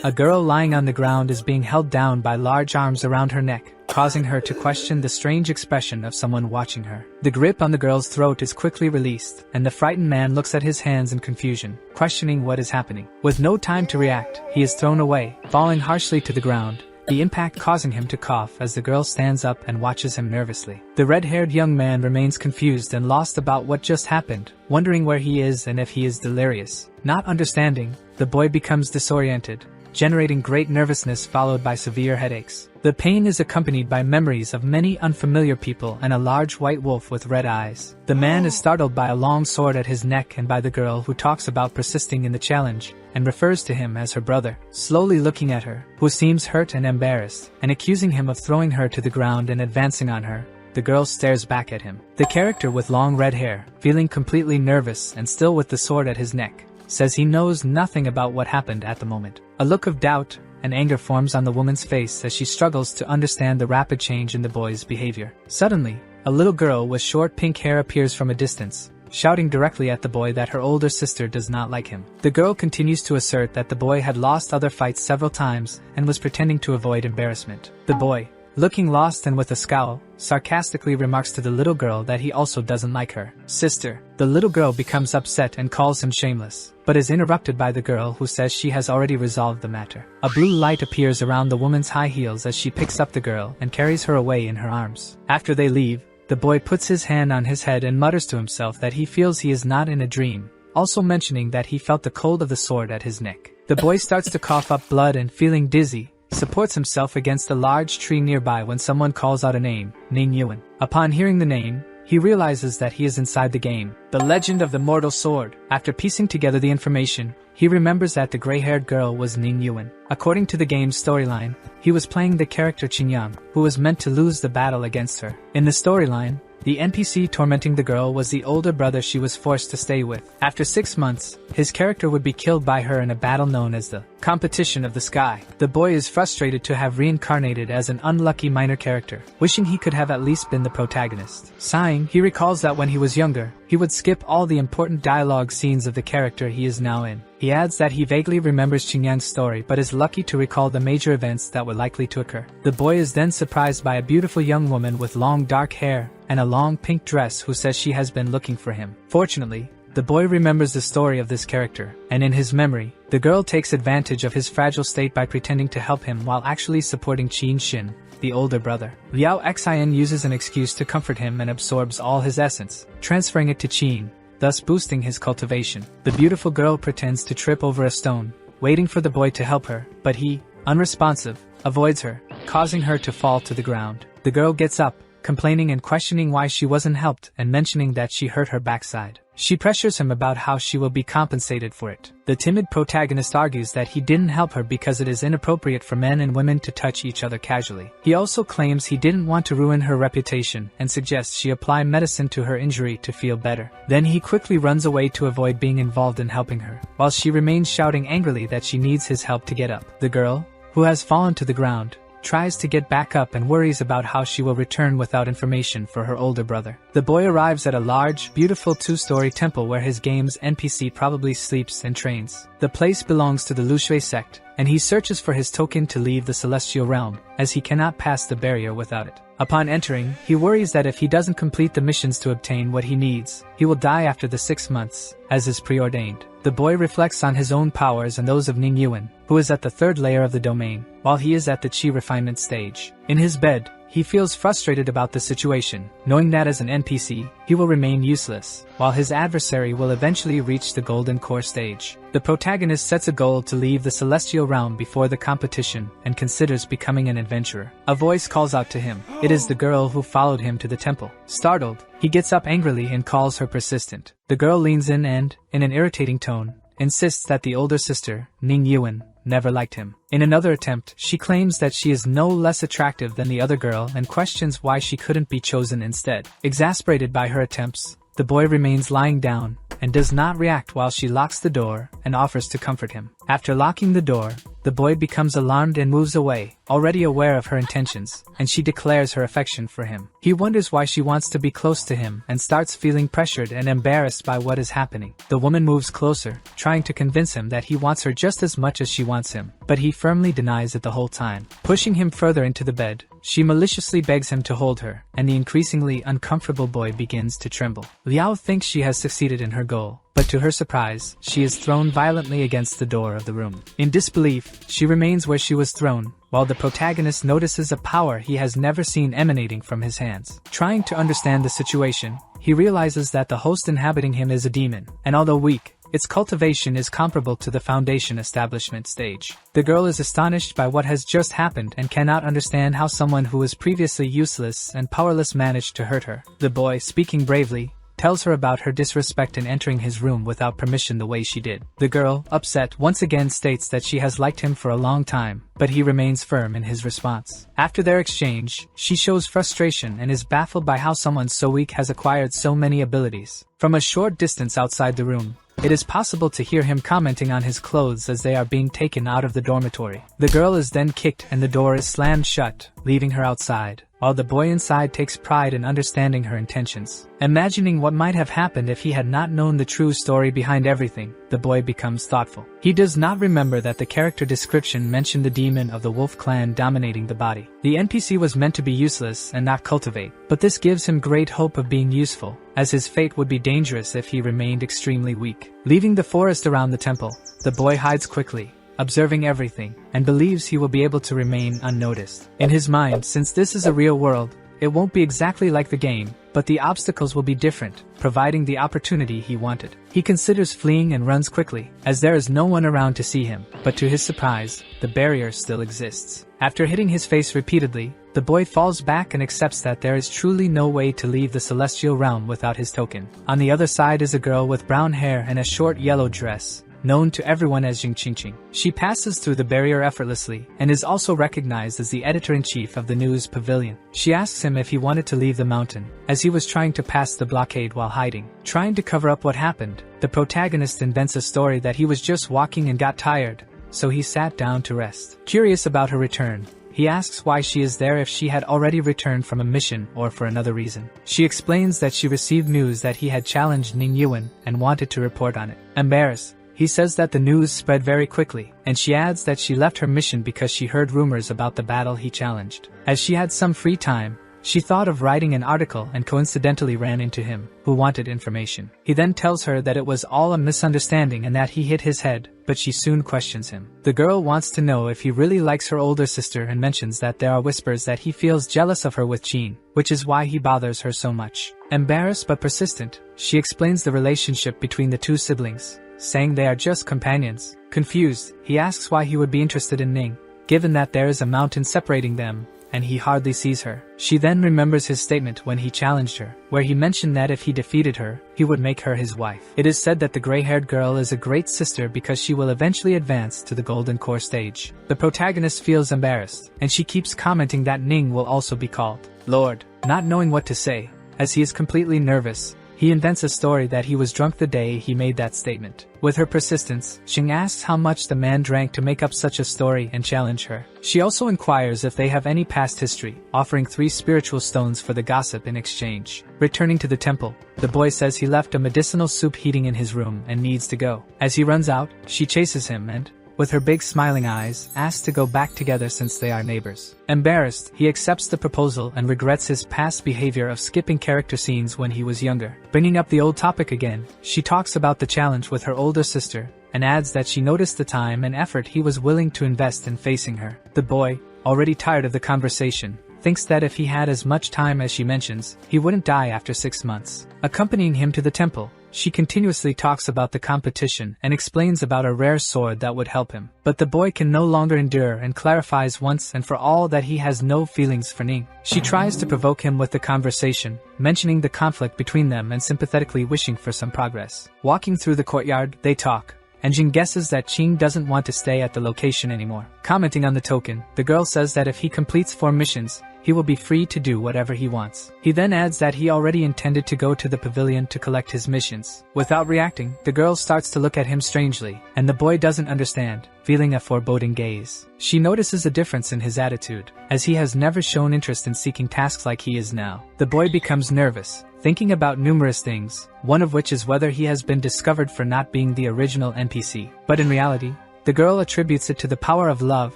A girl lying on the ground is being held down by large arms around her neck, causing her to question the strange expression of someone watching her. The grip on the girl's throat is quickly released, and the frightened man looks at his hands in confusion, questioning what is happening. With no time to react, he is thrown away, falling harshly to the ground, the impact causing him to cough as the girl stands up and watches him nervously. The red-haired young man remains confused and lost about what just happened, wondering where he is and if he is delirious. Not understanding, the boy becomes disoriented, generating great nervousness followed by severe headaches. The pain is accompanied by memories of many unfamiliar people and a large white wolf with red eyes. The man is startled by a long sword at his neck and by the girl who talks about persisting in the challenge, and refers to him as her brother, slowly looking at her, who seems hurt and embarrassed, and accusing him of throwing her to the ground and advancing on her. The girl stares back at him. The character with long red hair, feeling completely nervous and still with the sword at his neck, says he knows nothing about what happened at the moment. A look of doubt and anger forms on the woman's face as she struggles to understand the rapid change in the boy's behavior. Suddenly, a little girl with short pink hair appears from a distance, shouting directly at the boy that her older sister does not like him. The girl continues to assert that the boy had lost other fights several times and was pretending to avoid embarrassment. The boy, looking lost and with a scowl, sarcastically remarks to the little girl that he also doesn't like her sister. The little girl becomes upset and calls him shameless, but is interrupted by the girl who says she has already resolved the matter. A blue light appears around the woman's high heels as she picks up the girl and carries her away in her arms. After they leave, the boy puts his hand on his head and mutters to himself that he feels he is not in a dream, also mentioning that he felt the cold of the sword at his neck. The boy starts to cough up blood and, feeling dizzy, supports himself against a large tree nearby when someone calls out a name, Ning Yuan. Upon hearing the name, he realizes that he is inside the game, The Legend of the Mortal Sword. After piecing together the information, he remembers that the gray-haired girl was Ning Yuan. According to the game's storyline, he was playing the character Qingyang, who was meant to lose the battle against her. In the storyline, the NPC tormenting the girl was the older brother she was forced to stay with. After 6 months, his character would be killed by her in a battle known as the Competition of the Sky. The boy is frustrated to have reincarnated as an unlucky minor character, wishing he could have at least been the protagonist. Sighing, he recalls that when he was younger, he would skip all the important dialogue scenes of the character he is now in. He adds that he vaguely remembers Qingyang's story but is lucky to recall the major events that were likely to occur. The boy is then surprised by a beautiful young woman with long dark hair and a long pink dress who says she has been looking for him. Fortunately, the boy remembers the story of this character, and in his memory, the girl takes advantage of his fragile state by pretending to help him while actually supporting Qin Xin, the older brother. Liao Xian uses an excuse to comfort him and absorbs all his essence, transferring it to Qin, thus boosting his cultivation. The beautiful girl pretends to trip over a stone, waiting for the boy to help her, but he, unresponsive, avoids her, causing her to fall to the ground. The girl gets up, complaining and questioning why she wasn't helped and mentioning that she hurt her backside. She pressures him about how she will be compensated for it. The timid protagonist argues that he didn't help her because it is inappropriate for men and women to touch each other casually. He also claims he didn't want to ruin her reputation and suggests she apply medicine to her injury to feel better. Then he quickly runs away to avoid being involved in helping her, while she remains shouting angrily that she needs his help to get up. The girl, who has fallen to the ground, tries to get back up and worries about how she will return without information for her older brother. The boy arrives at a large, beautiful 2-story temple where his game's NPC probably sleeps and trains. The place belongs to the Lushui sect, and he searches for his token to leave the celestial realm, as he cannot pass the barrier without it. Upon entering, he worries that if he doesn't complete the missions to obtain what he needs, he will die after the 6 months, as is preordained. The boy reflects on his own powers and those of Ning Yuan, who is at the 3rd layer of the domain, while he is at the Qi refinement stage. In his bed, he feels frustrated about the situation, knowing that as an NPC, he will remain useless, while his adversary will eventually reach the Golden Core stage. The protagonist sets a goal to leave the celestial realm before the competition and considers becoming an adventurer. A voice calls out to him. It is the girl who followed him to the temple. Startled, he gets up angrily and calls her persistent. The girl leans in and, in an irritating tone, insists that the older sister, Ning Yuan, never liked him. In another attempt, she claims that she is no less attractive than the other girl and questions why she couldn't be chosen instead. Exasperated by her attempts, the boy remains lying down and does not react while she locks the door and offers to comfort him. After locking the door, the boy becomes alarmed and moves away, already aware of her intentions, and she declares her affection for him. He wonders why she wants to be close to him and starts feeling pressured and embarrassed by what is happening. The woman moves closer, trying to convince him that he wants her just as much as she wants him, but he firmly denies it the whole time. Pushing him further into the bed, she maliciously begs him to hold her, and the increasingly uncomfortable boy begins to tremble. Liao thinks she has succeeded in her goal, but to her surprise, she is thrown violently against the door of the room. In disbelief, she remains where she was thrown, while the protagonist notices a power he has never seen emanating from his hands. Trying to understand the situation, he realizes that the host inhabiting him is a demon, and although weak, its cultivation is comparable to the Foundation establishment stage. The girl is astonished by what has just happened and cannot understand how someone who was previously useless and powerless managed to hurt her. The boy, speaking bravely, tells her about her disrespect in entering his room without permission the way she did. The girl, upset, once again states that she has liked him for a long time, but he remains firm in his response. After their exchange, she shows frustration and is baffled by how someone so weak has acquired so many abilities. From a short distance outside the room, it is possible to hear him commenting on his clothes as they are being taken out of the dormitory. The girl is then kicked and the door is slammed shut, leaving her outside, while the boy inside takes pride in understanding her intentions. Imagining what might have happened if he had not known the true story behind everything, the boy becomes thoughtful. He does not remember that the character description mentioned the demon of the wolf clan dominating the body. The NPC was meant to be useless and not cultivate, but this gives him great hope of being useful, as his fate would be dangerous if he remained extremely weak. Leaving the forest around the temple, the boy hides quickly, observing everything, and believes he will be able to remain unnoticed. In his mind, since this is a real world, it won't be exactly like the game, but the obstacles will be different, providing the opportunity he wanted. He considers fleeing and runs quickly, as there is no one around to see him, but to his surprise, the barrier still exists. After hitting his face repeatedly, the boy falls back and accepts that there is truly no way to leave the celestial realm without his token. On the other side is a girl with brown hair and a short yellow dress, known to everyone as Jing Qingqing. She passes through the barrier effortlessly, and is also recognized as the editor-in-chief of the news Pavilion. She asks him if he wanted to leave the mountain, as he was trying to pass the blockade while hiding. Trying to cover up what happened, the protagonist invents a story that he was just walking and got tired, so he sat down to rest. Curious about her return, he asks why she is there if she had already returned from a mission or for another reason. She explains that she received news that he had challenged Ning Yuan and wanted to report on it. Embarrassed, he says that the news spread very quickly, and she adds that she left her mission because she heard rumors about the battle he challenged. As she had some free time, she thought of writing an article and coincidentally ran into him, who wanted information. He then tells her that it was all a misunderstanding and that he hit his head, but she soon questions him. The girl wants to know if he really likes her older sister and mentions that there are whispers that he feels jealous of her with Jean, which is why he bothers her so much. Embarrassed but persistent, she explains the relationship between the two siblings, saying they are just companions. Confused, he asks why he would be interested in Ning, given that there is a mountain separating them, and he hardly sees her. She then remembers his statement when he challenged her, where he mentioned that if he defeated her, he would make her his wife. It is said that the gray-haired girl is a great sister because she will eventually advance to the Golden Core stage. The protagonist feels embarrassed, and she keeps commenting that Ning will also be called Lord. Not knowing what to say, as he is completely nervous, he invents a story that he was drunk the day he made that statement. With her persistence, Xing asks how much the man drank to make up such a story and challenge her. She also inquires if they have any past history, offering 3 spiritual stones for the gossip in exchange. Returning to the temple, the boy says he left a medicinal soup heating in his room and needs to go. As he runs out, she chases him and, with her big smiling eyes, asks to go back together since they are neighbors. Embarrassed, he accepts the proposal and regrets his past behavior of skipping character scenes when he was younger. Bringing up the old topic again, she talks about the challenge with her older sister, and adds that she noticed the time and effort he was willing to invest in facing her. The boy, already tired of the conversation, thinks that if he had as much time as she mentions, he wouldn't die after 6 months. Accompanying him to the temple, she continuously talks about the competition and explains about a rare sword that would help him. But the boy can no longer endure and clarifies once and for all that he has no feelings for Ning. She tries to provoke him with the conversation, mentioning the conflict between them and sympathetically wishing for some progress. Walking through the courtyard, they talk, and Jing guesses that Qing doesn't want to stay at the location anymore. Commenting on the token, the girl says that if he completes 4 missions, he will be free to do whatever he wants. He then adds that he already intended to go to the pavilion to collect his missions. Without reacting, the girl starts to look at him strangely, and the boy doesn't understand, feeling a foreboding gaze. She notices a difference in his attitude, as he has never shown interest in seeking tasks like he is now. The boy becomes nervous, thinking about numerous things, one of which is whether he has been discovered for not being the original NPC. But in reality, the girl attributes it to the power of love,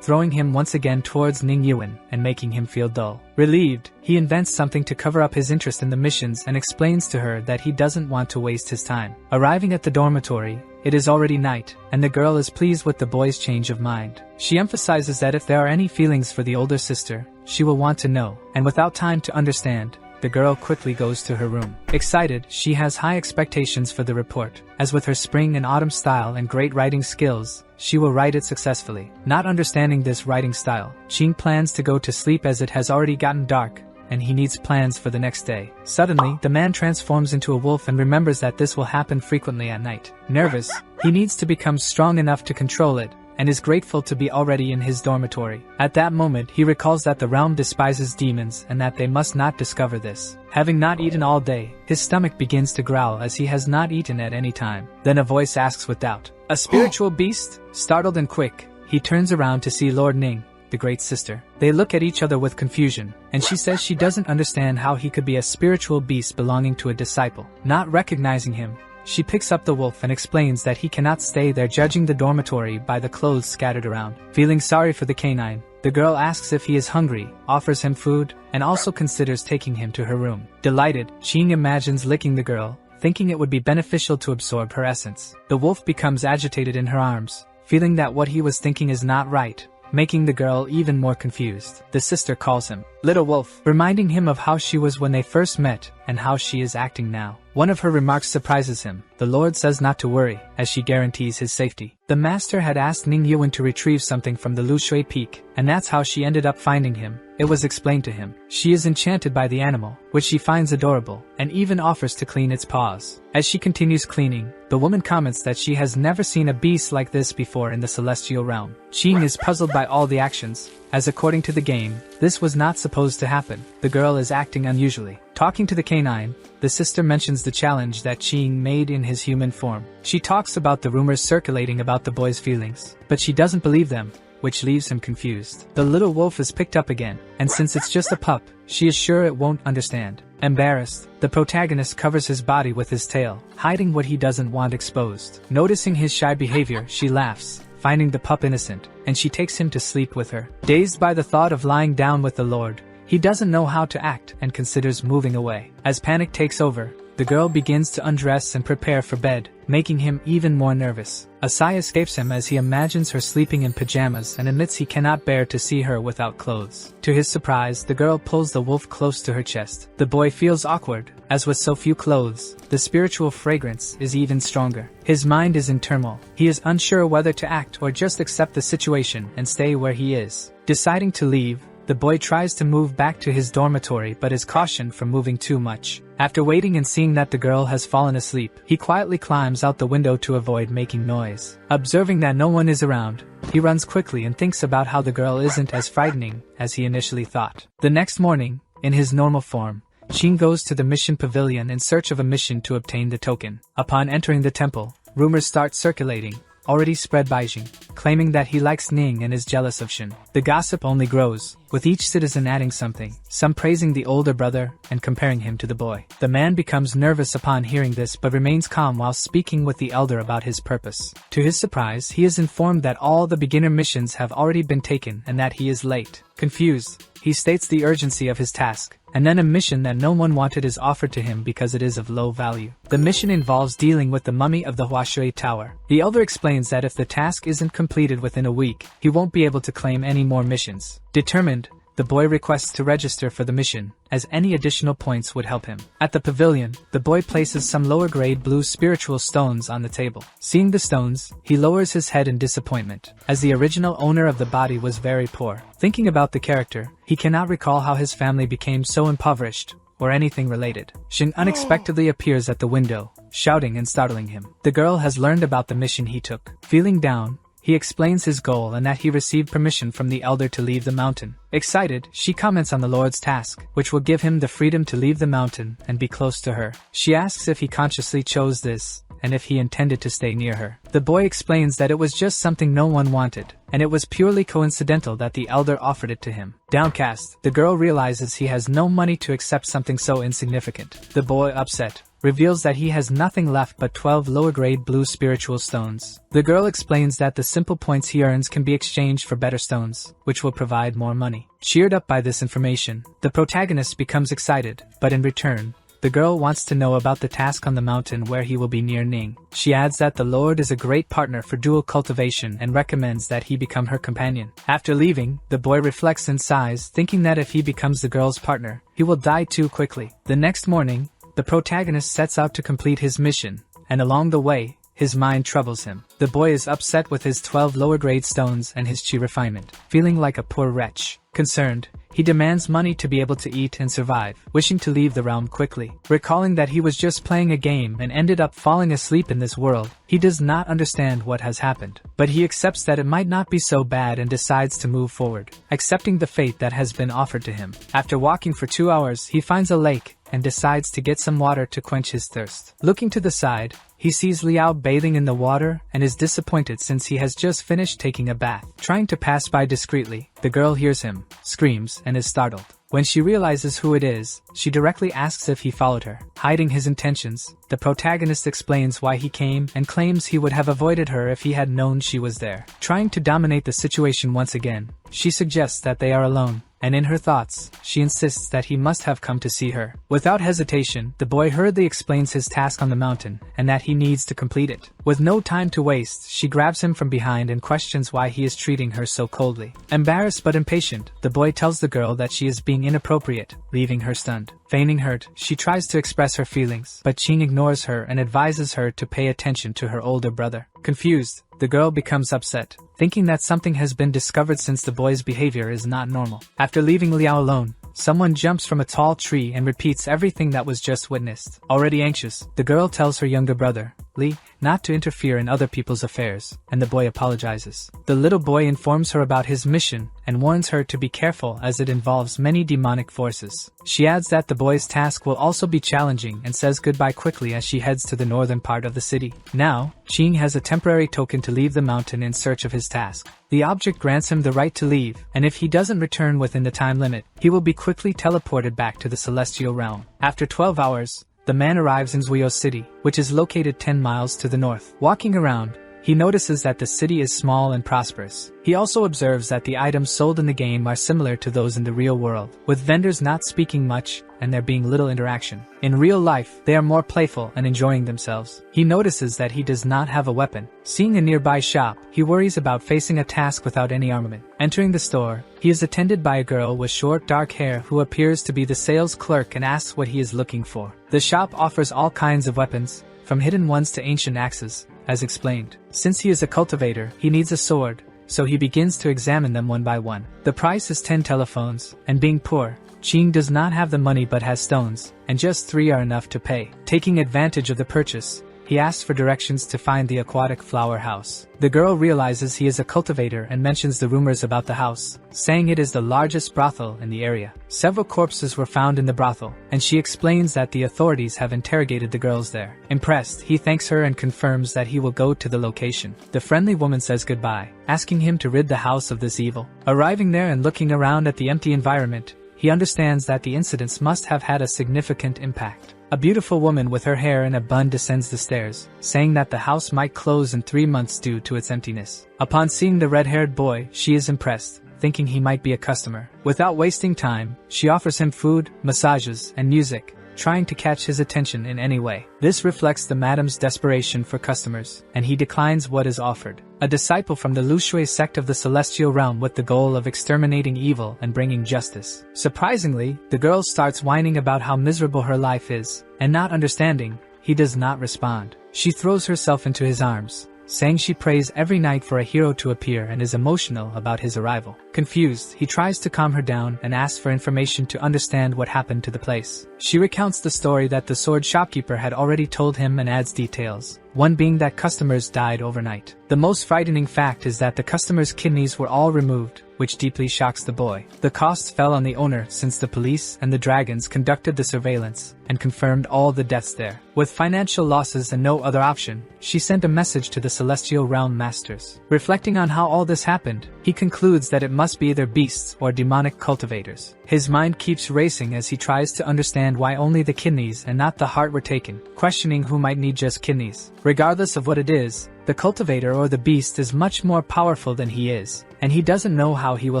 throwing him once again towards Ning Yuan and making him feel dull. Relieved, he invents something to cover up his interest in the missions and explains to her that he doesn't want to waste his time. Arriving at the dormitory, it is already night, and the girl is pleased with the boy's change of mind. She emphasizes that if there are any feelings for the older sister, she will want to know, and without time to understand, the girl quickly goes to her room. Excited, she has high expectations for the report, as with her spring and autumn style and great writing skills, she will write it successfully. Not understanding this writing style, Qing plans to go to sleep as it has already gotten dark, and he needs plans for the next day. Suddenly, the man transforms into a wolf and remembers that this will happen frequently at night. Nervous, he needs to become strong enough to control it, and is grateful to be already in his dormitory. At that moment, he recalls that the realm despises demons and that they must not discover this. Having not eaten all day, his stomach begins to growl as he has not eaten at any time. Then a voice asks with doubt, "A spiritual beast?" Startled and quick, he turns around to see Lord Ning, the great sister. They look at each other with confusion, and she says she doesn't understand how he could be a spiritual beast belonging to a disciple. Not recognizing him, she picks up the wolf and explains that he cannot stay there, judging the dormitory by the clothes scattered around. Feeling sorry for the canine, the girl asks if he is hungry, offers him food, and also considers taking him to her room. Delighted, Qing imagines licking the girl, thinking it would be beneficial to absorb her essence. The wolf becomes agitated in her arms, feeling that what he was thinking is not right, making the girl even more confused. The sister calls him Little Wolf, reminding him of how she was when they first met and how she is acting now. One of her remarks surprises him. The Lord says not to worry, as she guarantees his safety. The master had asked Ning Yuan to retrieve something from the Lushui Peak, and that's how she ended up finding him. It was explained to him. She is enchanted by the animal, which she finds adorable, and even offers to clean its paws. As she continues cleaning, the woman comments that she has never seen a beast like this before in the celestial realm. Qing is puzzled by all the actions, as according to the game, this was not supposed to happen. The girl is acting unusually. Talking to the canine, the sister mentions the challenge that Qing made in his human form. She talks about the rumors circulating about the boy's feelings, but she doesn't believe them, which leaves him confused. The little wolf is picked up again, and since it's just a pup, she is sure it won't understand. Embarrassed, the protagonist covers his body with his tail, hiding what he doesn't want exposed. Noticing his shy behavior, she laughs, finding the pup innocent, and she takes him to sleep with her. Dazed by the thought of lying down with the Lord, he doesn't know how to act and considers moving away. As panic takes over, the girl begins to undress and prepare for bed, making him even more nervous. A sigh escapes him as he imagines her sleeping in pajamas and admits he cannot bear to see her without clothes. To his surprise, the girl pulls the wolf close to her chest. The boy feels awkward, as with so few clothes, the spiritual fragrance is even stronger. His mind is in turmoil. He is unsure whether to act or just accept the situation and stay where he is. Deciding to leave, the boy tries to move back to his dormitory but is cautioned from moving too much. After waiting and seeing that the girl has fallen asleep, he quietly climbs out the window to avoid making noise. Observing that no one is around, he runs quickly and thinks about how the girl isn't as frightening as he initially thought. The next morning, in his normal form, Qing goes to the mission pavilion in search of a mission to obtain the token. Upon entering the temple, rumors start circulating, already spread by Jing, claiming that he likes Ning and is jealous of Shin. The gossip only grows, with each citizen adding something, some praising the older brother and comparing him to the boy. The man becomes nervous upon hearing this but remains calm while speaking with the elder about his purpose. To his surprise, he is informed that all the beginner missions have already been taken and that he is late. Confused, he states the urgency of his task, and then a mission that no one wanted is offered to him because it is of low value. The mission involves dealing with the mummy of the Huashui Tower. The elder explains that if the task isn't completed within a week, he won't be able to claim any more missions. Determined, the boy requests to register for the mission, as any additional points would help him. At the pavilion, the boy places some lower-grade blue spiritual stones on the table. Seeing the stones, he lowers his head in disappointment, as the original owner of the body was very poor. Thinking about the character, he cannot recall how his family became so impoverished, or anything related. Shin unexpectedly appears at the window, shouting and startling him. The girl has learned about the mission he took. Feeling down, He explains his goal and that he received permission from the elder to leave the mountain. Excited, she comments on the Lord's task, which will give him the freedom to leave the mountain and be close to her. She asks if he consciously chose this, and if he intended to stay near her. The boy explains that it was just something no one wanted, and it was purely coincidental that the elder offered it to him. Downcast, the girl realizes he has no money to accept something so insignificant. The boy, upset, reveals that he has nothing left but 12 lower-grade blue spiritual stones. The girl explains that the simple points he earns can be exchanged for better stones, which will provide more money. Cheered up by this information, the protagonist becomes excited, but in return, the girl wants to know about the task on the mountain where he will be near Ning. She adds that the Lord is a great partner for dual cultivation and recommends that he become her companion. After leaving, the boy reflects and sighs, thinking that if he becomes the girl's partner, he will die too quickly. The next morning, the protagonist sets out to complete his mission, and along the way, his mind troubles him. The boy is upset with his 12 lower-grade stones and his chi refinement, feeling like a poor wretch. Concerned, he demands money to be able to eat and survive, wishing to leave the realm quickly. Recalling that he was just playing a game and ended up falling asleep in this world, he does not understand what has happened. But he accepts that it might not be so bad and decides to move forward, accepting the fate that has been offered to him. After walking for 2 hours, he finds a lake and decides to get some water to quench his thirst. Looking to the side, he sees Liao bathing in the water and is disappointed since he has just finished taking a bath. Trying to pass by discreetly, the girl hears him, screams, and is startled. When she realizes who it is, she directly asks if he followed her. Hiding his intentions, the protagonist explains why he came and claims he would have avoided her if he had known she was there. Trying to dominate the situation once again, she suggests that they are alone, and in her thoughts, she insists that he must have come to see her. Without hesitation, the boy hurriedly explains his task on the mountain, and that he needs to complete it. With no time to waste, she grabs him from behind and questions why he is treating her so coldly. Embarrassed but impatient, the boy tells the girl that she is being inappropriate, leaving her stunned. Feigning hurt, she tries to express her feelings, but Qing ignores her and advises her to pay attention to her older brother. Confused, the girl becomes upset, thinking that something has been discovered since the boy's behavior is not normal. After leaving Liao alone, someone jumps from a tall tree and repeats everything that was just witnessed. Already anxious, the girl tells her younger brother, Li, not to interfere in other people's affairs, and the boy apologizes. The little boy informs her about his mission and warns her to be careful as it involves many demonic forces. She adds that the boy's task will also be challenging and says goodbye quickly as she heads to the northern part of the city. Now, Qing has a temporary token to leave the mountain in search of his task. The object grants him the right to leave, and if he doesn't return within the time limit, he will be quickly teleported back to the celestial realm. After 12 hours, the man arrives in Zuo City, which is located 10 miles to the north. Walking around, he notices that the city is small and prosperous. He also observes that the items sold in the game are similar to those in the real world, with vendors not speaking much and there being little interaction. In real life, they are more playful and enjoying themselves. He notices that he does not have a weapon. Seeing a nearby shop, he worries about facing a task without any armament. Entering the store, he is attended by a girl with short dark hair who appears to be the sales clerk and asks what he is looking for. The shop offers all kinds of weapons, from hidden ones to ancient axes, as explained. Since he is a cultivator, he needs a sword, so he begins to examine them one by one. The price is 10 telephones, and being poor, Qing does not have the money but has stones, and just 3 are enough to pay. Taking advantage of the purchase, he asks for directions to find the aquatic flower house. The girl realizes he is a cultivator and mentions the rumors about the house, saying it is the largest brothel in the area. Several corpses were found in the brothel, and she explains that the authorities have interrogated the girls there. Impressed, he thanks her and confirms that he will go to the location. The friendly woman says goodbye, asking him to rid the house of this evil. Arriving there and looking around at the empty environment, he understands that the incidents must have had a significant impact. A beautiful woman with her hair in a bun descends the stairs, saying that the house might close in 3 months due to its emptiness. Upon seeing the red-haired boy, she is impressed, thinking he might be a customer. Without wasting time, she offers him food, massages, and music, trying to catch his attention in any way. This reflects the madam's desperation for customers, and he declines what is offered. A disciple from the Lushui sect of the celestial realm with the goal of exterminating evil and bringing justice. Surprisingly, the girl starts whining about how miserable her life is, and not understanding, he does not respond. She throws herself into his arms, saying she prays every night for a hero to appear and is emotional about his arrival. Confused, he tries to calm her down and asks for information to understand what happened to the place. She recounts the story that the sword shopkeeper had already told him and adds details, one being that customers died overnight. The most frightening fact is that the customers' kidneys were all removed, which deeply shocks the boy. The costs fell on the owner since the police and the dragons conducted the surveillance and confirmed all the deaths there. With financial losses and no other option, she sent a message to the Celestial Realm Masters. Reflecting on how all this happened, he concludes that it must be either beasts or demonic cultivators. His mind keeps racing as he tries to understand why only the kidneys and not the heart were taken, questioning who might need just kidneys. Regardless of what it is, the cultivator or the beast is much more powerful than he is, and he doesn't know how he will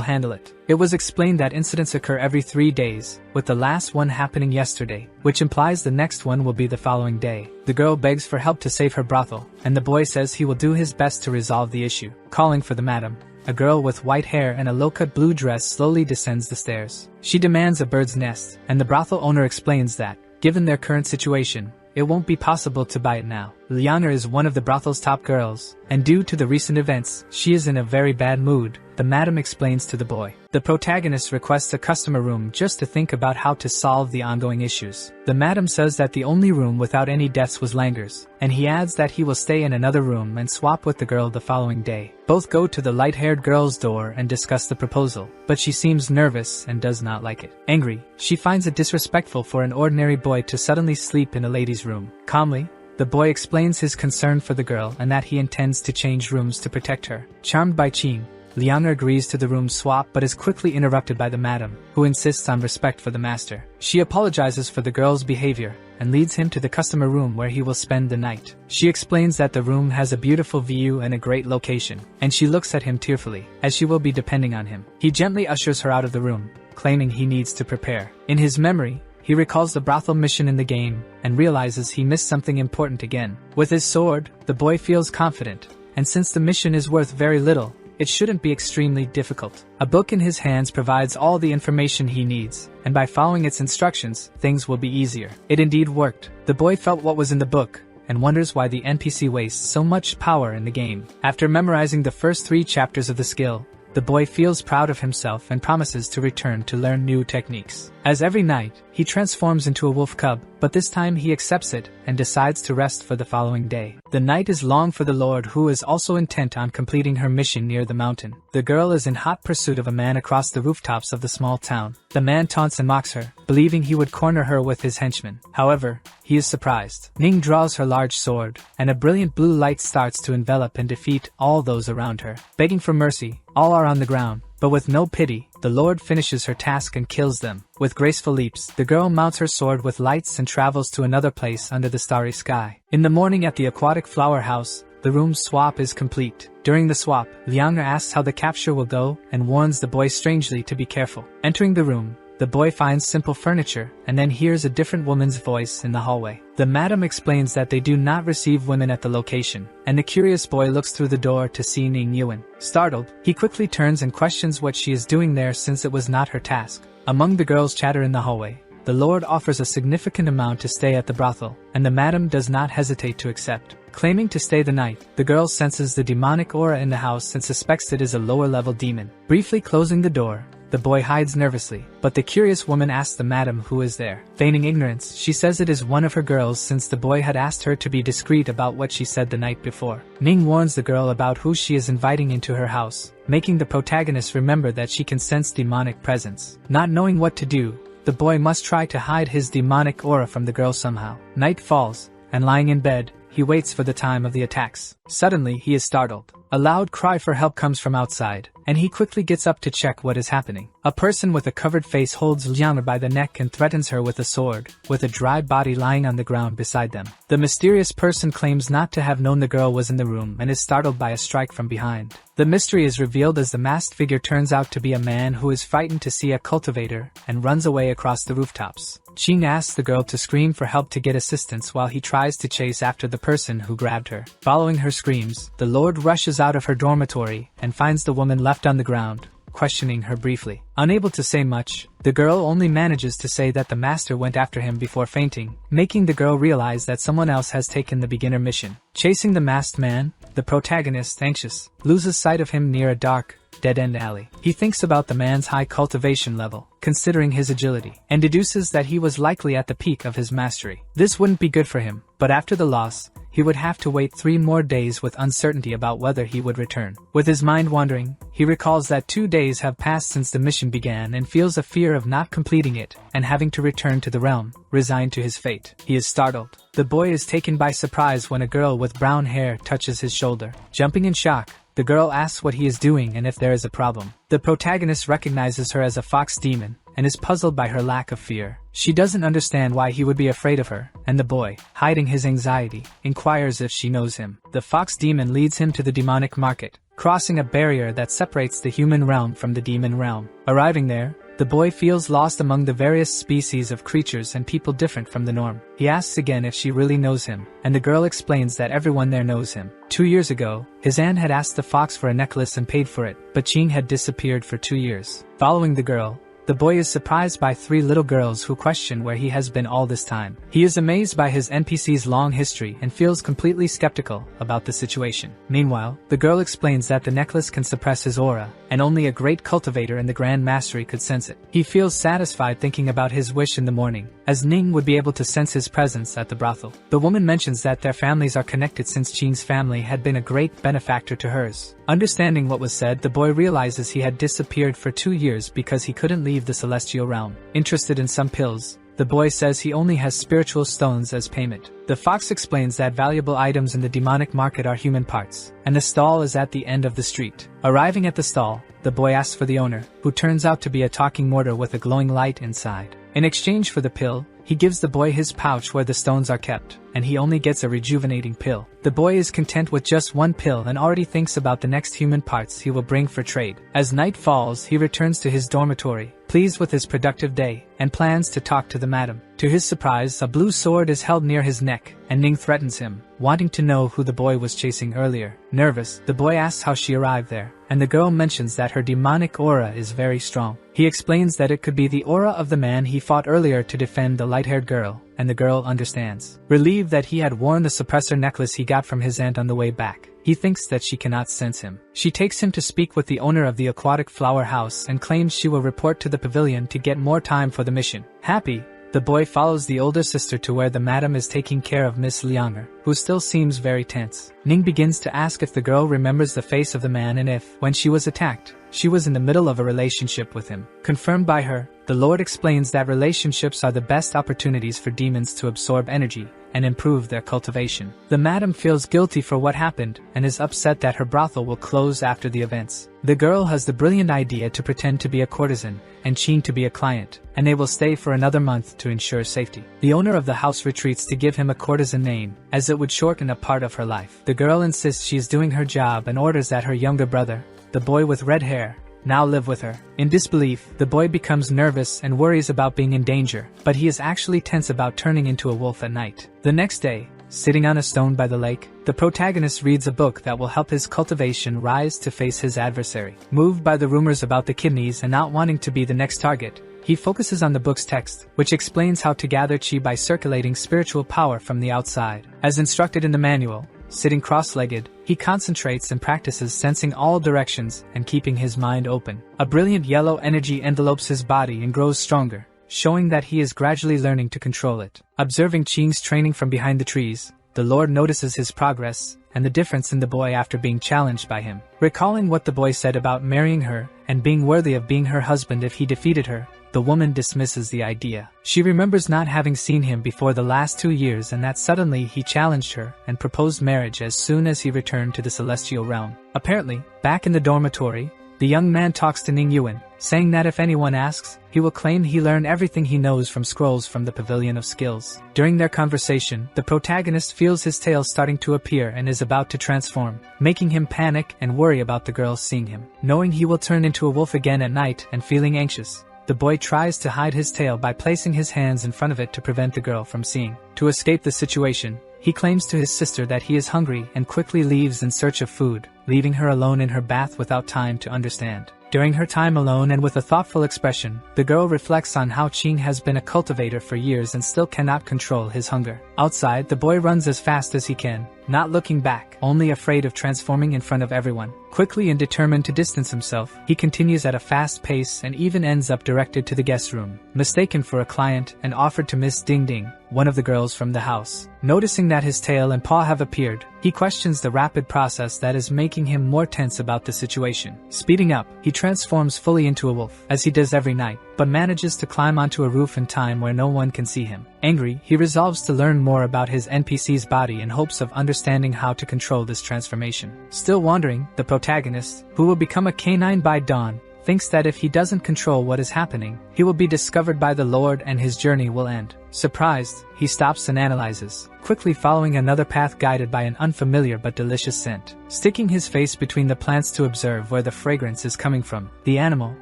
handle it. It was explained that incidents occur every 3 days, with the last one happening yesterday, which implies the next one will be the following day. The girl begs for help to save her brothel, and the boy says he will do his best to resolve the issue. Calling for the madam, a girl with white hair and a low-cut blue dress slowly descends the stairs. She demands a bird's nest, and the brothel owner explains that, given their current situation, it won't be possible to buy it now. Liana is one of the brothel's top girls, and due to the recent events, she is in a very bad mood, the madam explains to the boy. The protagonist requests a customer room just to think about how to solve the ongoing issues. The madam says that the only room without any deaths was Langer's, and he adds that he will stay in another room and swap with the girl the following day. Both go to the light-haired girl's door and discuss the proposal, but she seems nervous and does not like it. Angry, she finds it disrespectful for an ordinary boy to suddenly sleep in a lady's room. Calmly, the boy explains his concern for the girl and that he intends to change rooms to protect her. Charmed by Qing, Liang agrees to the room swap but is quickly interrupted by the madam, who insists on respect for the master. She apologizes for the girl's behavior and leads him to the customer room where he will spend the night. She explains that the room has a beautiful view and a great location, and she looks at him tearfully, as she will be depending on him. He gently ushers her out of the room, claiming he needs to prepare. In his memory, he recalls the brothel mission in the game and realizes he missed something important again. With his sword, the boy feels confident, and since the mission is worth very little, it shouldn't be extremely difficult. A book in his hands provides all the information he needs, and by following its instructions, things will be easier. It indeed worked. The boy felt what was in the book, and wonders why the NPC wastes so much power in the game. After memorizing the first 3 chapters of the skill, the boy feels proud of himself and promises to return to learn new techniques. As every night, he transforms into a wolf cub, but this time he accepts it and decides to rest for the following day. The night is long for the Lord, who is also intent on completing her mission near the mountain. The girl is in hot pursuit of a man across the rooftops of the small town. The man taunts and mocks her, believing he would corner her with his henchmen. However, he is surprised. Ning draws her large sword, and a brilliant blue light starts to envelop and defeat all those around her. Begging for mercy, all are on the ground, but with no pity, the Lord finishes her task and kills them. With graceful leaps, the girl mounts her sword with lights and travels to another place under the starry sky. In the morning at the aquatic flower house, the room swap is complete. During the swap, Liang asks how the capture will go and warns the boy strangely to be careful. Entering the room, the boy finds simple furniture and then hears a different woman's voice in the hallway. The madam explains that they do not receive women at the location, and the curious boy looks through the door to see Ning Yuan. Startled, he quickly turns and questions what she is doing there since it was not her task. Among the girls' chatter in the hallway, the Lord offers a significant amount to stay at the brothel, and the madam does not hesitate to accept. Claiming to stay the night, the girl senses the demonic aura in the house and suspects it is a lower-level demon. Briefly closing the door, the boy hides nervously, but the curious woman asks the madam who is there. Feigning ignorance, she says it is one of her girls since the boy had asked her to be discreet about what she said the night before. Ning warns the girl about who she is inviting into her house, making the protagonist remember that she can sense demonic presence. Not knowing what to do, the boy must try to hide his demonic aura from the girl somehow. Night falls, and lying in bed, he waits for the time of the attacks. Suddenly, he is startled. A loud cry for help comes from outside, and he quickly gets up to check what is happening. A person with a covered face holds Liang by the neck and threatens her with a sword, with a dry body lying on the ground beside them. The mysterious person claims not to have known the girl was in the room and is startled by a strike from behind. The mystery is revealed as the masked figure turns out to be a man who is frightened to see a cultivator and runs away across the rooftops. Qing asks the girl to scream for help to get assistance while he tries to chase after the person who grabbed her. Following her screams, the Lord rushes out of her dormitory and finds the woman left on the ground, questioning her briefly. Unable to say much, the girl only manages to say that the master went after him before fainting, making the girl realize that someone else has taken the beginner mission. Chasing the masked man, the protagonist, anxious, loses sight of him near a dark, dead-end alley. He thinks about the man's high cultivation level, considering his agility, and deduces that he was likely at the peak of his mastery. This wouldn't be good for him, but after the loss, he would have to wait 3 more days with uncertainty about whether he would return. With his mind wandering, he recalls that 2 days have passed since the mission began and feels a fear of not completing it and having to return to the realm, resigned to his fate. He is startled. The boy is taken by surprise when a girl with brown hair touches his shoulder. Jumping in shock, the girl asks what he is doing and if there is a problem. The protagonist recognizes her as a fox demon and is puzzled by her lack of fear. She doesn't understand why he would be afraid of her, and the boy, hiding his anxiety, inquires if she knows him. The fox demon leads him to the demonic market, crossing a barrier that separates the human realm from the demon realm. Arriving there, the boy feels lost among the various species of creatures and people different from the norm. He asks again if she really knows him, and the girl explains that everyone there knows him. 2 years ago, his aunt had asked the fox for a necklace and paid for it, but Ching had disappeared for 2 years. Following the girl, the boy is surprised by 3 little girls who question where he has been all this time. He is amazed by his NPC's long history and feels completely skeptical about the situation. Meanwhile, the girl explains that the necklace can suppress his aura, and only a great cultivator in the Grand Mastery could sense it. He feels satisfied thinking about his wish in the morning, as Ning would be able to sense his presence at the brothel. The woman mentions that their families are connected since Ching's family had been a great benefactor to hers. Understanding what was said, the boy realizes he had disappeared for 2 years because he couldn't leave the celestial realm. Interested in some pills, the boy says he only has spiritual stones as payment. The fox explains that valuable items in the demonic market are human parts, and the stall is at the end of the street. Arriving at the stall, the boy asks for the owner, who turns out to be a talking mortar with a glowing light inside. In exchange for the pill, he gives the boy his pouch where the stones are kept, and he only gets a rejuvenating pill. The boy is content with just 1 pill and already thinks about the next human parts he will bring for trade. As night falls, he returns to his dormitory, pleased with his productive day, and plans to talk to the madam. To his surprise, a blue sword is held near his neck, and Ning threatens him, wanting to know who the boy was chasing earlier. Nervous, the boy asks how she arrived there, and the girl mentions that her demonic aura is very strong. He explains that it could be the aura of the man he fought earlier to defend the light-haired girl, and the girl understands. Relieved that he had worn the suppressor necklace he got from his aunt on the way back, he thinks that she cannot sense him. She takes him to speak with the owner of the aquatic flower house and claims she will report to the pavilion to get more time for the mission. Happy, the boy follows the older sister to where the madam is taking care of Miss Lianger, who still seems very tense. Ning begins to ask if the girl remembers the face of the man and if, when she was attacked, she was in the middle of a relationship with him. Confirmed by her, the Lord explains that relationships are the best opportunities for demons to absorb energy and improve their cultivation. The madam feels guilty for what happened and is upset that her brothel will close after the events. The girl has the brilliant idea to pretend to be a courtesan and Ching to be a client, and they will stay for another month to ensure safety. The owner of the house retreats to give him a courtesan name, as it would shorten a part of her life. The girl insists she is doing her job and orders that her younger brother, the boy with red hair, now live with her. In disbelief, the boy becomes nervous and worries about being in danger, but he is actually tense about turning into a wolf at night. The next day, sitting on a stone by the lake, the protagonist reads a book that will help his cultivation rise to face his adversary. Moved by the rumors about the kidneys and not wanting to be the next target, he focuses on the book's text, which explains how to gather chi by circulating spiritual power from the outside. As instructed in the manual, sitting cross-legged, he concentrates and practices sensing all directions and keeping his mind open. A brilliant yellow energy envelopes his body and grows stronger, showing that he is gradually learning to control it. Observing Ching's training from behind the trees, the Lord notices his progress and the difference in the boy after being challenged by him. Recalling what the boy said about marrying her and being worthy of being her husband if he defeated her, the woman dismisses the idea. She remembers not having seen him before the last 2 years and that suddenly he challenged her and proposed marriage as soon as he returned to the celestial realm. Apparently, back in the dormitory, the young man talks to Ning Yuan, saying that if anyone asks, he will claim he learned everything he knows from scrolls from the Pavilion of Skills. During their conversation, the protagonist feels his tail starting to appear and is about to transform, making him panic and worry about the girl seeing him. Knowing he will turn into a wolf again at night and feeling anxious, the boy tries to hide his tail by placing his hands in front of it to prevent the girl from seeing. To escape the situation, he claims to his sister that he is hungry and quickly leaves in search of food, leaving her alone in her bath without time to understand. During her time alone and with a thoughtful expression, the girl reflects on how Qing has been a cultivator for years and still cannot control his hunger. Outside, the boy runs as fast as he can, not looking back, only afraid of transforming in front of everyone. Quickly and determined to distance himself, he continues at a fast pace and even ends up directed to the guest room, mistaken for a client and offered to Miss Ding Ding, one of the girls from the house. Noticing that his tail and paw have appeared, he questions the rapid process that is making him more tense about the situation. Speeding up, he transforms fully into a wolf, as he does every night, but manages to climb onto a roof in time where no one can see him. Angry, he resolves to learn more about his NPC's body in hopes of understanding how to control this transformation. Still wandering, the protagonist, who will become a canine by dawn, thinks that if he doesn't control what is happening, he will be discovered by the Lord and his journey will end. Surprised, he stops and analyzes, quickly following another path guided by an unfamiliar but delicious scent. Sticking his face between the plants to observe where the fragrance is coming from, the animal,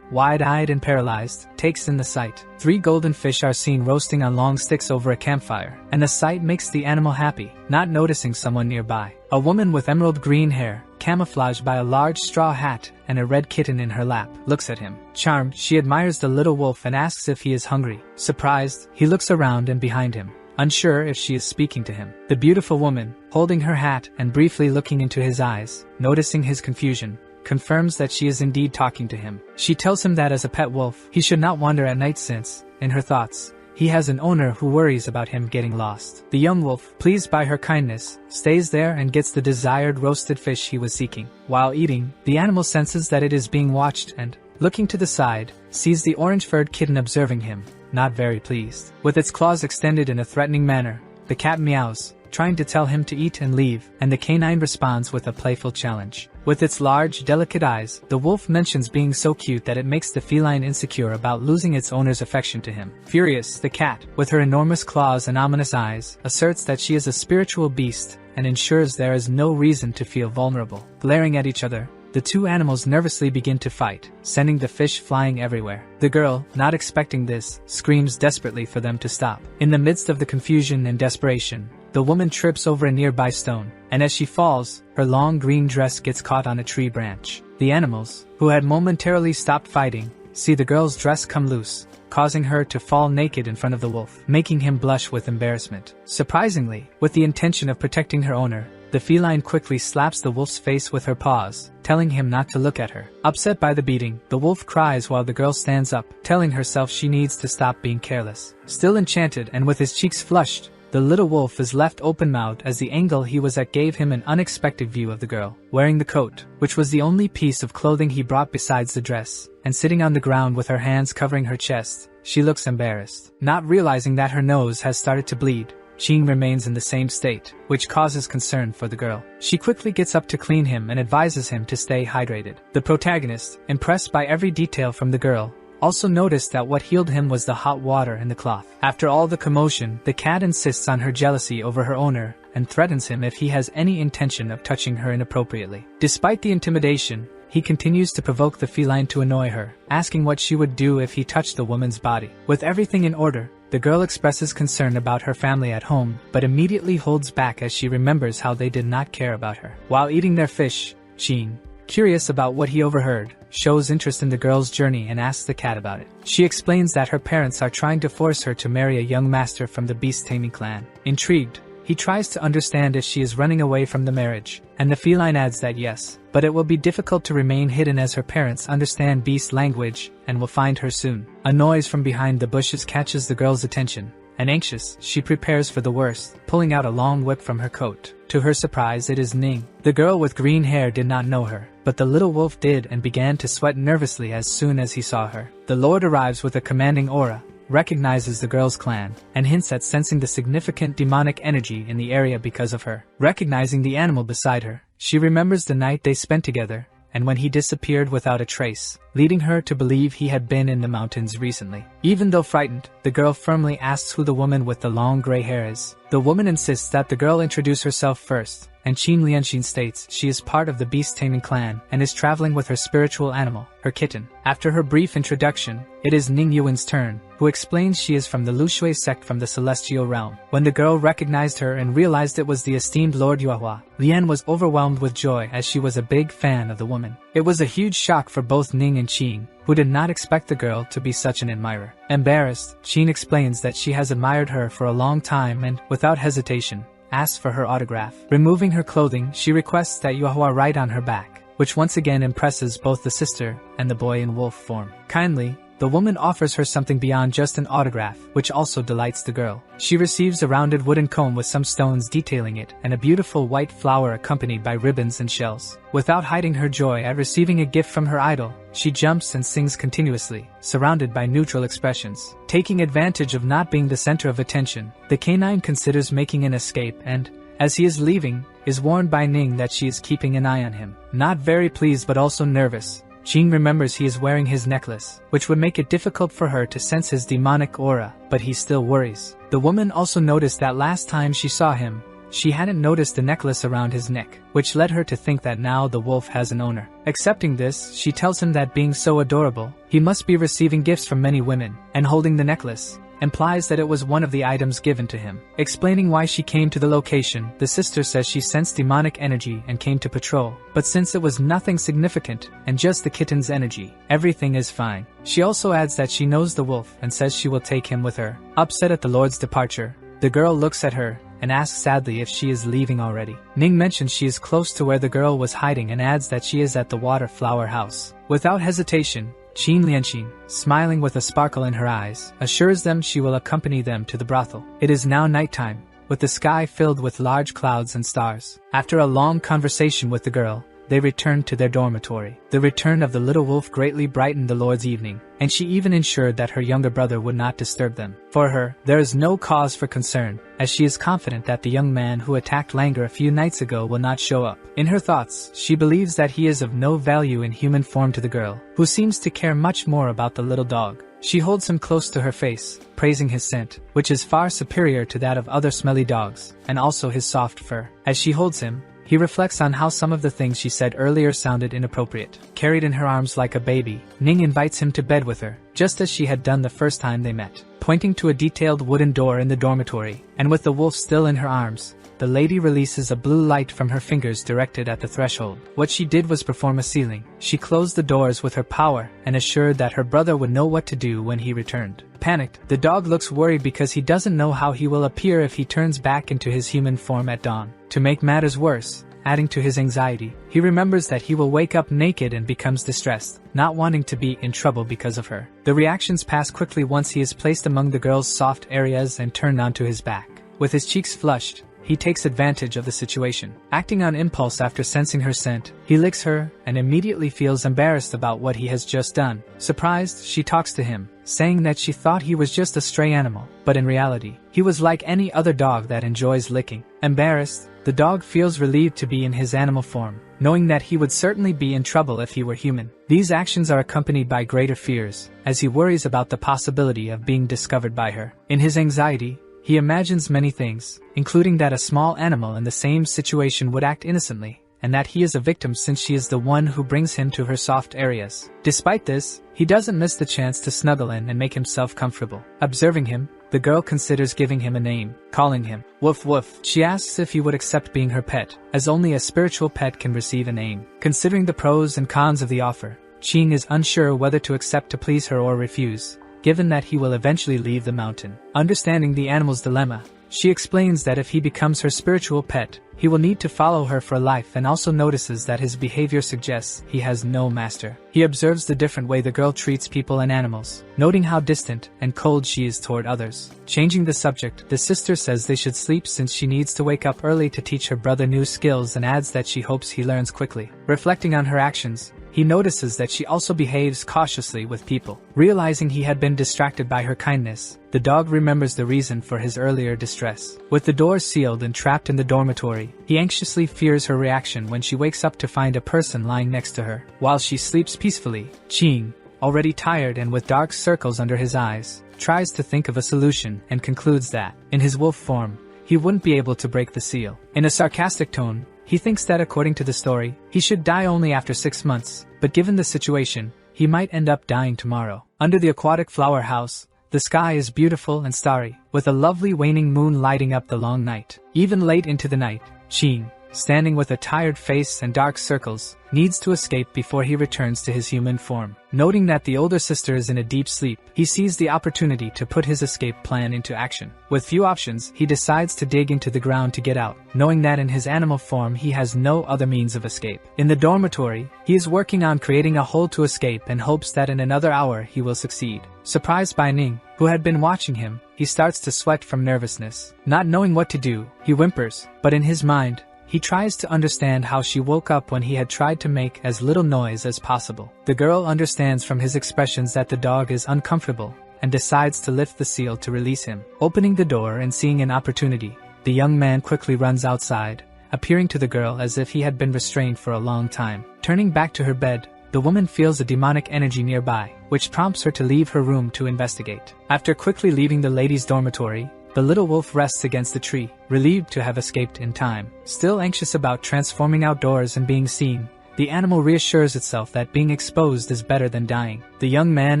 wide-eyed and paralyzed, takes in the sight. 3 golden fish are seen roasting on long sticks over a campfire, and the sight makes the animal happy, not noticing someone nearby. A woman with emerald green hair, camouflaged by a large straw hat and a red kitten in her lap, looks at him. Charmed, she admires the little wolf and asks if he is hungry. Surprised, he looks around and behind him, unsure if she is speaking to him. The beautiful woman, holding her hat and briefly looking into his eyes, noticing his confusion, confirms that she is indeed talking to him. She tells him that as a pet wolf, he should not wander at night since, in her thoughts, he has an owner who worries about him getting lost. The young wolf, pleased by her kindness, stays there and gets the desired roasted fish he was seeking. While eating, the animal senses that it is being watched and, looking to the side, sees the orange-furred kitten observing him, not very pleased. With its claws extended in a threatening manner, the cat meows, trying to tell him to eat and leave, and the canine responds with a playful challenge. With its large, delicate eyes, the wolf mentions being so cute that it makes the feline insecure about losing its owner's affection to him. Furious, the cat, with her enormous claws and ominous eyes, asserts that she is a spiritual beast and ensures there is no reason to feel vulnerable. Glaring at each other, the 2 animals nervously begin to fight, sending the fish flying everywhere. The girl, not expecting this, screams desperately for them to stop. In the midst of the confusion and desperation, the woman trips over a nearby stone, and as she falls, her long green dress gets caught on a tree branch. The animals, who had momentarily stopped fighting, see the girl's dress come loose, causing her to fall naked in front of the wolf, making him blush with embarrassment. Surprisingly, with the intention of protecting her owner, the feline quickly slaps the wolf's face with her paws, telling him not to look at her. Upset by the beating, the wolf cries while the girl stands up, telling herself she needs to stop being careless. Still enchanted and with his cheeks flushed, the little wolf is left open-mouthed as the angle he was at gave him an unexpected view of the girl, wearing the coat, which was the only piece of clothing he brought besides the dress, and sitting on the ground with her hands covering her chest. She looks embarrassed. Not realizing that her nose has started to bleed, Qing remains in the same state, which causes concern for the girl. She quickly gets up to clean him and advises him to stay hydrated. The protagonist, impressed by every detail from the girl, also noticed that what healed him was the hot water and the cloth. After all the commotion, the cat insists on her jealousy over her owner and threatens him if he has any intention of touching her inappropriately. Despite the intimidation, he continues to provoke the feline to annoy her, asking what she would do if he touched the woman's body. With everything in order, the girl expresses concern about her family at home, but immediately holds back as she remembers how they did not care about her. While eating their fish, Qing, curious about what he overheard, shows interest in the girl's journey and asks the cat about it. She explains that her parents are trying to force her to marry a young master from the beast-taming clan. Intrigued, he tries to understand if she is running away from the marriage, and the feline adds that yes, but it will be difficult to remain hidden as her parents understand beast language and will find her soon. A noise from behind the bushes catches the girl's attention, and anxious, she prepares for the worst, pulling out a long whip from her coat. To her surprise, it is Ning. The girl with green hair did not know her, but the little wolf did and began to sweat nervously as soon as he saw her. The Lord arrives with a commanding aura, recognizes the girl's clan, and hints at sensing the significant demonic energy in the area because of her. Recognizing the animal beside her, she remembers the night they spent together, and when he disappeared without a trace, leading her to believe he had been in the mountains recently. Even though frightened, the girl firmly asks who the woman with the long gray hair is. The woman insists that the girl introduce herself first, and Qin Lianxin states she is part of the beast-taming clan and is traveling with her spiritual animal, her kitten. After her brief introduction, it is Ning Yuan's turn, who explains she is from the Lushui sect from the celestial realm. When the girl recognized her and realized it was the esteemed Lord Yuehua, Lian was overwhelmed with joy as she was a big fan of the woman. It was a huge shock for both Ning and Qin, who did not expect the girl to be such an admirer. Embarrassed, Qin explains that she has admired her for a long time and, without hesitation, asks for her autograph. Removing her clothing, she requests that Yuehua write on her back, which once again impresses both the sister and the boy in wolf form. Kindly, the woman offers her something beyond just an autograph, which also delights the girl. She receives a rounded wooden comb with some stones detailing it and a beautiful white flower accompanied by ribbons and shells. Without hiding her joy at receiving a gift from her idol, she jumps and sings continuously, surrounded by neutral expressions. Taking advantage of not being the center of attention, the canine considers making an escape and, as he is leaving, is warned by Ning that she is keeping an eye on him. Not very pleased but also nervous, Qin remembers he is wearing his necklace, which would make it difficult for her to sense his demonic aura, but he still worries. The woman also noticed that last time she saw him, she hadn't noticed the necklace around his neck, which led her to think that now the wolf has an owner. Accepting this, she tells him that being so adorable, he must be receiving gifts from many women, and holding the necklace implies that it was one of the items given to him. Explaining why she came to the location, the sister says she sensed demonic energy and came to patrol, but since it was nothing significant and just the kitten's energy, everything is fine. She also adds that she knows the wolf and says she will take him with her. Upset at the Lord's departure, the girl looks at her and asks sadly if she is leaving already. Ning mentions she is close to where the girl was hiding and adds that she is at the water flower house. Without hesitation, Qin Lianxin, smiling with a sparkle in her eyes, assures them she will accompany them to the brothel. It is now nighttime, with the sky filled with large clouds and stars. After a long conversation with the girl, they returned to their dormitory. The return of the little wolf greatly brightened the Lord's evening, and she even ensured that her younger brother would not disturb them. For her, there is no cause for concern, as she is confident that the young man who attacked Langer a few nights ago will not show up. In her thoughts, she believes that he is of no value in human form to the girl, who seems to care much more about the little dog. She holds him close to her face, praising his scent, which is far superior to that of other smelly dogs, and also his soft fur. As she holds him, he reflects on how some of the things she said earlier sounded inappropriate. Carried in her arms like a baby, Ning invites him to bed with her, just as she had done the first time they met. Pointing to a detailed wooden door in the dormitory, and with the wolf still in her arms, the lady releases a blue light from her fingers directed at the threshold. What she did was perform a sealing. She closed the doors with her power and assured that her brother would know what to do when he returned. Panicked, the dog looks worried because he doesn't know how he will appear if he turns back into his human form at dawn. To make matters worse, adding to his anxiety, he remembers that he will wake up naked and becomes distressed, not wanting to be in trouble because of her. The reactions pass quickly once he is placed among the girl's soft areas and turned onto his back. With his cheeks flushed, he takes advantage of the situation. Acting on impulse after sensing her scent, he licks her and immediately feels embarrassed about what he has just done. Surprised, she talks to him, saying that she thought he was just a stray animal, but in reality, he was like any other dog that enjoys licking. Embarrassed, the dog feels relieved to be in his animal form, knowing that he would certainly be in trouble if he were human. These actions are accompanied by greater fears, as he worries about the possibility of being discovered by her. In his anxiety, he imagines many things, including that a small animal in the same situation would act innocently, and that he is a victim since she is the one who brings him to her soft areas. Despite this, he doesn't miss the chance to snuggle in and make himself comfortable. Observing him, the girl considers giving him a name, calling him Woof Woof. She asks if he would accept being her pet, as only a spiritual pet can receive a name. Considering the pros and cons of the offer, Qin is unsure whether to accept to please her or refuse, given that he will eventually leave the mountain. Understanding the animal's dilemma, she explains that if he becomes her spiritual pet, he will need to follow her for life, and also notices that his behavior suggests he has no master. He observes the different way the girl treats people and animals, noting how distant and cold she is toward others. Changing the subject, the sister says they should sleep since she needs to wake up early to teach her brother new skills and adds that she hopes he learns quickly. Reflecting on her actions, he notices that she also behaves cautiously with people. Realizing he had been distracted by her kindness, the dog remembers the reason for his earlier distress. With the doors sealed and trapped in the dormitory, he anxiously fears her reaction when she wakes up to find a person lying next to her. While she sleeps peacefully, Qin, already tired and with dark circles under his eyes, tries to think of a solution and concludes that, in his wolf form, he wouldn't be able to break the seal. In a sarcastic tone, He thinks that according to the story, he should die only after 6 months, but given the situation, he might end up dying tomorrow. Under the aquatic flower house, the sky is beautiful and starry, with a lovely waning moon lighting up the long night. Even late into the night, Ching, standing with a tired face and dark circles, needs to escape before he returns to his human form. Noting that the older sister is in a deep sleep, he sees the opportunity to put his escape plan into action. With few options, he decides to dig into the ground to get out, knowing that in his animal form he has no other means of escape. In the dormitory, he is working on creating a hole to escape and hopes that in another hour he will succeed. Surprised by Ning, who had been watching him, he starts to sweat from nervousness. Not knowing what to do, he whimpers, but in his mind, he tries to understand how she woke up when he had tried to make as little noise as possible. The girl understands from his expressions that the dog is uncomfortable and decides to lift the seal to release him. Opening the door and seeing an opportunity, the young man quickly runs outside, appearing to the girl as if he had been restrained for a long time. Turning back to her bed, the woman feels a demonic energy nearby, which prompts her to leave her room to investigate. After quickly leaving the ladies' dormitory, the little wolf rests against the tree, relieved to have escaped in time. Still anxious about transforming outdoors and being seen, the animal reassures itself that being exposed is better than dying. The young man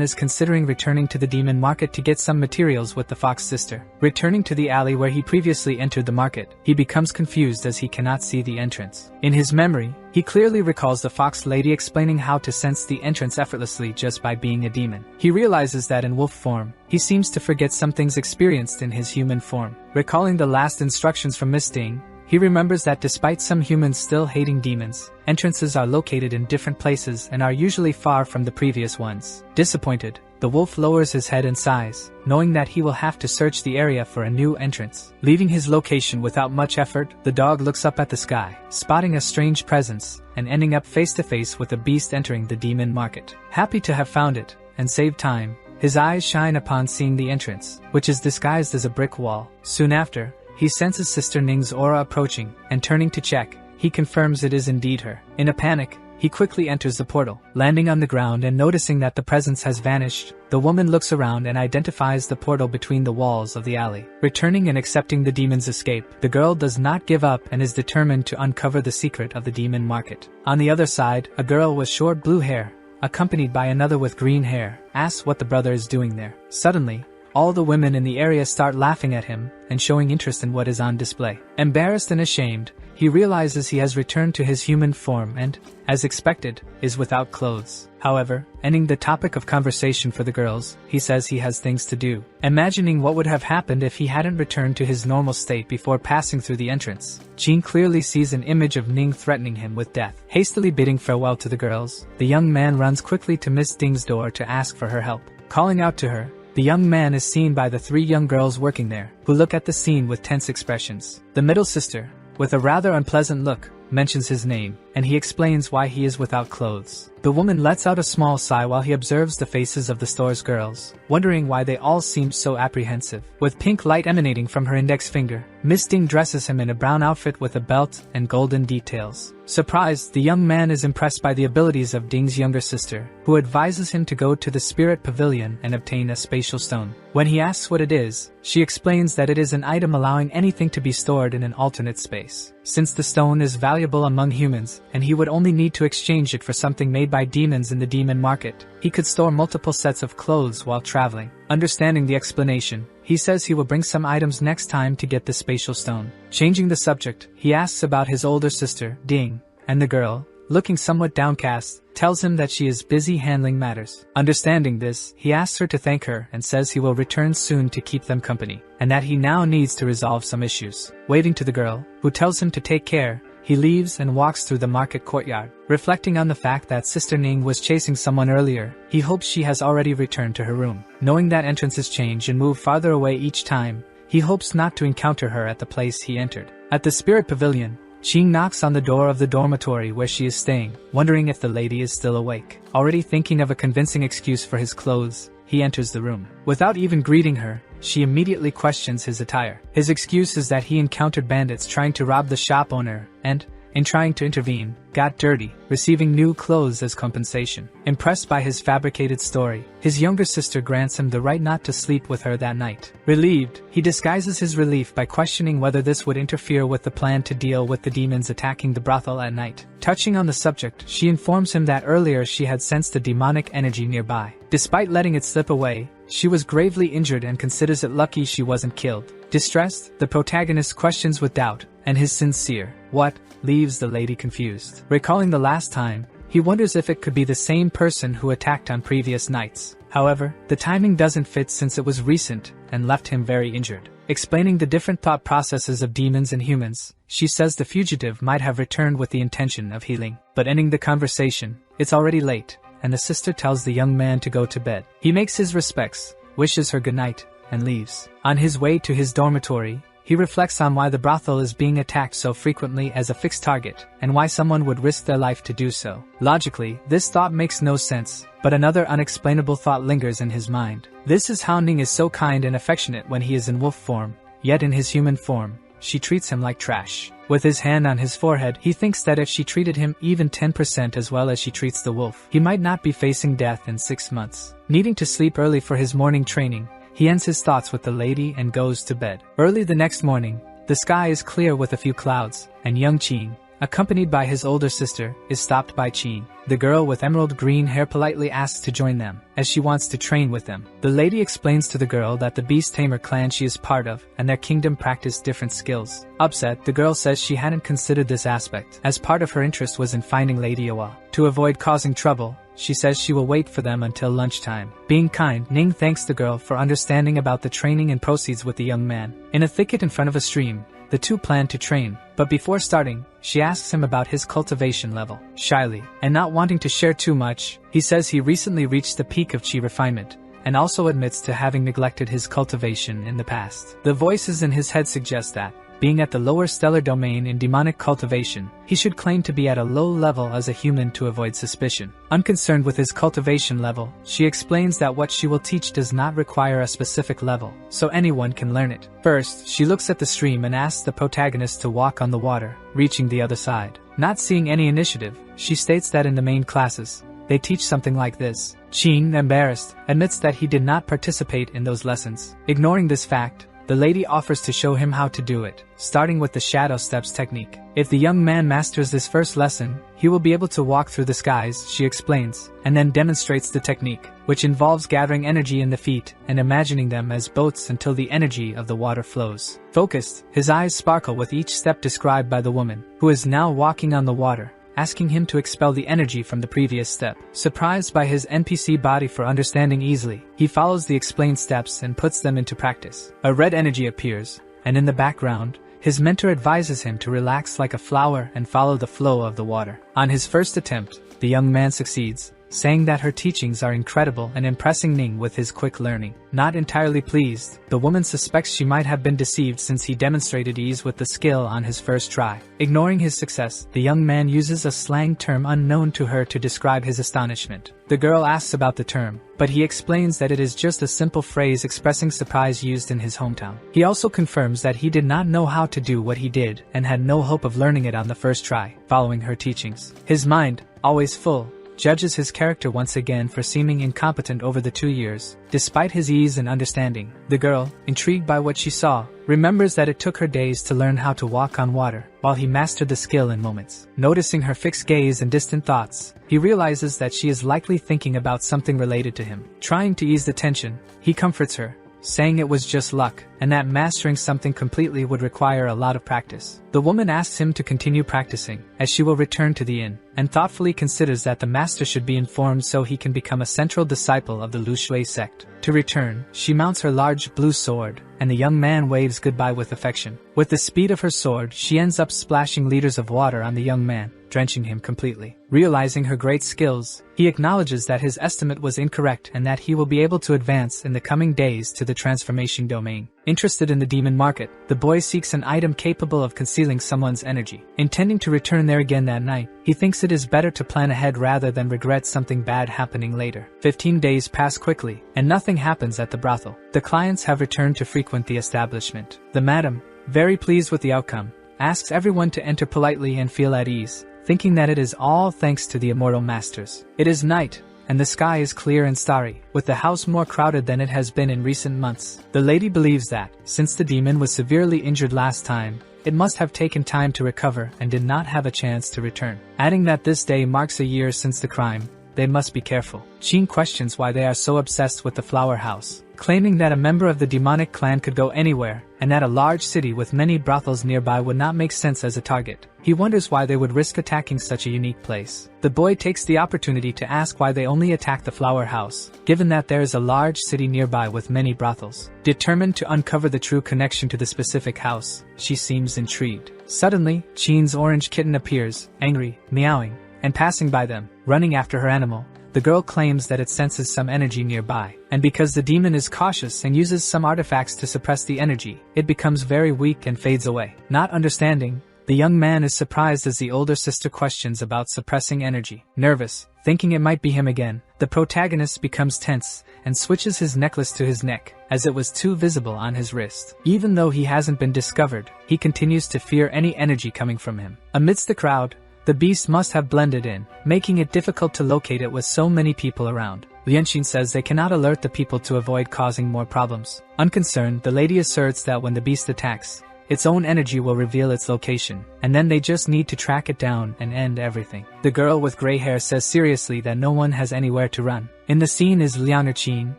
is considering returning to the demon market to get some materials with the fox sister. Returning to the alley where he previously entered the market, he becomes confused as he cannot see the entrance. In his memory, he clearly recalls the fox lady explaining how to sense the entrance effortlessly just by being a demon. He realizes that in wolf form, he seems to forget some things experienced in his human form. Recalling the last instructions from Miss Ding, he remembers that despite some humans still hating demons, entrances are located in different places and are usually far from the previous ones. Disappointed, the wolf lowers his head and sighs, knowing that he will have to search the area for a new entrance. Leaving his location without much effort, the dog looks up at the sky, spotting a strange presence, and ending up face to face with a beast entering the demon market. Happy to have found it, and saved time, his eyes shine upon seeing the entrance, which is disguised as a brick wall. Soon after, he senses Sister Ning's aura approaching, and turning to check, he confirms it is indeed her. In a panic, he quickly enters the portal. Landing on the ground and noticing that the presence has vanished, the woman looks around and identifies the portal between the walls of the alley. Returning and accepting the demon's escape, the girl does not give up and is determined to uncover the secret of the demon market. On the other side, a girl with short blue hair, accompanied by another with green hair, asks what the brother is doing there. Suddenly, all the women in the area start laughing at him and showing interest in what is on display. Embarrassed and ashamed, he realizes he has returned to his human form and, as expected, is without clothes. However, ending the topic of conversation for the girls, he says he has things to do. Imagining what would have happened if he hadn't returned to his normal state before passing through the entrance, Jean clearly sees an image of Ning threatening him with death. Hastily bidding farewell to the girls, the young man runs quickly to Miss Ding's door to ask for her help. Calling out to her, the young man is seen by the 3 young girls working there, who look at the scene with tense expressions. The middle sister, with a rather unpleasant look, mentions his name, and he explains why he is without clothes. The woman lets out a small sigh while he observes the faces of the store's girls, wondering why they all seem so apprehensive. With pink light emanating from her index finger, Miss Ding dresses him in a brown outfit with a belt and golden details. Surprised, the young man is impressed by the abilities of Ding's younger sister, who advises him to go to the spirit pavilion and obtain a spatial stone. When he asks what it is, she explains that it is an item allowing anything to be stored in an alternate space. Since the stone is valuable among humans, and he would only need to exchange it for something made by demons in the demon market, he could store multiple sets of clothes while traveling. Understanding the explanation, he says he will bring some items next time to get the spatial stone. Changing the subject, he asks about his older sister, Ding, and the girl, looking somewhat downcast, tells him that she is busy handling matters. Understanding this, he asks her to thank her and says he will return soon to keep them company, and that he now needs to resolve some issues. Waving to the girl, who tells him to take care, he leaves and walks through the market courtyard. Reflecting on the fact that Sister Ning was chasing someone earlier, he hopes she has already returned to her room. Knowing that entrances change and move farther away each time, he hopes not to encounter her at the place he entered. At the spirit pavilion, Ching knocks on the door of the dormitory where she is staying, wondering if the lady is still awake. Already thinking of a convincing excuse for his clothes, he enters the room. Without even greeting her, she immediately questions his attire. His excuse is that he encountered bandits trying to rob the shop owner, and, in trying to intervene, got dirty, receiving new clothes as compensation. Impressed by his fabricated story, his younger sister grants him the right not to sleep with her that night. Relieved, he disguises his relief by questioning whether this would interfere with the plan to deal with the demons attacking the brothel at night. Touching on the subject, she informs him that earlier she had sensed a demonic energy nearby. Despite letting it slip away, she was gravely injured and considers it lucky she wasn't killed. Distressed, the protagonist questions with doubt, and his sincere "what?" leaves the lady confused. Recalling the last time, he wonders if it could be the same person who attacked on previous nights. However, the timing doesn't fit since it was recent and left him very injured. Explaining the different thought processes of demons and humans, she says the fugitive might have returned with the intention of healing. But ending the conversation, it's already late, and the sister tells the young man to go to bed. He makes his respects, wishes her goodnight, and leaves. On his way to his dormitory, he reflects on why the brothel is being attacked so frequently as a fixed target, and why someone would risk their life to do so. Logically, this thought makes no sense, but another unexplainable thought lingers in his mind. This is how Ning is so kind and affectionate when he is in wolf form, yet in his human form, she treats him like trash. With his hand on his forehead, he thinks that if she treated him even 10% as well as she treats the wolf, he might not be facing death in 6 months. Needing to sleep early for his morning training, he ends his thoughts with the lady and goes to bed. Early the next morning, the sky is clear with a few clouds, and young Qin, accompanied by his older sister, is stopped by Qin. The girl with emerald green hair politely asks to join them, as she wants to train with them. The lady explains to the girl that the beast tamer clan she is part of and their kingdom practice different skills. Upset, the girl says she hadn't considered this aspect, as part of her interest was in finding Lady Awa. To avoid causing trouble, she says she will wait for them until lunchtime. Being kind, Ning thanks the girl for understanding about the training and proceeds with the young man. In a thicket in front of a stream, the two plan to train, but before starting, she asks him about his cultivation level. Shyly, and not wanting to share too much, he says he recently reached the peak of chi refinement, and also admits to having neglected his cultivation in the past. The voices in his head suggest that, being at the lower stellar domain in demonic cultivation, he should claim to be at a low level as a human to avoid suspicion. Unconcerned with his cultivation level, she explains that what she will teach does not require a specific level, so anyone can learn it. First, she looks at the stream and asks the protagonist to walk on the water, reaching the other side. Not seeing any initiative, she states that in the main classes, they teach something like this. Qin, embarrassed, admits that he did not participate in those lessons. Ignoring this fact, the lady offers to show him how to do it, starting with the shadow steps technique. If the young man masters this first lesson, he will be able to walk through the skies, she explains, and then demonstrates the technique, which involves gathering energy in the feet and imagining them as boats until the energy of the water flows. Focused, his eyes sparkle with each step described by the woman, who is now walking on the water, asking him to expel the energy from the previous step. Surprised by his NPC body for understanding easily, he follows the explained steps and puts them into practice. A red energy appears, and in the background, his mentor advises him to relax like a flower and follow the flow of the water. On his first attempt, the young man succeeds, saying that her teachings are incredible and impressing Ning with his quick learning. Not entirely pleased, the woman suspects she might have been deceived since he demonstrated ease with the skill on his first try. Ignoring his success, the young man uses a slang term unknown to her to describe his astonishment. The girl asks about the term, but he explains that it is just a simple phrase expressing surprise used in his hometown. He also confirms that he did not know how to do what he did and had no hope of learning it on the first try, following her teachings. His mind, always full, judges his character once again for seeming incompetent over the 2 years. Despite his ease and understanding, the girl, intrigued by what she saw, remembers that it took her days to learn how to walk on water, while he mastered the skill in moments. Noticing her fixed gaze and distant thoughts, he realizes that she is likely thinking about something related to him. Trying to ease the tension, he comforts her, saying it was just luck, and that mastering something completely would require a lot of practice. The woman asks him to continue practicing, as she will return to the inn, and thoughtfully considers that the master should be informed so he can become a central disciple of the Lu Shui sect. To return, she mounts her large blue sword, and the young man waves goodbye with affection. With the speed of her sword, she ends up splashing liters of water on the young man, drenching him completely. Realizing her great skills, he acknowledges that his estimate was incorrect and that he will be able to advance in the coming days to the transformation domain. Interested in the demon market, the boy seeks an item capable of concealing someone's energy. Intending to return there again that night, he thinks it is better to plan ahead rather than regret something bad happening later. 15 days pass quickly, and nothing happens at the brothel. The clients have returned to frequent the establishment. The madam, very pleased with the outcome, asks everyone to enter politely and feel at ease, thinking that it is all thanks to the immortal masters. It is night, and the sky is clear and starry, with the house more crowded than it has been in recent months. The lady believes that, since the demon was severely injured last time, it must have taken time to recover and did not have a chance to return. Adding that this day marks a year since the crime, they must be careful. Chin questions why they are so obsessed with the flower house, claiming that a member of the demonic clan could go anywhere, and that a large city with many brothels nearby would not make sense as a target. He wonders why they would risk attacking such a unique place. The boy takes the opportunity to ask why they only attack the flower house, given that there is a large city nearby with many brothels. Determined to uncover the true connection to the specific house, she seems intrigued. Suddenly, Chin's orange kitten appears, angry, meowing, and passing by them, running after her animal. The girl claims that it senses some energy nearby, and because the demon is cautious and uses some artifacts to suppress the energy, it becomes very weak and fades away. Not understanding, the young man is surprised as the older sister questions about suppressing energy. Nervous, thinking it might be him again, the protagonist becomes tense and switches his necklace to his neck, as it was too visible on his wrist. Even though he hasn't been discovered, he continues to fear any energy coming from him. Amidst the crowd, the beast must have blended in, making it difficult to locate it with so many people around. Lianxin says they cannot alert the people to avoid causing more problems. Unconcerned, the lady asserts that when the beast attacks, its own energy will reveal its location, and then they just need to track it down and end everything. The girl with gray hair says seriously that no one has anywhere to run. In the scene is Lianxin,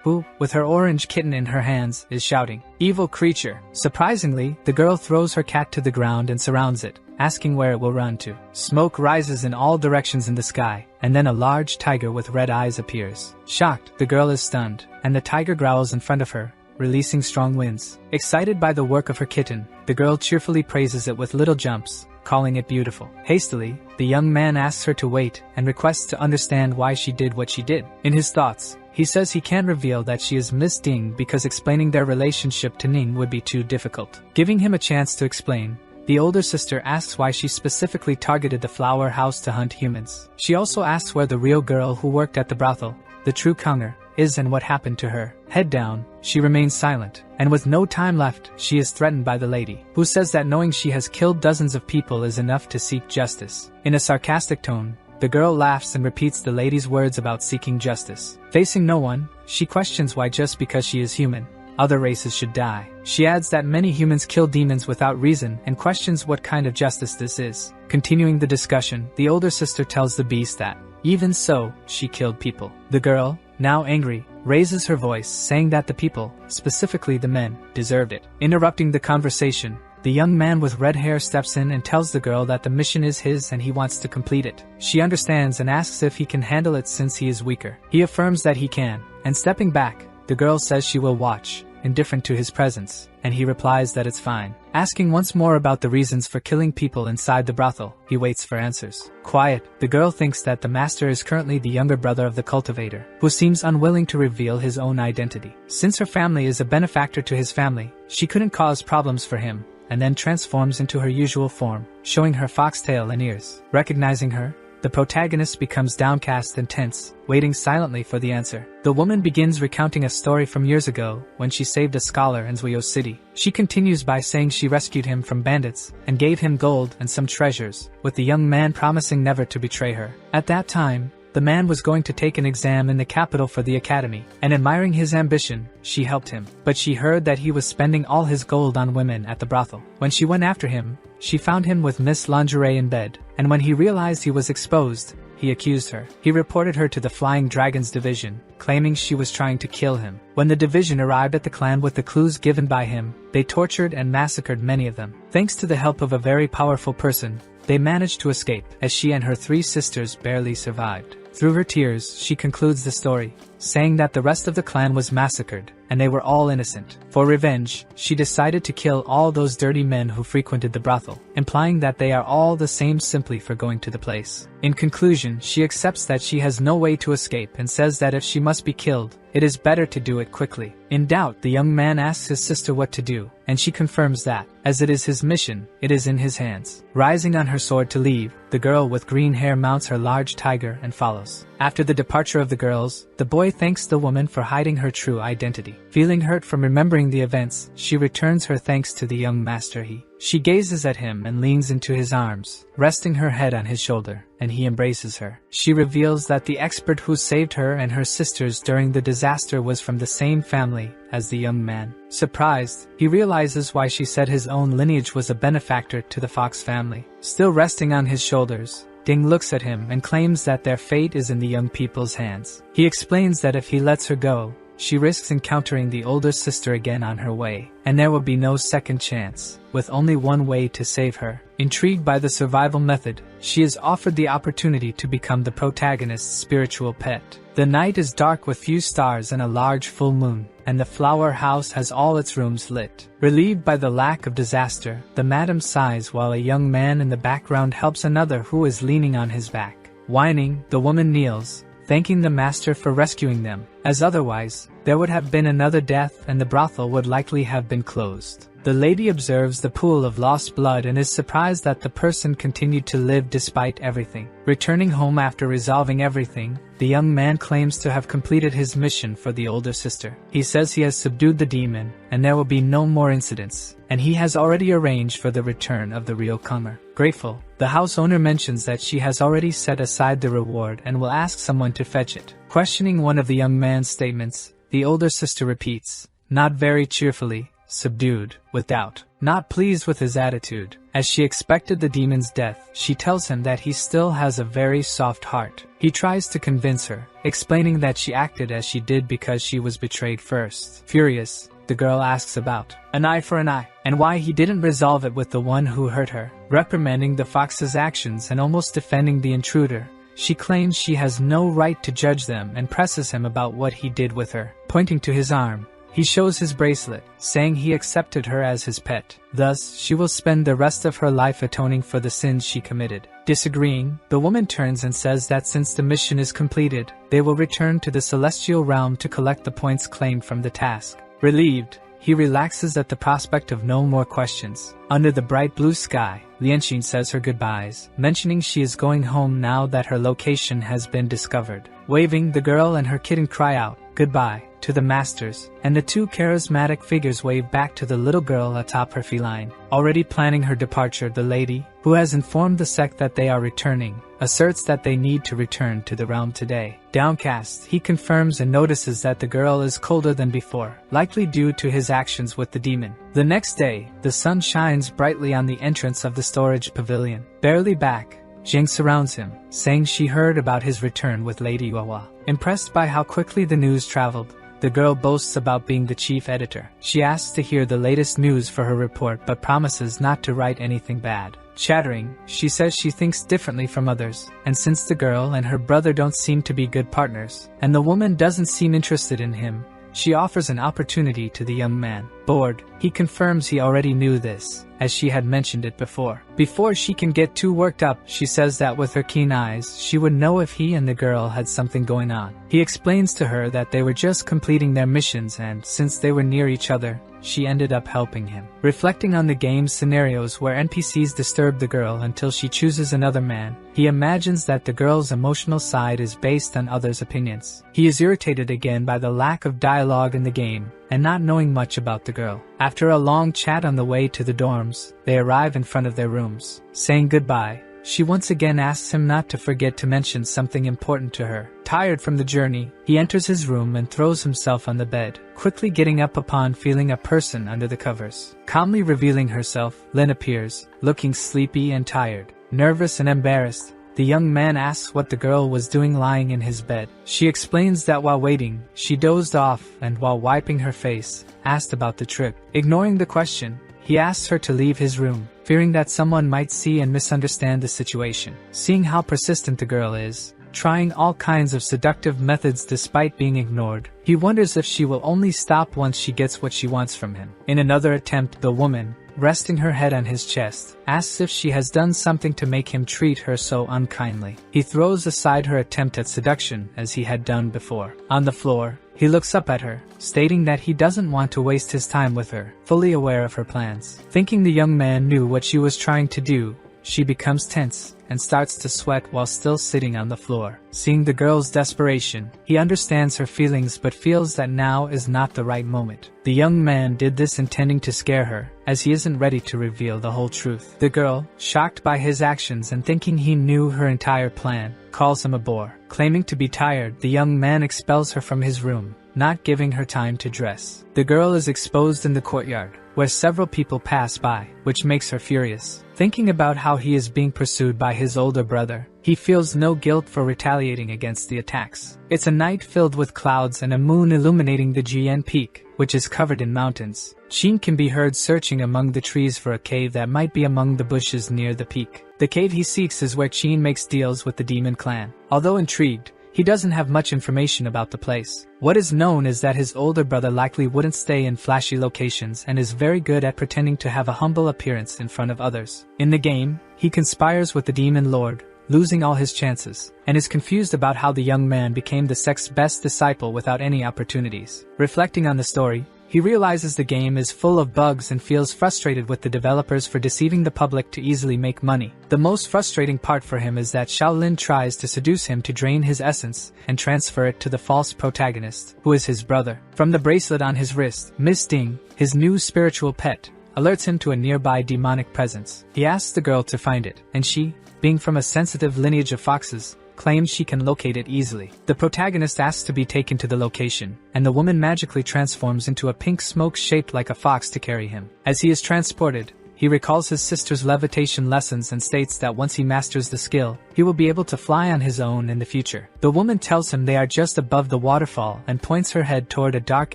who, with her orange kitten in her hands, is shouting, "Evil creature!" Surprisingly, the girl throws her cat to the ground and surrounds it, asking where it will run to. Smoke rises in all directions in the sky, and then a large tiger with red eyes appears. Shocked, the girl is stunned, and the tiger growls in front of her, releasing strong winds. Excited by the work of her kitten, the girl cheerfully praises it with little jumps, calling it beautiful. Hastily, the young man asks her to wait and requests to understand why she did what she did. In his thoughts, he says he can't reveal that she is Miss Ding because explaining their relationship to Ning would be too difficult. Giving him a chance to explain, the older sister asks why she specifically targeted the flower house to hunt humans. She also asks where the real girl who worked at the brothel, the true Kunger, is and what happened to her. Head down, she remains silent, and with no time left, she is threatened by the lady, who says that knowing she has killed dozens of people is enough to seek justice. In a sarcastic tone, the girl laughs and repeats the lady's words about seeking justice. Facing no one, she questions why just because she is human, other races should die. She adds that many humans kill demons without reason and questions what kind of justice this is. Continuing the discussion, the older sister tells the beast that, even so, she killed people. The girl, now angry, raises her voice, saying that the people, specifically the men, deserved it. Interrupting the conversation, the young man with red hair steps in and tells the girl that the mission is his and he wants to complete it. She understands and asks if he can handle it since he is weaker. He affirms that he can, and stepping back, the girl says she will watch, indifferent to his presence, and he replies that it's fine. Asking once more about the reasons for killing people inside the brothel, he waits for answers. Quiet, the girl thinks that the master is currently the younger brother of the cultivator, who seems unwilling to reveal his own identity. Since her family is a benefactor to his family, she couldn't cause problems for him, and then transforms into her usual form, showing her foxtail and ears. Recognizing her, the protagonist becomes downcast and tense, waiting silently for the answer. The woman begins recounting a story from years ago when she saved a scholar in Zuo City. She continues by saying she rescued him from bandits and gave him gold and some treasures, with the young man promising never to betray her. At that time, the man was going to take an exam in the capital for the academy, and admiring his ambition, she helped him. But she heard that he was spending all his gold on women at the brothel. When she went after him, she found him with Miss Lingerie in bed, and when he realized he was exposed, he accused her. He reported her to the Flying Dragons division, claiming she was trying to kill him. When the division arrived at the clan with the clues given by him, they tortured and massacred many of them. Thanks to the help of a very powerful person, they managed to escape, as she and her 3 sisters barely survived. Through her tears, she concludes the story, saying that the rest of the clan was massacred, and they were all innocent. For revenge, she decided to kill all those dirty men who frequented the brothel, implying that they are all the same simply for going to the place. In conclusion, she accepts that she has no way to escape and says that if she must be killed, it is better to do it quickly. In doubt, the young man asks his sister what to do, and she confirms that, as it is his mission, it is in his hands. Rising on her sword to leave, the girl with green hair mounts her large tiger and follows. After the departure of the girls, the boy thanks the woman for hiding her true identity. Feeling hurt from remembering the events, she returns her thanks to the young master. She gazes at him and leans into his arms, resting her head on his shoulder, and he embraces her. She reveals that the expert who saved her and her sisters during the disaster was from the same family as the young man. Surprised, he realizes why she said his own lineage was a benefactor to the Fox family. Still resting on his shoulders, Ding looks at him and claims that their fate is in the young people's hands. He explains that if he lets her go, she risks encountering the older sister again on her way, and there will be no second chance, with only one way to save her. Intrigued by the survival method, she is offered the opportunity to become the protagonist's spiritual pet. The night is dark with few stars and a large full moon, and the flower house has all its rooms lit. Relieved by the lack of disaster, the madam sighs while a young man in the background helps another who is leaning on his back. Whining, the woman kneels, thanking the master for rescuing them, as otherwise, there would have been another death and the brothel would likely have been closed. The lady observes the pool of lost blood and is surprised that the person continued to live despite everything. Returning home after resolving everything, the young man claims to have completed his mission for the older sister. He says he has subdued the demon, and there will be no more incidents, and he has already arranged for the return of the real comer. Grateful, the house owner mentions that she has already set aside the reward and will ask someone to fetch it. Questioning one of the young man's statements, the older sister repeats, not very cheerfully, subdued, with doubt. Not pleased with his attitude, as she expected the demon's death, she tells him that he still has a very soft heart. He tries to convince her, explaining that she acted as she did because she was betrayed first. Furious, the girl asks about an eye for an eye, and why he didn't resolve it with the one who hurt her. Reprimanding the fox's actions and almost defending the intruder, she claims she has no right to judge them and presses him about what he did with her. Pointing to his arm, he shows his bracelet, saying he accepted her as his pet. Thus, she will spend the rest of her life atoning for the sins she committed. Disagreeing, the woman turns and says that since the mission is completed, they will return to the celestial realm to collect the points claimed from the task. Relieved, he relaxes at the prospect of no more questions. Under the bright blue sky, Lianxin says her goodbyes, mentioning she is going home now that her location has been discovered. Waving, the girl and her kitten cry out, goodbye, to the masters, and the two charismatic figures wave back to the little girl atop her feline. Already planning her departure, the lady, who has informed the sect that they are returning, asserts that they need to return to the realm today. Downcast, he confirms and notices that the girl is colder than before, likely due to his actions with the demon. The next day, the sun shines brightly on the entrance of the storage pavilion. Barely back, Jing surrounds him, saying she heard about his return with Lady Wawa. Impressed by how quickly the news traveled, the girl boasts about being the chief editor. She asks to hear the latest news for her report but promises not to write anything bad. Chattering, she says she thinks differently from others, and since the girl and her brother don't seem to be good partners, and the woman doesn't seem interested in him, she offers an opportunity to the young man. Bored, he confirms he already knew this, as she had mentioned it before. Before she can get too worked up, she says that with her keen eyes, she would know if he and the girl had something going on. He explains to her that they were just completing their missions and, since they were near each other, she ended up helping him. Reflecting on the game's scenarios where NPCs disturb the girl until she chooses another man, he imagines that the girl's emotional side is based on others' opinions. He is irritated again by the lack of dialogue in the game, and not knowing much about the girl. After a long chat on the way to the dorms, they arrive in front of their rooms. Saying goodbye, she once again asks him not to forget to mention something important to her. Tired from the journey, he enters his room and throws himself on the bed, quickly getting up upon feeling a person under the covers. Calmly revealing herself, Lin appears, looking sleepy and tired. Nervous and embarrassed, the young man asks what the girl was doing lying in his bed. She explains that while waiting, she dozed off and while wiping her face, asked about the trip. Ignoring the question, he asks her to leave his room, fearing that someone might see and misunderstand the situation. Seeing how persistent the girl is, trying all kinds of seductive methods despite being ignored, he wonders if she will only stop once she gets what she wants from him. In another attempt, the woman, resting her head on his chest, asks if she has done something to make him treat her so unkindly. He throws aside her attempt at seduction as he had done before. On the floor, he looks up at her, stating that he doesn't want to waste his time with her, fully aware of her plans. Thinking the young man knew what she was trying to do, she becomes tense and starts to sweat while still sitting on the floor. Seeing the girl's desperation, he understands her feelings but feels that now is not the right moment. The young man did this intending to scare her, as he isn't ready to reveal the whole truth. The girl, shocked by his actions and thinking he knew her entire plan, calls him a bore. Claiming to be tired, the young man expels her from his room, not giving her time to dress. The girl is exposed in the courtyard, where several people pass by, which makes her furious. Thinking about how he is being pursued by his older brother, he feels no guilt for retaliating against the attacks. It's a night filled with clouds and a moon illuminating the GN peak, which is covered in mountains. Jin can be heard searching among the trees for a cave that might be among the bushes near the peak. The cave he seeks is where Jin makes deals with the demon clan. Although intrigued, he doesn't have much information about the place. What is known is that his older brother likely wouldn't stay in flashy locations and is very good at pretending to have a humble appearance in front of others. In the game, he conspires with the demon lord, losing all his chances, and is confused about how the young man became the sect's best disciple without any opportunities. Reflecting on the story, he realizes the game is full of bugs and feels frustrated with the developers for deceiving the public to easily make money. The most frustrating part for him is that Shaolin tries to seduce him to drain his essence and transfer it to the false protagonist, who is his brother. From the bracelet on his wrist, Miss Ding, his new spiritual pet, alerts him to a nearby demonic presence. He asks the girl to find it, and she, being from a sensitive lineage of foxes, claims she can locate it easily. The protagonist asks to be taken to the location, and the woman magically transforms into a pink smoke shaped like a fox to carry him. As he is transported, he recalls his sister's levitation lessons and states that once he masters the skill, he will be able to fly on his own in the future. The woman tells him they are just above the waterfall and points her head toward a dark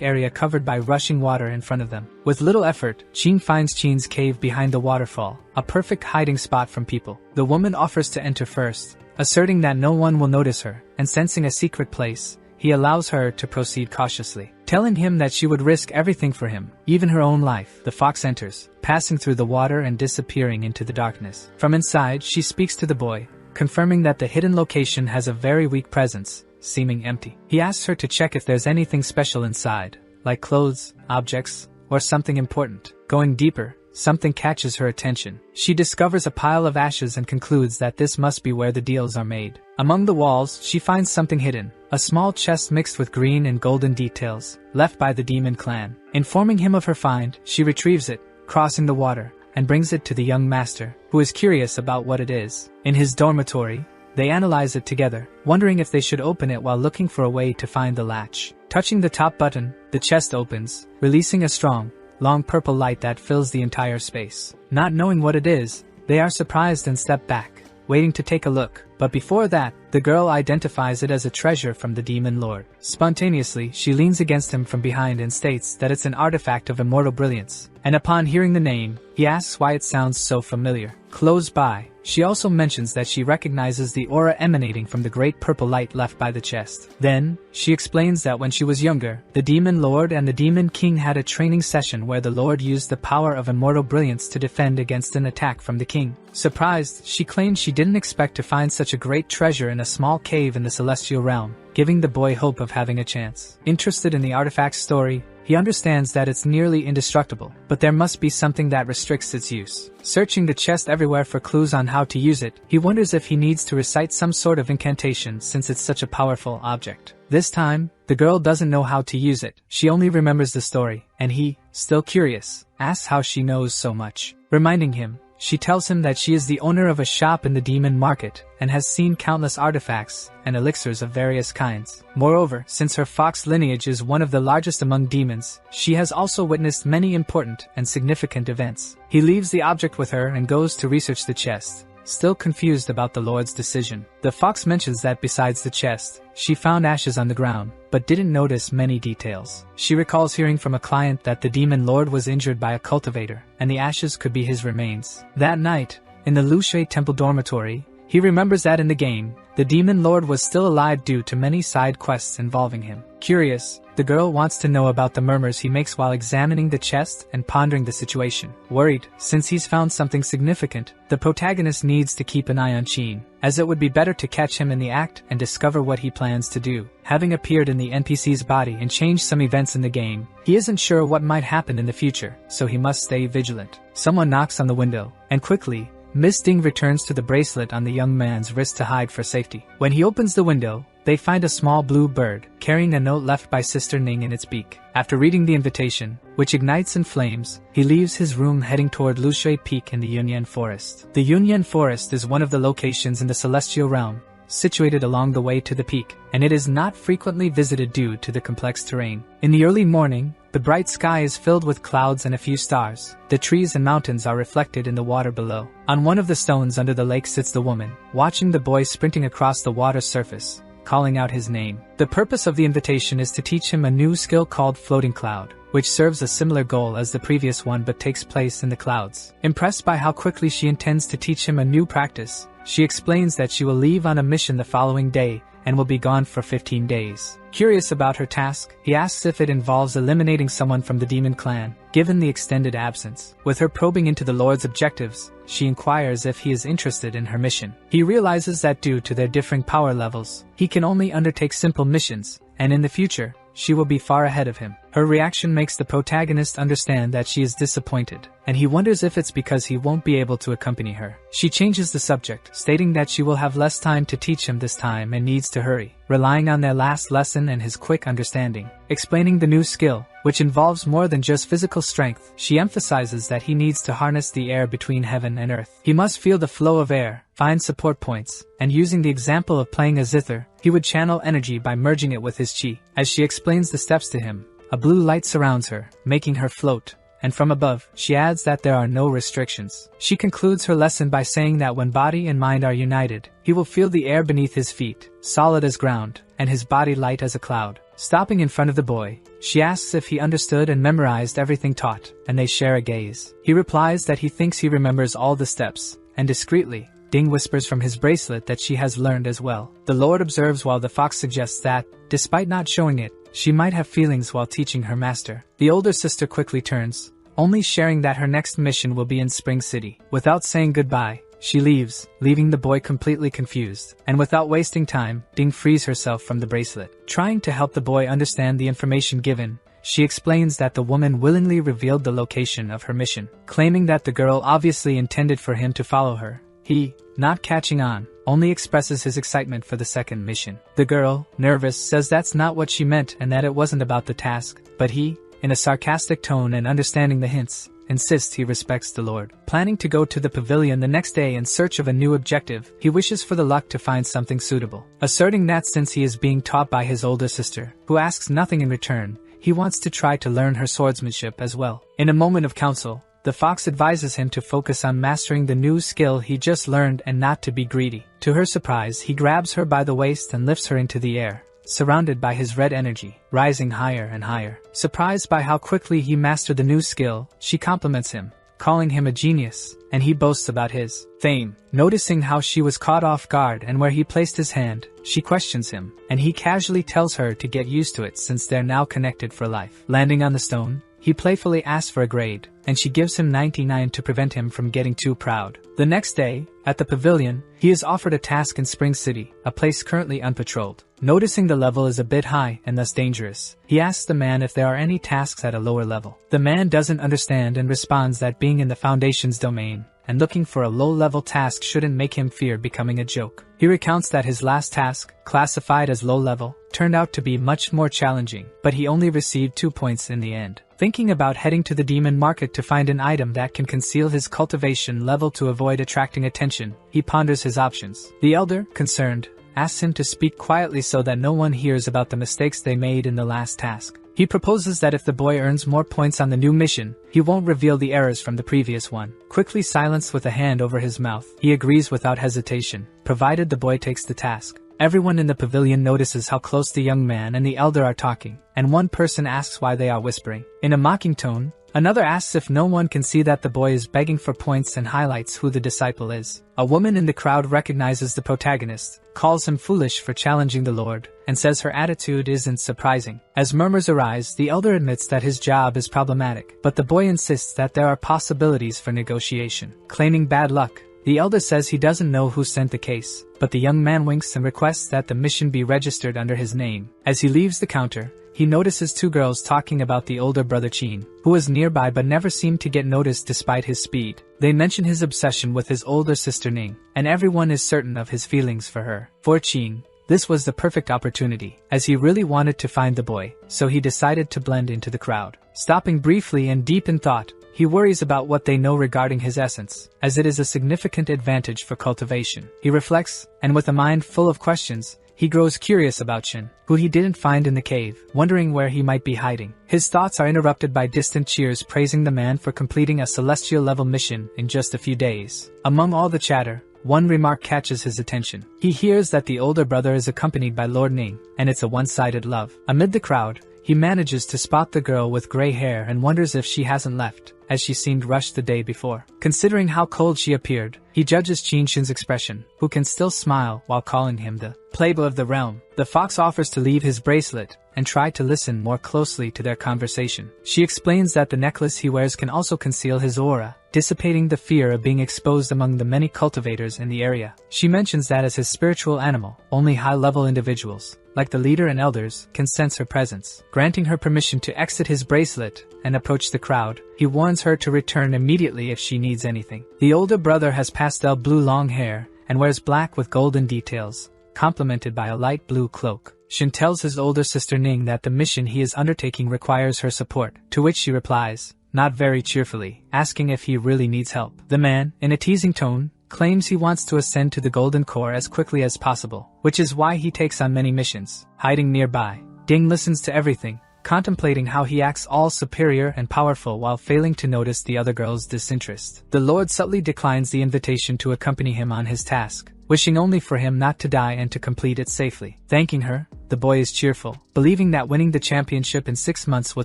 area covered by rushing water in front of them. With little effort, Jin finds Jin's cave behind the waterfall, a perfect hiding spot from people. The woman offers to enter first, asserting that no one will notice her, and sensing a secret place, he allows her to proceed cautiously. Telling him that she would risk everything for him, even her own life, the fox enters, passing through the water and disappearing into the darkness. From inside, she speaks to the boy, confirming that the hidden location has a very weak presence, seeming empty. He asks her to check if there's anything special inside, like clothes, objects, or something important. Going deeper, something catches her attention. She discovers a pile of ashes and concludes that this must be where the deals are made. Among the walls, she finds something hidden, a small chest mixed with green and golden details, left by the demon clan. Informing him of her find, she retrieves it, crossing the water, and brings it to the young master, who is curious about what it is. In his dormitory, they analyze it together, wondering if they should open it while looking for a way to find the latch. Touching the top button, the chest opens, releasing a strong, long purple light that fills the entire space. Not knowing what it is, they are surprised and step back, waiting to take a look. But before that, the girl identifies it as a treasure from the demon lord. Spontaneously, she leans against him from behind and states that it's an artifact of immortal brilliance. And upon hearing the name, he asks why it sounds so familiar. Close by, she also mentions that she recognizes the aura emanating from the great purple light left by the chest. Then, she explains that when she was younger, the demon lord and the demon king had a training session where the lord used the power of immortal brilliance to defend against an attack from the king. Surprised, she claims she didn't expect to find such a great treasure in a small cave in the celestial realm, giving the boy hope of having a chance. Interested in the artifact's story, he understands that it's nearly indestructible, but there must be something that restricts its use. Searching the chest everywhere for clues on how to use it, he wonders if he needs to recite some sort of incantation since it's such a powerful object. This time, the girl doesn't know how to use it. She only remembers the story, and he, still curious, asks how she knows so much. Reminding him, she tells him that she is the owner of a shop in the demon market and has seen countless artifacts and elixirs of various kinds. Moreover, since her fox lineage is one of the largest among demons, she has also witnessed many important and significant events. He leaves the object with her and goes to research the chest, still confused about the lord's decision. The fox mentions that besides the chest, she found ashes on the ground, but didn't notice many details. She recalls hearing from a client that the demon lord was injured by a cultivator, and the ashes could be his remains. That night, in the Lushe temple dormitory, he remembers that in the game, the demon lord was still alive due to many side quests involving him. Curious, the girl wants to know about the murmurs he makes while examining the chest and pondering the situation. Worried, since he's found something significant, the protagonist needs to keep an eye on Sheen, as it would be better to catch him in the act and discover what he plans to do. Having appeared in the NPC's body and changed some events in the game, he isn't sure what might happen in the future, so he must stay vigilant. Someone knocks on the window, and quickly, Miss Ding returns to the bracelet on the young man's wrist to hide for safety. When he opens the window, they find a small blue bird, carrying a note left by Sister Ning in its beak. After reading the invitation, which ignites in flames, he leaves his room heading toward Lushui Peak in the Yunyan Forest. The Yunyan Forest is one of the locations in the Celestial Realm, situated along the way to the peak, and it is not frequently visited due to the complex terrain. In the early morning, the bright sky is filled with clouds and a few stars. The trees and mountains are reflected in the water below. On one of the stones under the lake sits the woman, watching the boy sprinting across the water's surface, calling out his name. The purpose of the invitation is to teach him a new skill called Floating Cloud, which serves a similar goal as the previous one but takes place in the clouds. Impressed by how quickly she intends to teach him a new practice, she explains that she will leave on a mission the following day and will be gone for 15 days. Curious about her task, he asks if it involves eliminating someone from the demon clan, given the extended absence. With her probing into the Lord's objectives, she inquires if he is interested in her mission. He realizes that due to their differing power levels, he can only undertake simple missions, and in the future, she will be far ahead of him. Her reaction makes the protagonist understand that she is disappointed, and he wonders if it's because he won't be able to accompany her. She changes the subject, stating that she will have less time to teach him this time and needs to hurry, relying on their last lesson and his quick understanding. Explaining the new skill, which involves more than just physical strength, she emphasizes that he needs to harness the air between heaven and earth. He must feel the flow of air, find support points, and using the example of playing a zither, he would channel energy by merging it with his chi. As she explains the steps to him, a blue light surrounds her, making her float, and from above, she adds that there are no restrictions. She concludes her lesson by saying that when body and mind are united, he will feel the air beneath his feet, solid as ground, and his body light as a cloud. Stopping in front of the boy, she asks if he understood and memorized everything taught, and they share a gaze. He replies that he thinks he remembers all the steps, and discreetly, Ding whispers from his bracelet that she has learned as well. The Lord observes while the fox suggests that, despite not showing it, she might have feelings while teaching her master. The older sister quickly turns, only sharing that her next mission will be in Spring City. Without saying goodbye, she leaves, leaving the boy completely confused. And without wasting time, Ding frees herself from the bracelet. Trying to help the boy understand the information given, she explains that the woman willingly revealed the location of her mission, claiming that the girl obviously intended for him to follow her. He, not catching on, only expresses his excitement for the second mission. The girl, nervous, says that's not what she meant and that it wasn't about the task, but he, in a sarcastic tone and understanding the hints, insists he respects the Lord. Planning to go to the pavilion the next day in search of a new objective, he wishes for the luck to find something suitable, asserting that since he is being taught by his older sister, who asks nothing in return, he wants to try to learn her swordsmanship as well. In a moment of counsel, the fox advises him to focus on mastering the new skill he just learned and not to be greedy. To her surprise, he grabs her by the waist and lifts her into the air, surrounded by his red energy, rising higher and higher. Surprised by how quickly he mastered the new skill, she compliments him, calling him a genius, and he boasts about his fame. Noticing how she was caught off guard and where he placed his hand, she questions him, and he casually tells her to get used to it since they're now connected for life. Landing on the stone, he playfully asks for a grade, and she gives him 99 to prevent him from getting too proud. The next day, at the pavilion, he is offered a task in Spring City, a place currently unpatrolled. Noticing the level is a bit high and thus dangerous, he asks the man if there are any tasks at a lower level. The man doesn't understand and responds that being in the Foundation's domain and looking for a low-level task shouldn't make him fear becoming a joke. He recounts that his last task, classified as low-level, turned out to be much more challenging, but he only received 2 points in the end. Thinking about heading to the demon market to find an item that can conceal his cultivation level to avoid attracting attention, he ponders his options. The elder, concerned, asks him to speak quietly so that no one hears about the mistakes they made in the last task. He proposes that if the boy earns more points on the new mission, he won't reveal the errors from the previous one. Quickly silenced with a hand over his mouth, he agrees without hesitation, provided the boy takes the task. Everyone in the pavilion notices how close the young man and the elder are talking, and one person asks why they are whispering. In a mocking tone, another asks if no one can see that the boy is begging for points and highlights who the disciple is. A woman in the crowd recognizes the protagonist, calls him foolish for challenging the Lord, and says her attitude isn't surprising. As murmurs arise, the elder admits that his job is problematic, but the boy insists that there are possibilities for negotiation. Claiming bad luck, The elder says he doesn't know who sent the case, but the young man winks and requests that the mission be registered under his name. As he leaves the counter, he notices two girls talking about the older brother Chin, who was nearby but never seemed to get noticed despite his speed. They mention his obsession with his older sister Ning, and everyone is certain of his feelings for her. For Chin, this was the perfect opportunity, as he really wanted to find the boy, so he decided to blend into the crowd. Stopping briefly and deep in thought, he worries about what they know regarding his essence, as it is a significant advantage for cultivation. He reflects, and with a mind full of questions, he grows curious about Shin, who he didn't find in the cave, wondering where he might be hiding. His thoughts are interrupted by distant cheers praising the man for completing a celestial-level mission in just a few days. Among all the chatter, one remark catches his attention. He hears that the older brother is accompanied by Lord Ning, and it's a one-sided love. Amid the crowd, he manages to spot the girl with gray hair and wonders if she hasn't left, as she seemed rushed the day before. Considering how cold she appeared, he judges Qin Shin's expression, who can still smile while calling him the playboy of the realm. The fox offers to leave his bracelet and try to listen more closely to their conversation. She explains that the necklace he wears can also conceal his aura, dissipating the fear of being exposed among the many cultivators in the area. She mentions that as his spiritual animal, only high-level individuals, like the leader and elders, can sense her presence. Granting her permission to exit his bracelet and approach the crowd, he warns her to return immediately if she needs anything. The older brother has pastel blue long hair and wears black with golden details, complemented by a light blue cloak. Shin tells his older sister Ning that the mission he is undertaking requires her support, to which she replies, not very cheerfully, asking if he really needs help. The man, in a teasing tone, claims he wants to ascend to the Golden Core as quickly as possible, which is why he takes on many missions. Hiding nearby, Ding listens to everything, contemplating how he acts all superior and powerful while failing to notice the other girl's disinterest. The Lord subtly declines the invitation to accompany him on his task, wishing only for him not to die and to complete it safely. Thanking her, the boy is cheerful, believing that winning the championship in 6 months will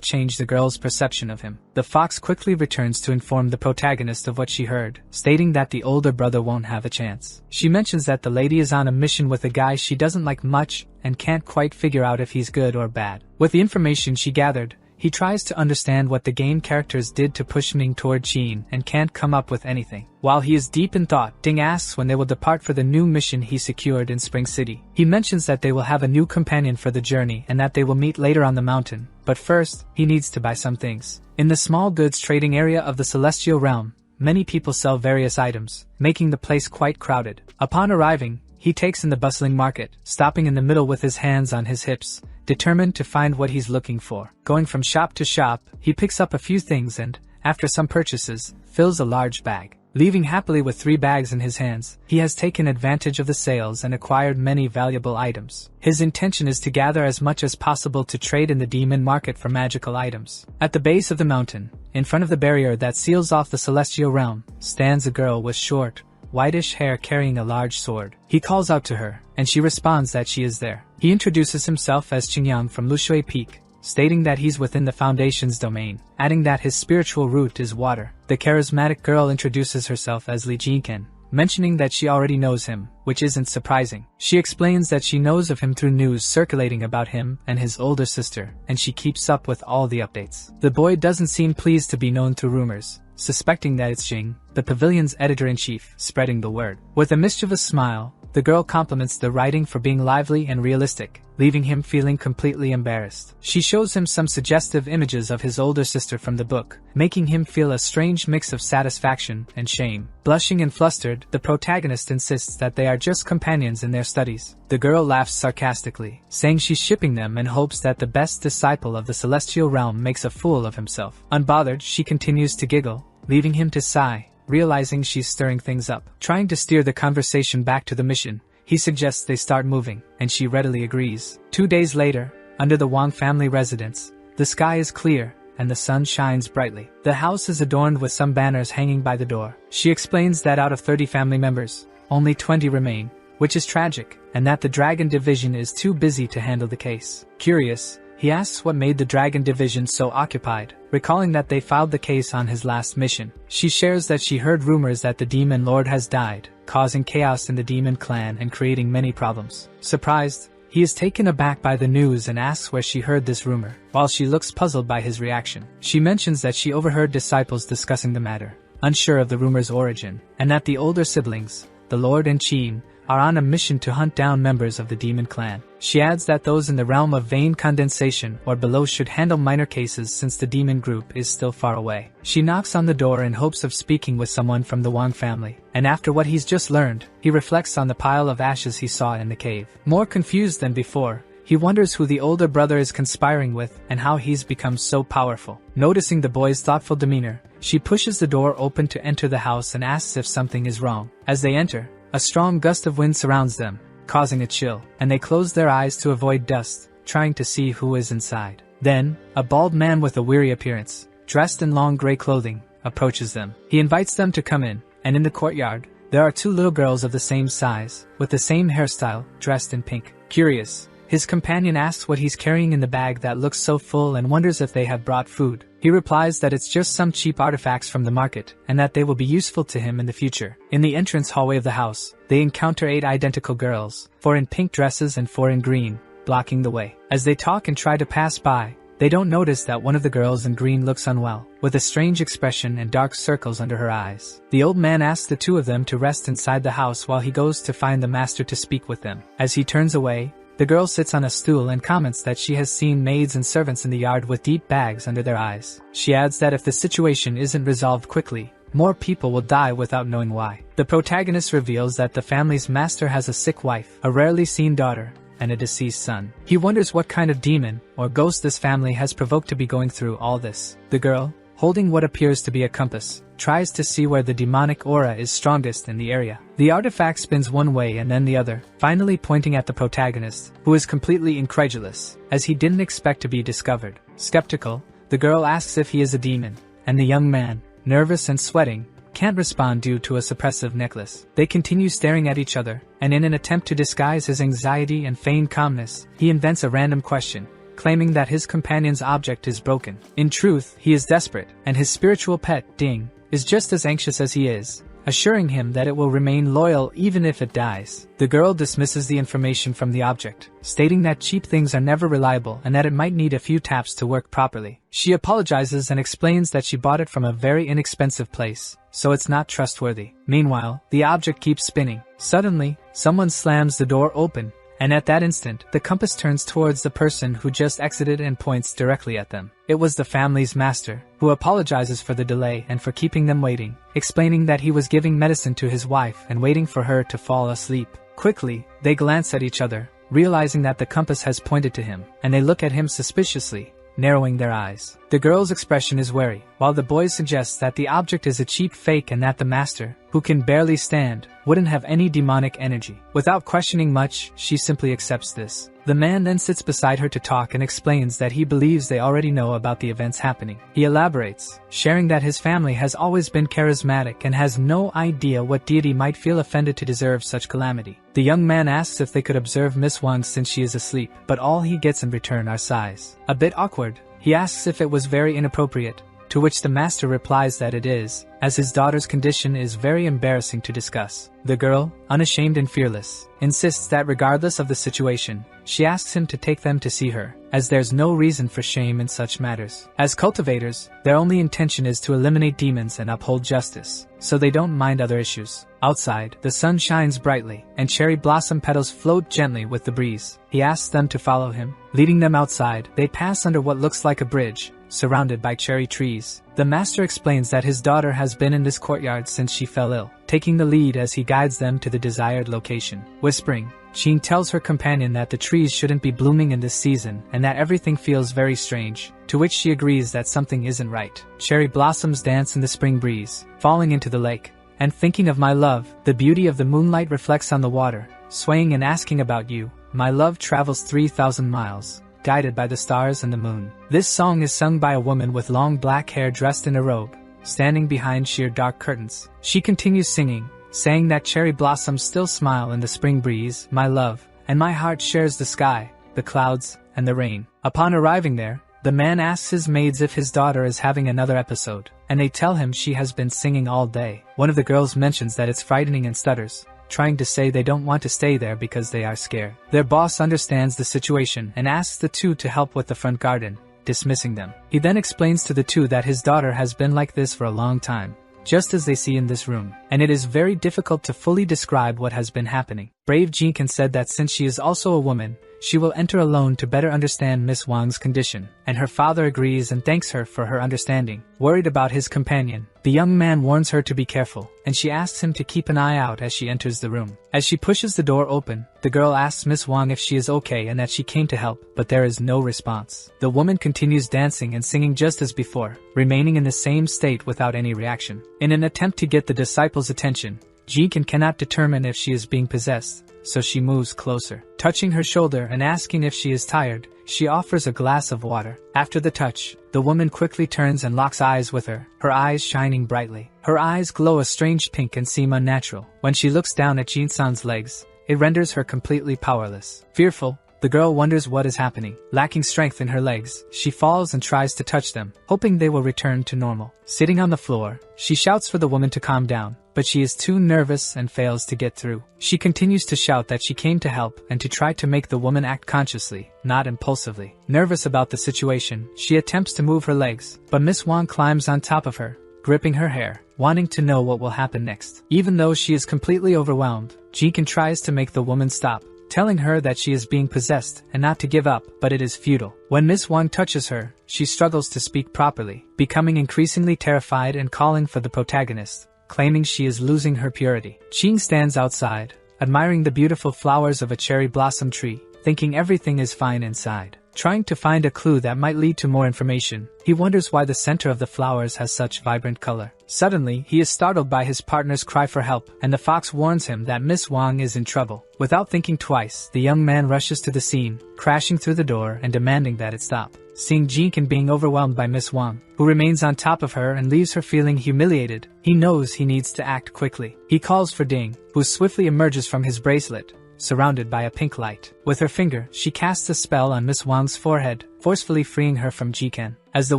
change the girl's perception of him. The fox quickly returns to inform the protagonist of what she heard, stating that the older brother won't have a chance. She mentions that the lady is on a mission with a guy she doesn't like much and can't quite figure out if he's good or bad. With the information she gathered, he tries to understand what the game characters did to push Ming toward Qin and can't come up with anything. While he is deep in thought, Ding asks when they will depart for the new mission he secured in Spring City. He mentions that they will have a new companion for the journey and that they will meet later on the mountain, but first, he needs to buy some things. In the small goods trading area of the Celestial Realm, many people sell various items, making the place quite crowded. Upon arriving, he takes in the bustling market, stopping in the middle with his hands on his hips, determined to find what he's looking for. Going from shop to shop, he picks up a few things and, after some purchases, fills a large bag. Leaving happily with 3 bags in his hands, he has taken advantage of the sales and acquired many valuable items. His intention is to gather as much as possible to trade in the demon market for magical items. At the base of the mountain, in front of the barrier that seals off the Celestial Realm, stands a girl with short, whitish hair carrying a large sword. He calls out to her, and she responds that she is there. He introduces himself as Qingyang from Lushui Peak, stating that he's within the Foundation's domain, adding that his spiritual root is water. The charismatic girl introduces herself as Li Jinken, mentioning that she already knows him, which isn't surprising. She explains that she knows of him through news circulating about him and his older sister, and she keeps up with all the updates. The boy doesn't seem pleased to be known through rumors, suspecting that it's Jing, the Pavilion's editor-in-chief, spreading the word. With a mischievous smile, the girl compliments the writing for being lively and realistic, leaving him feeling completely embarrassed. She shows him some suggestive images of his older sister from the book, making him feel a strange mix of satisfaction and shame. Blushing and flustered, the protagonist insists that they are just companions in their studies. The girl laughs sarcastically, saying she's shipping them and hopes that the best disciple of the Celestial Realm makes a fool of himself. Unbothered, she continues to giggle, leaving him to sigh, realizing she's stirring things up. Trying to steer the conversation back to the mission, he suggests they start moving, and she readily agrees. 2 days later, under the Wang family residence, the sky is clear, and the sun shines brightly. The house is adorned with some banners hanging by the door. She explains that out of 30 family members, only 20 remain, which is tragic, and that the Dragon Division is too busy to handle the case. Curious, he asks what made the Dragon Division so occupied, recalling that they filed the case on his last mission. She shares that she heard rumors that the Demon Lord has died, causing chaos in the Demon Clan and creating many problems. Surprised, he is taken aback by the news and asks where she heard this rumor, while she looks puzzled by his reaction. She mentions that she overheard disciples discussing the matter, unsure of the rumor's origin, and that the older siblings, the Lord and Qin, are on a mission to hunt down members of the demon clan. She adds that those in the realm of vein condensation or below should handle minor cases since the demon group is still far away. She knocks on the door in hopes of speaking with someone from the Wang family, and after what he's just learned, he reflects on the pile of ashes he saw in the cave. More confused than before, he wonders who the older brother is conspiring with and how he's become so powerful. Noticing the boy's thoughtful demeanor, she pushes the door open to enter the house and asks if something is wrong. As they enter, a strong gust of wind surrounds them, causing a chill, and they close their eyes to avoid dust, trying to see who is inside. Then, a bald man with a weary appearance, dressed in long gray clothing, approaches them. He invites them to come in, and in the courtyard, there are two little girls of the same size, with the same hairstyle, dressed in pink. Curious, his companion asks what he's carrying in the bag that looks so full and wonders if they have brought food. He replies that it's just some cheap artifacts from the market, and that they will be useful to him in the future. In the entrance hallway of the house, they encounter 8 identical girls, 4 in pink dresses and 4 in green, blocking the way. As they talk and try to pass by, they don't notice that one of the girls in green looks unwell, with a strange expression and dark circles under her eyes. The old man asks the two of them to rest inside the house while he goes to find the master to speak with them. As he turns away, the girl sits on a stool and comments that she has seen maids and servants in the yard with deep bags under their eyes. She adds that if the situation isn't resolved quickly, more people will die without knowing why. The protagonist reveals that the family's master has a sick wife, a rarely seen daughter, and a deceased son. He wonders what kind of demon or ghost this family has provoked to be going through all this. The girl, holding what appears to be a compass, tries to see where the demonic aura is strongest in the area. The artifact spins one way and then the other, finally pointing at the protagonist, who is completely incredulous, as he didn't expect to be discovered. Skeptical, the girl asks if he is a demon, and the young man, nervous and sweating, can't respond due to a suppressive necklace. They continue staring at each other, and in an attempt to disguise his anxiety and feign calmness, he invents a random question, claiming that his companion's object is broken. In truth, he is desperate, and his spiritual pet, Ding, is just as anxious as he is, assuring him that it will remain loyal even if it dies. The girl dismisses the information from the object, stating that cheap things are never reliable and that it might need a few taps to work properly. She apologizes and explains that she bought it from a very inexpensive place, so it's not trustworthy. Meanwhile, the object keeps spinning. Suddenly, someone slams the door open, and at that instant, the compass turns towards the person who just exited and points directly at them. It was the family's master, who apologizes for the delay and for keeping them waiting, explaining that he was giving medicine to his wife and waiting for her to fall asleep. Quickly, they glance at each other, realizing that the compass has pointed to him, and they look at him suspiciously, narrowing their eyes. The girl's expression is wary, while the boy suggests that the object is a cheap fake and that the master, who can barely stand, wouldn't have any demonic energy. Without questioning much, she simply accepts this. The man then sits beside her to talk and explains that he believes they already know about the events happening. He elaborates, sharing that his family has always been charismatic and has no idea what deity might feel offended to deserve such calamity. The young man asks if they could observe Miss Wang since she is asleep, but all he gets in return are sighs. A bit awkward, he asks if it was very inappropriate, to which the master replies that it is, as his daughter's condition is very embarrassing to discuss. The girl, unashamed and fearless, insists that regardless of the situation, she asks him to take them to see her, as there's no reason for shame in such matters. As cultivators, their only intention is to eliminate demons and uphold justice, so they don't mind other issues. Outside, the sun shines brightly, and cherry blossom petals float gently with the breeze. He asks them to follow him. Leading them outside, they pass under what looks like a bridge, surrounded by cherry trees. The master explains that his daughter has been in this courtyard since she fell ill, taking the lead as he guides them to the desired location. Whispering, Jean tells her companion that the trees shouldn't be blooming in this season and that everything feels very strange, to which she agrees that something isn't right. Cherry blossoms dance in the spring breeze, falling into the lake. And thinking of my love, the beauty of the moonlight reflects on the water, swaying and asking about you. My love travels 3,000 miles, guided by the stars and the moon. This song is sung by a woman with long black hair dressed in a robe, standing behind sheer dark curtains. She continues singing, saying that cherry blossoms still smile in the spring breeze, my love, and my heart shares the sky, the clouds, and the rain. Upon arriving there, the man asks his maids if his daughter is having another episode, and they tell him she has been singing all day. One of the girls mentions that it's frightening and stutters, trying to say they don't want to stay there because they are scared. Their boss understands the situation and asks the two to help with the front garden, dismissing them. He then explains to the two that his daughter has been like this for a long time, just as they see in this room, and it is very difficult to fully describe what has been happening. Brave Jinkan said that since she is also a woman, she will enter alone to better understand Miss Wang's condition, and her father agrees and thanks her for her understanding. Worried about his companion, the young man warns her to be careful, and she asks him to keep an eye out as she enters the room. As she pushes the door open, the girl asks Miss Wang if she is okay and that she came to help, but there is no response. The woman continues dancing and singing just as before, remaining in the same state without any reaction. In an attempt to get the disciples' attention, Jinkan cannot determine if she is being possessed, so she moves closer. Touching her shoulder and asking if she is tired, she offers a glass of water. After the touch, the woman quickly turns and locks eyes with her, her eyes shining brightly. Her eyes glow a strange pink and seem unnatural. When she looks down at Jin-san's legs, it renders her completely powerless. Fearful, the girl wonders what is happening. Lacking strength in her legs, she falls and tries to touch them, hoping they will return to normal. Sitting on the floor, she shouts for the woman to calm down, but she is too nervous and fails to get through. She continues to shout that she came to help and to try to make the woman act consciously, not impulsively. Nervous about the situation, she attempts to move her legs, but Miss Wang climbs on top of her, gripping her hair, wanting to know what will happen next. Even though she is completely overwhelmed, Jinkan tries to make the woman stop, telling her that she is being possessed and not to give up, but it is futile. When Miss Wang touches her, she struggles to speak properly, becoming increasingly terrified and calling for the protagonist, claiming she is losing her purity. Ching stands outside, admiring the beautiful flowers of a cherry blossom tree, thinking everything is fine inside. Trying to find a clue that might lead to more information, he wonders why the center of the flowers has such vibrant color. Suddenly, he is startled by his partner's cry for help, and the fox warns him that Miss Wang is in trouble. Without thinking twice, the young man rushes to the scene, crashing through the door and demanding that it stop. Seeing Jinkan being overwhelmed by Miss Wang, who remains on top of her and leaves her feeling humiliated, he knows he needs to act quickly. He calls for Ding, who swiftly emerges from his bracelet, surrounded by a pink light. With her finger, she casts a spell on Miss Wang's forehead, forcefully freeing her from Jinkan. As the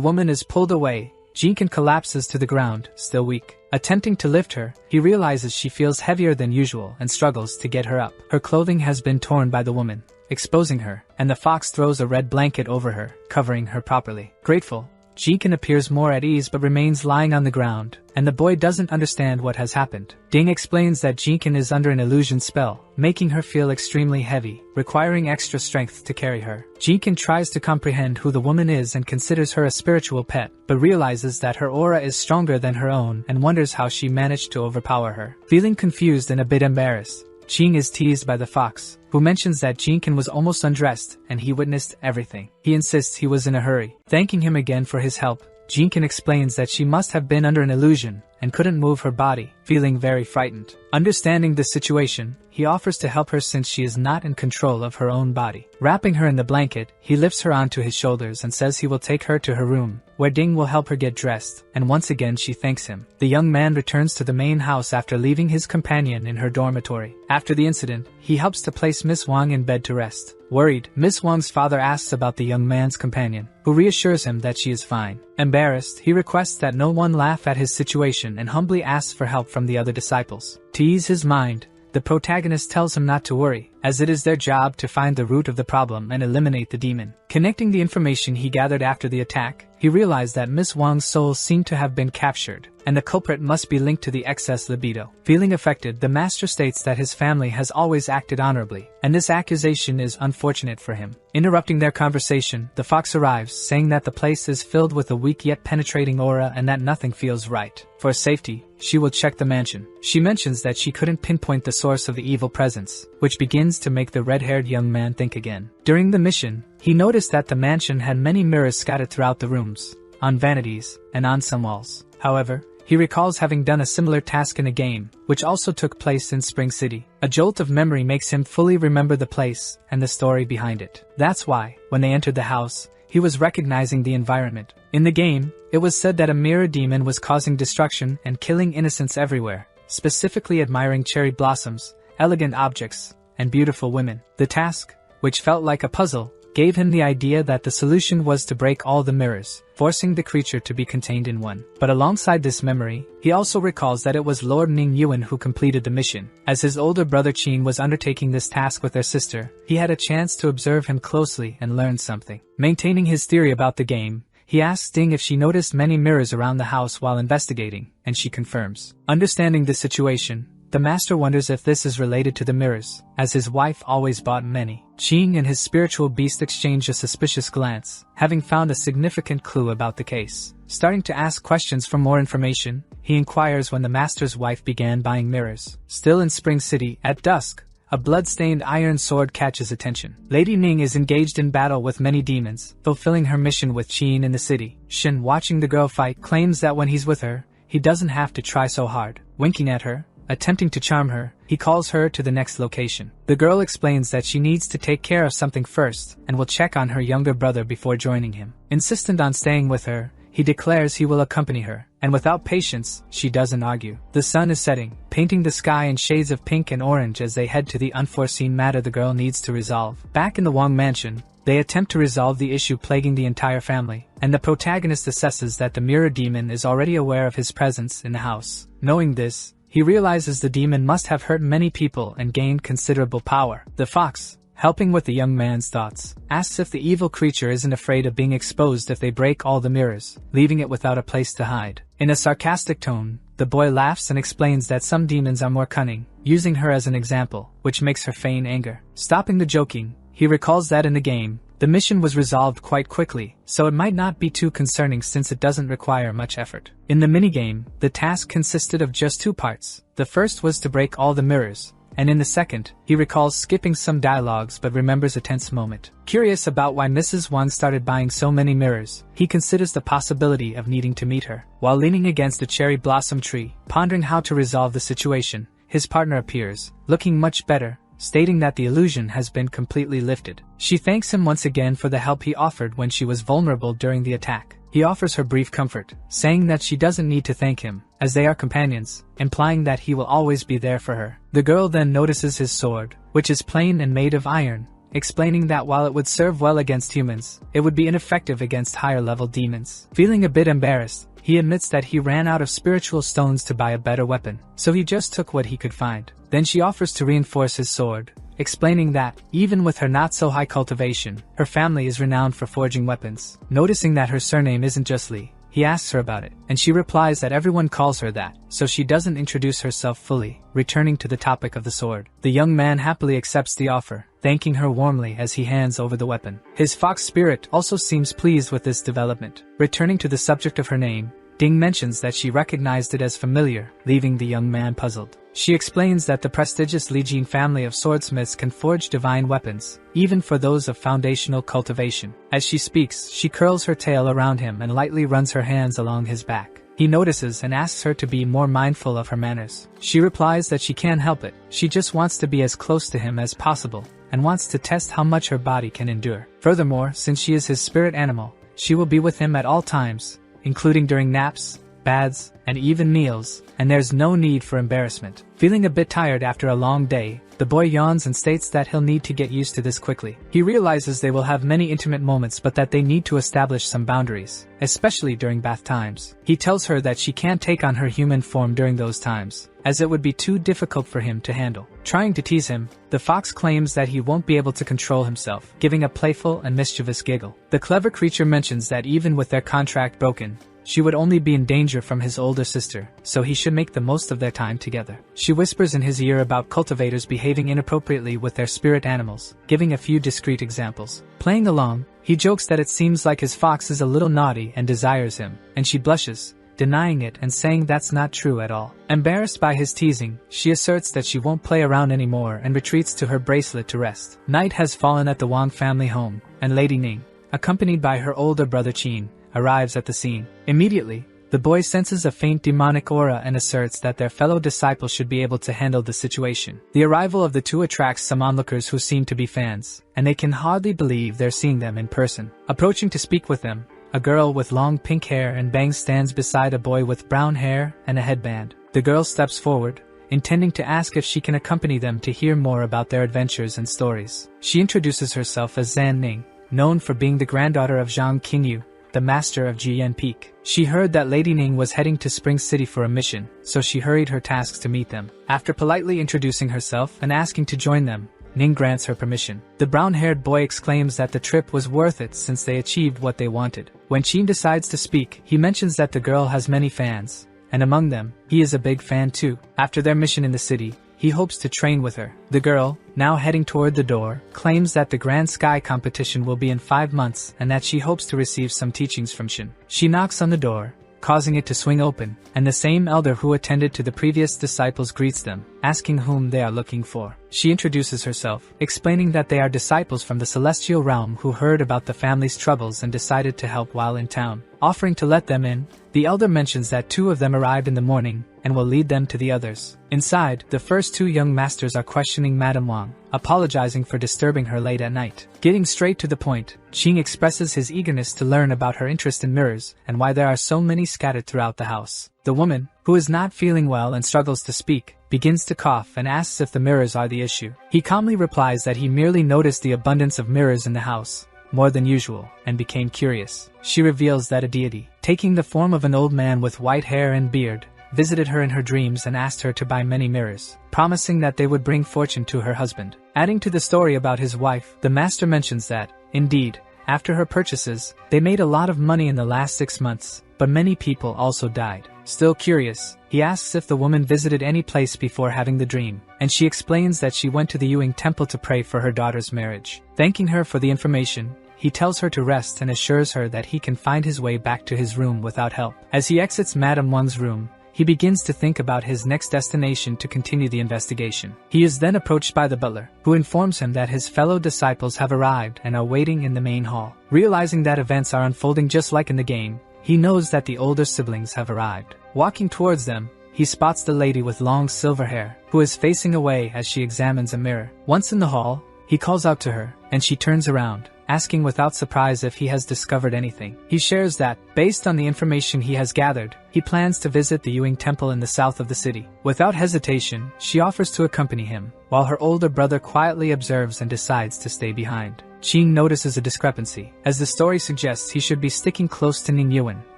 woman is pulled away, Jinkan collapses to the ground, still weak. Attempting to lift her, he realizes she feels heavier than usual and struggles to get her up. Her clothing has been torn by the woman, exposing her, and the fox throws a red blanket over her, covering her properly. Grateful, Jinkan appears more at ease but remains lying on the ground, and the boy doesn't understand what has happened. Ding explains that Jinkan is under an illusion spell, making her feel extremely heavy, requiring extra strength to carry her. Jinkan tries to comprehend who the woman is and considers her a spiritual pet, but realizes that her aura is stronger than her own and wonders how she managed to overpower her. Feeling confused and a bit embarrassed, Ching is teased by the fox, who mentions that Jinkan was almost undressed and he witnessed everything. He insists he was in a hurry. Thanking him again for his help, Jinkan explains that she must have been under an illusion and couldn't move her body, feeling very frightened. Understanding the situation, he offers to help her since she is not in control of her own body. Wrapping her in the blanket, he lifts her onto his shoulders and says he will take her to her room, where Ding will help her get dressed, and once again she thanks him. The young man returns to the main house after leaving his companion in her dormitory. After the incident, he helps to place Miss Wang in bed to rest. Worried, Miss Wang's father asks about the young man's companion, who reassures him that she is fine. Embarrassed, he requests that no one laugh at his situation and humbly asks for help from the other disciples. To ease his mind, the protagonist tells him not to worry, as it is their job to find the root of the problem and eliminate the demon. Connecting the information he gathered after the attack, he realized that Miss Wang's soul seemed to have been captured, and the culprit must be linked to the excess libido. Feeling affected, the master states that his family has always acted honorably, and this accusation is unfortunate for him. Interrupting their conversation, the fox arrives, saying that the place is filled with a weak yet penetrating aura and that nothing feels right. For safety, she will check the mansion. She mentions that she couldn't pinpoint the source of the evil presence, which begins to make the red-haired young man think again. During the mission, he noticed that the mansion had many mirrors scattered throughout the rooms, on vanities, and on some walls. However, he recalls having done a similar task in a game, which also took place in Spring City. A jolt of memory makes him fully remember the place and the story behind it. That's why, when they entered the house, he was recognizing the environment. In the game, it was said that a mirror demon was causing destruction and killing innocents everywhere, specifically admiring cherry blossoms, elegant objects, and beautiful women. The task, which felt like a puzzle, gave him the idea that the solution was to break all the mirrors, forcing the creature to be contained in one. But alongside this memory, he also recalls that it was Lord Ning Yuan who completed the mission. As his older brother Qin was undertaking this task with their sister, he had a chance to observe him closely and learn something. Maintaining his theory about the game, He asks Ding if she noticed many mirrors around the house while investigating, and she confirms. Understanding the situation, the master wonders if this is related to the mirrors, as his wife always bought many. Qing and his spiritual beast exchange a suspicious glance, having found a significant clue about the case. Starting to ask questions for more information, he inquires when the master's wife began buying mirrors. Still in Spring City, at dusk, a blood-stained iron sword catches attention. Lady Ning is engaged in battle with many demons, fulfilling her mission with Qin in the city. Shin, watching the girl fight, claims that when he's with her, he doesn't have to try so hard. Winking at her, attempting to charm her, he calls her to the next location. The girl explains that she needs to take care of something first, and will check on her younger brother before joining him. Insistent on staying with her, he declares he will accompany her, and without patience, she doesn't argue. The sun is setting, painting the sky in shades of pink and orange as they head to the unforeseen matter the girl needs to resolve. Back in the Wang mansion, they attempt to resolve the issue plaguing the entire family, and the protagonist assesses that the mirror demon is already aware of his presence in the house. Knowing this, he realizes the demon must have hurt many people and gained considerable power. The fox, helping with the young man's thoughts, asks if the evil creature isn't afraid of being exposed if they break all the mirrors, leaving it without a place to hide. In a sarcastic tone, the boy laughs and explains that some demons are more cunning, using her as an example, which makes her feign anger. Stopping the joking, he recalls that in the game, the mission was resolved quite quickly, so it might not be too concerning since it doesn't require much effort. In the minigame, the task consisted of just 2 parts. The first was to break all the mirrors, and in the second, he recalls skipping some dialogues but remembers a tense moment. Curious about why Mrs. Wang started buying so many mirrors, he considers the possibility of needing to meet her. While leaning against a cherry blossom tree, pondering how to resolve the situation, his partner appears, looking much better, stating that the illusion has been completely lifted. She thanks him once again for the help he offered when she was vulnerable during the attack. He offers her brief comfort, saying that she doesn't need to thank him, as they are companions, implying that he will always be there for her. The girl then notices his sword, which is plain and made of iron, explaining that while it would serve well against humans, it would be ineffective against higher-level demons. Feeling a bit embarrassed, he admits that he ran out of spiritual stones to buy a better weapon, so he just took what he could find. Then she offers to reinforce his sword, explaining that, even with her not-so-high cultivation, her family is renowned for forging weapons. Noticing that her surname isn't just Li, he asks her about it, and she replies that everyone calls her that, so she doesn't introduce herself fully, returning to the topic of the sword. The young man happily accepts the offer, thanking her warmly as he hands over the weapon. His fox spirit also seems pleased with this development. Returning to the subject of her name, Ding mentions that she recognized it as familiar, leaving the young man puzzled. She explains that the prestigious Li Jin family of swordsmiths can forge divine weapons, even for those of foundational cultivation. As she speaks, she curls her tail around him and lightly runs her hands along his back. He notices and asks her to be more mindful of her manners. She replies that she can't help it, she just wants to be as close to him as possible, and wants to test how much her body can endure. Furthermore, since she is his spirit animal, she will be with him at all times, including during naps, baths, and even meals, and there's no need for embarrassment. Feeling a bit tired after a long day, the boy yawns and states that he'll need to get used to this quickly. He realizes they will have many intimate moments but that they need to establish some boundaries, especially during bath times. He tells her that she can't take on her human form during those times, as it would be too difficult for him to handle. Trying to tease him, the fox claims that he won't be able to control himself, giving a playful and mischievous giggle. The clever creature mentions that even with their contract broken, she would only be in danger from his older sister, so he should make the most of their time together. She whispers in his ear about cultivators behaving inappropriately with their spirit animals, giving a few discreet examples. Playing along, he jokes that it seems like his fox is a little naughty and desires him, and she blushes, denying it and saying that's not true at all. Embarrassed by his teasing, she asserts that she won't play around anymore and retreats to her bracelet to rest. Night has fallen at the Wang family home, and Lady Ning, accompanied by her older brother Qin, arrives at the scene. Immediately, the boy senses a faint demonic aura and asserts that their fellow disciple should be able to handle the situation. The arrival of the two attracts some onlookers who seem to be fans, and they can hardly believe they're seeing them in person. Approaching to speak with them, a girl with long pink hair and bangs stands beside a boy with brown hair and a headband. The girl steps forward, intending to ask if she can accompany them to hear more about their adventures and stories. She introduces herself as Zan Ning, known for being the granddaughter of Zhang Qingyu, the master of Jiyan Peak. She heard that Lady Ning was heading to Spring City for a mission, so she hurried her tasks to meet them. After politely introducing herself and asking to join them, Ning grants her permission. The brown-haired boy exclaims that the trip was worth it since they achieved what they wanted. When Qin decides to speak, he mentions that the girl has many fans, and among them, he is a big fan too. After their mission in the city, he hopes to train with her. The girl, now heading toward the door, claims that the Grand Sky competition will be in 5 months and that she hopes to receive some teachings from Shin. She knocks on the door, causing it to swing open, and the same elder who attended to the previous disciples greets them, asking whom they are looking for. She introduces herself, explaining that they are disciples from the celestial realm who heard about the family's troubles and decided to help while in town. Offering to let them in, the elder mentions that 2 of them arrived in the morning and will lead them to the others. Inside, the first 2 young masters are questioning Madame Wang, apologizing for disturbing her late at night. Getting straight to the point, Qing expresses his eagerness to learn about her interest in mirrors and why there are so many scattered throughout the house. The woman, who is not feeling well and struggles to speak, begins to cough and asks if the mirrors are the issue. He calmly replies that he merely noticed the abundance of mirrors in the house, more than usual, and became curious. She reveals that a deity, taking the form of an old man with white hair and beard, visited her in her dreams and asked her to buy many mirrors, promising that they would bring fortune to her husband. Adding to the story about his wife, the master mentions that, indeed, after her purchases, they made a lot of money in the last 6 months, but many people also died. Still curious, he asks if the woman visited any place before having the dream, and she explains that she went to the Yuing temple to pray for her daughter's marriage. Thanking her for the information, he tells her to rest and assures her that he can find his way back to his room without help. As he exits Madame Wang's room, he begins to think about his next destination to continue the investigation. He is then approached by the butler, who informs him that his fellow disciples have arrived and are waiting in the main hall. Realizing that events are unfolding just like in the game, he knows that the older siblings have arrived. Walking towards them, he spots the lady with long silver hair, who is facing away as she examines a mirror. Once in the hall, he calls out to her, and she turns around, asking without surprise if he has discovered anything. He shares that, based on the information he has gathered, he plans to visit the Yuing temple in the south of the city. Without hesitation, she offers to accompany him, while her older brother quietly observes and decides to stay behind. Qing notices a discrepancy, as the story suggests he should be sticking close to Ning Yuan,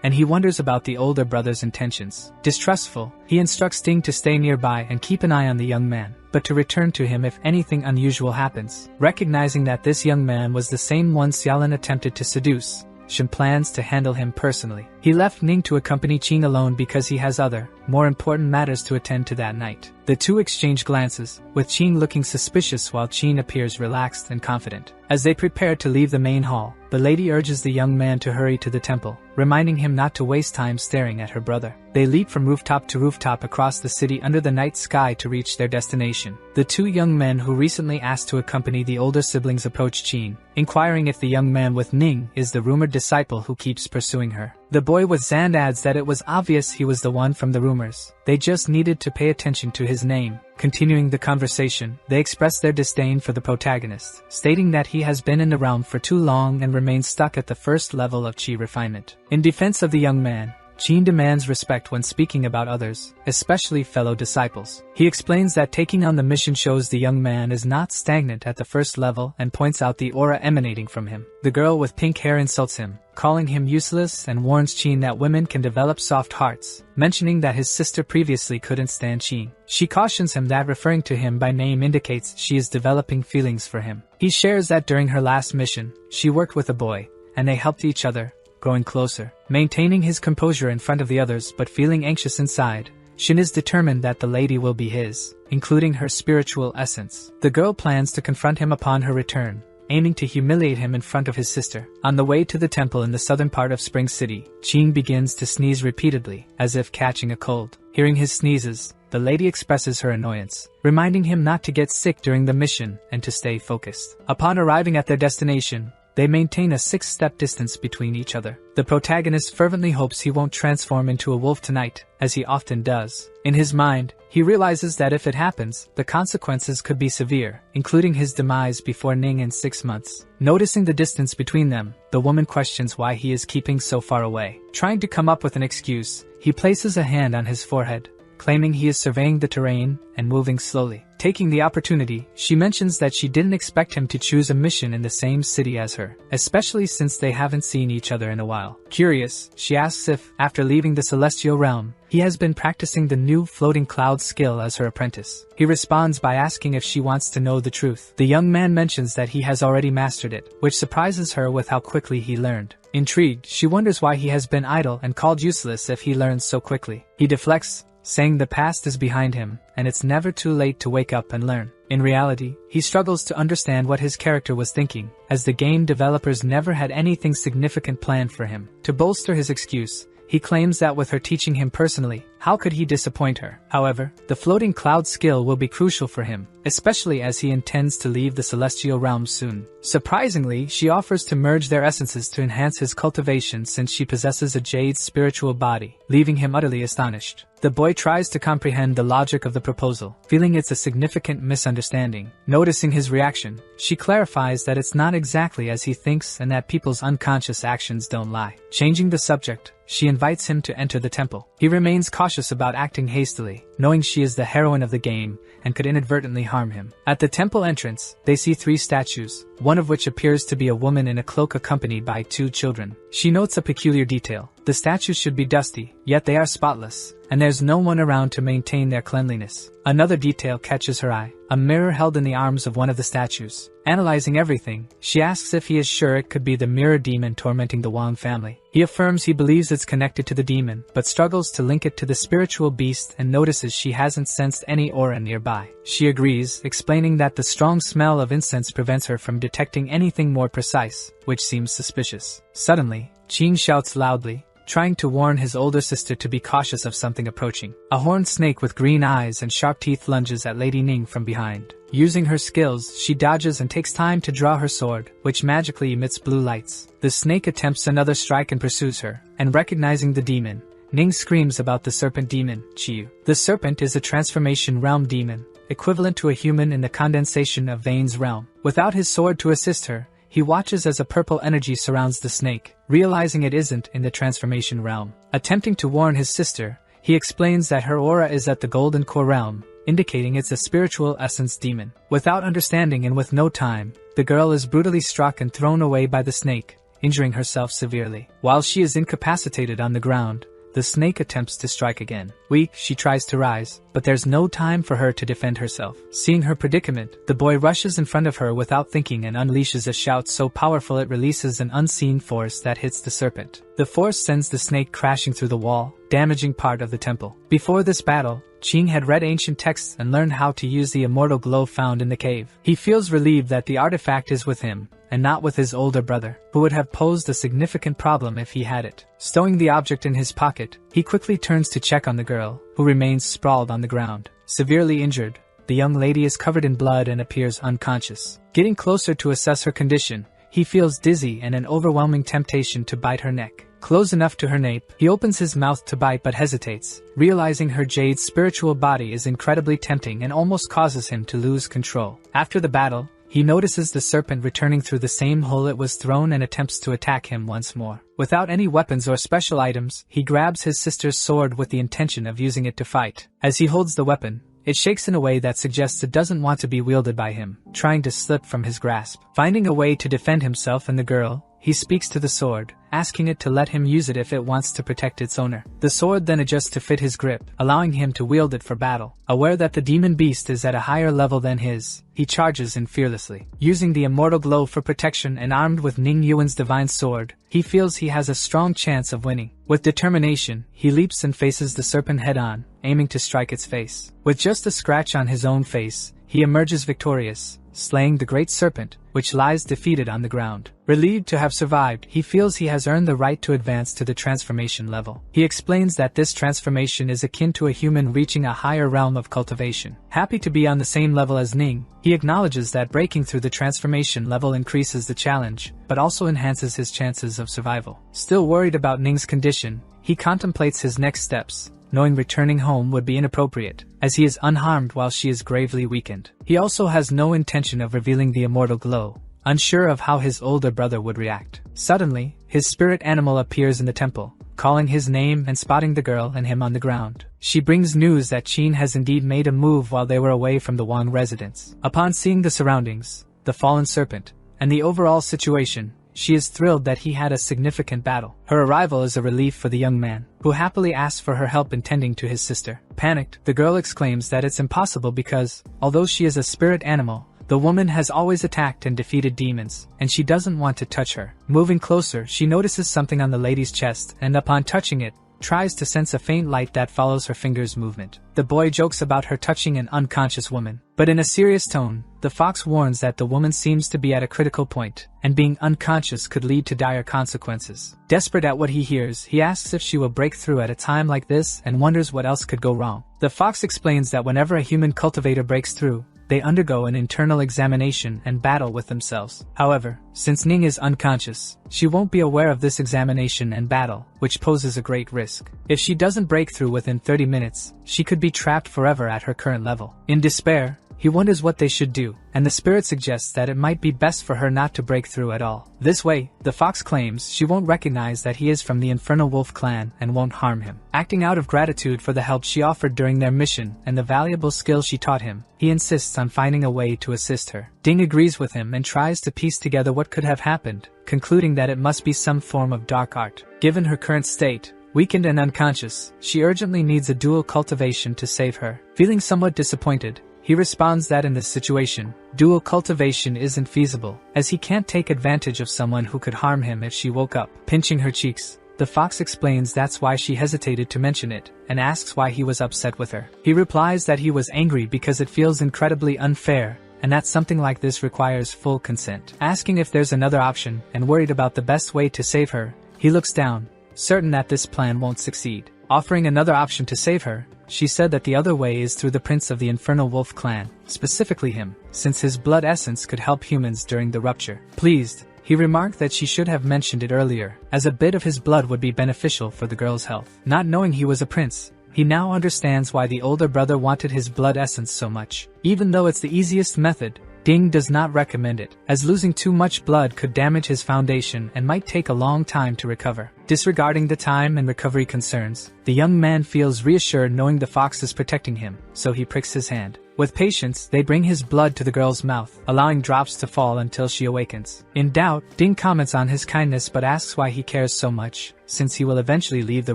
and he wonders about the older brother's intentions. Distrustful, he instructs Ding to stay nearby and keep an eye on the young man, but to return to him if anything unusual happens. Recognizing that this young man was the same one Xiaolin attempted to seduce, Shen plans to handle him personally. He left Ning to accompany Qing alone because he has other, more important matters to attend to that night. The two exchange glances, with Qing looking suspicious while Qing appears relaxed and confident. As they prepare to leave the main hall, the lady urges the young man to hurry to the temple, reminding him not to waste time staring at her brother. They leap from rooftop to rooftop across the city under the night sky to reach their destination. The 2 young men who recently asked to accompany the older siblings approach Qin, inquiring if the young man with Ning is the rumored disciple who keeps pursuing her. The boy with Zand adds that it was obvious he was the one from the rumors. They just needed to pay attention to his name. Continuing the conversation, they express their disdain for the protagonist, stating that he has been in the realm for too long and remains stuck at the first level of chi refinement. In defense of the young man, Qin demands respect when speaking about others, especially fellow disciples. He explains that taking on the mission shows the young man is not stagnant at the first level and points out the aura emanating from him. The girl with pink hair insults him, calling him useless, and warns Qin that women can develop soft hearts, mentioning that his sister previously couldn't stand Qin. She cautions him that referring to him by name indicates she is developing feelings for him. He shares that during her last mission, she worked with a boy, and they helped each other, growing closer. Maintaining his composure in front of the others but feeling anxious inside, Shin is determined that the lady will be his, including her spiritual essence. The girl plans to confront him upon her return, aiming to humiliate him in front of his sister. On the way to the temple in the southern part of Spring City, Qin begins to sneeze repeatedly, as if catching a cold. Hearing his sneezes, the lady expresses her annoyance, reminding him not to get sick during the mission and to stay focused. Upon arriving at their destination, they maintain a 6-step distance between each other. The protagonist fervently hopes he won't transform into a wolf tonight, as he often does. In his mind, he realizes that if it happens, the consequences could be severe, including his demise before Ning in 6 months. Noticing the distance between them, the woman questions why he is keeping so far away. Trying to come up with an excuse, he places a hand on his forehead, claiming he is surveying the terrain and moving slowly. Taking the opportunity, she mentions that she didn't expect him to choose a mission in the same city as her, especially since they haven't seen each other in a while. Curious, she asks if, after leaving the celestial realm, he has been practicing the new floating cloud skill as her apprentice. He responds by asking if she wants to know the truth. The young man mentions that he has already mastered it, which surprises her with how quickly he learned. Intrigued, she wonders why he has been idle and called useless if he learns so quickly. He deflects, saying the past is behind him, and it's never too late to wake up and learn. In reality, he struggles to understand what his character was thinking, as the game developers never had anything significant planned for him. To bolster his excuse, he claims that with her teaching him personally, how could he disappoint her? However, the floating cloud skill will be crucial for him, especially as he intends to leave the celestial realms soon. Surprisingly, she offers to merge their essences to enhance his cultivation since she possesses a jade's spiritual body, leaving him utterly astonished. The boy tries to comprehend the logic of the proposal, feeling it's a significant misunderstanding. Noticing his reaction, she clarifies that it's not exactly as he thinks and that people's unconscious actions don't lie. Changing the subject, she invites him to enter the temple. He remains cautious about acting hastily, knowing she is the heroine of the game and could inadvertently harm him. At the temple entrance, they see 3 statues, one of which appears to be a woman in a cloak accompanied by 2 children. She notes a peculiar detail. The statues should be dusty, yet they are spotless, and there's no one around to maintain their cleanliness. Another detail catches her eye, a mirror held in the arms of one of the statues. Analyzing everything, she asks if he is sure it could be the mirror demon tormenting the Wang family. He affirms he believes it's connected to the demon, but struggles to link it to the spiritual beast and notices she hasn't sensed any aura nearby. She agrees, explaining that the strong smell of incense prevents her from detecting anything more precise, which seems suspicious. Suddenly, Qing shouts loudly, trying to warn his older sister to be cautious of something approaching. A horned snake with green eyes and sharp teeth lunges at Lady Ning from behind. Using her skills, she dodges and takes time to draw her sword, which magically emits blue lights. The snake attempts another strike and pursues her, and recognizing the demon, Ning screams about the serpent demon, Chiyu. The serpent is a transformation realm demon, equivalent to a human in the condensation of Vane's realm. Without his sword to assist her, he watches as a purple energy surrounds the snake, realizing it isn't in the transformation realm. Attempting to warn his sister, he explains that her aura is at the golden core realm, indicating it's a spiritual essence demon. Without understanding and with no time, the girl is brutally struck and thrown away by the snake, injuring herself severely. While she is incapacitated on the ground, the snake attempts to strike again. Weak, she tries to rise, but there's no time for her to defend herself. Seeing her predicament, the boy rushes in front of her without thinking and unleashes a shout so powerful it releases an unseen force that hits the serpent. The force sends the snake crashing through the wall, damaging part of the temple. Before this battle, Qing had read ancient texts and learned how to use the immortal glow found in the cave. He feels relieved that the artifact is with him, and not with his older brother, who would have posed a significant problem if he had it. Stowing the object in his pocket, he quickly turns to check on the girl, who remains sprawled on the ground. Severely injured, the young lady is covered in blood and appears unconscious. Getting closer to assess her condition, he feels dizzy and an overwhelming temptation to bite her neck. Close enough to her nape, he opens his mouth to bite but hesitates, realizing her jade's spiritual body is incredibly tempting and almost causes him to lose control. After the battle, he notices the serpent returning through the same hole it was thrown and attempts to attack him once more. Without any weapons or special items, he grabs his sister's sword with the intention of using it to fight. As he holds the weapon, it shakes in a way that suggests it doesn't want to be wielded by him, trying to slip from his grasp. Finding a way to defend himself and the girl, he speaks to the sword, asking it to let him use it if it wants to protect its owner. The sword then adjusts to fit his grip, allowing him to wield it for battle. Aware that the demon beast is at a higher level than his, he charges in fearlessly. Using the immortal glow for protection and armed with Ning Yuan's divine sword, he feels he has a strong chance of winning. With determination, he leaps and faces the serpent head-on, aiming to strike its face. With just a scratch on his own face, he emerges victorious, slaying the great serpent, which lies defeated on the ground. Relieved to have survived, he feels he has earned the right to advance to the transformation level. He explains that this transformation is akin to a human reaching a higher realm of cultivation. Happy to be on the same level as Ning, he acknowledges that breaking through the transformation level increases the challenge, but also enhances his chances of survival. Still worried about Ning's condition, he contemplates his next steps, knowing returning home would be inappropriate, as he is unharmed while she is gravely weakened. He also has no intention of revealing the immortal glow, unsure of how his older brother would react. Suddenly, his spirit animal appears in the temple, calling his name and spotting the girl and him on the ground. She brings news that Qin has indeed made a move while they were away from the Wang residence. Upon seeing the surroundings, the fallen serpent, and the overall situation, she is thrilled that he had a significant battle. Her arrival is a relief for the young man, who happily asks for her help in tending to his sister. Panicked, the girl exclaims that it's impossible because, although she is a spirit animal, the woman has always attacked and defeated demons, and she doesn't want to touch her. Moving closer, she notices something on the lady's chest, and upon touching it, tries to sense a faint light that follows her finger's movement. The boy jokes about her touching an unconscious woman, but in a serious tone, the fox warns that the woman seems to be at a critical point, and being unconscious could lead to dire consequences. Desperate at what he hears, he asks if she will break through at a time like this and wonders what else could go wrong. The fox explains that whenever a human cultivator breaks through, they undergo an internal examination and battle with themselves. However, since Ning is unconscious, she won't be aware of this examination and battle, which poses a great risk. If she doesn't break through within 30 minutes, she could be trapped forever at her current level. In despair, he wonders what they should do, and the spirit suggests that it might be best for her not to break through at all. This way, the fox claims she won't recognize that he is from the Infernal Wolf clan and won't harm him. Acting out of gratitude for the help she offered during their mission and the valuable skill she taught him, he insists on finding a way to assist her. Ding agrees with him and tries to piece together what could have happened, concluding that it must be some form of dark art. Given her current state, weakened and unconscious, she urgently needs a dual cultivation to save her. Feeling somewhat disappointed, he responds that in this situation, dual cultivation isn't feasible, as he can't take advantage of someone who could harm him if she woke up. Pinching her cheeks, the fox explains that's why she hesitated to mention it, and asks why he was upset with her. He replies that he was angry because it feels incredibly unfair, and that something like this requires full consent. Asking if there's another option, and worried about the best way to save her, he looks down, certain that this plan won't succeed. Offering another option to save her, she said that the other way is through the prince of the Infernal Wolf clan, specifically him, since his blood essence could help humans during the rupture. Pleased, he remarked that she should have mentioned it earlier, as a bit of his blood would be beneficial for the girl's health. Not knowing he was a prince, he now understands why the older brother wanted his blood essence so much. Even though it's the easiest method, Ding does not recommend it, as losing too much blood could damage his foundation and might take a long time to recover. Disregarding the time and recovery concerns, the young man feels reassured knowing the fox is protecting him, so he pricks his hand. With patience, they bring his blood to the girl's mouth, allowing drops to fall until she awakens. In doubt, Ding comments on his kindness but asks why he cares so much, since he will eventually leave the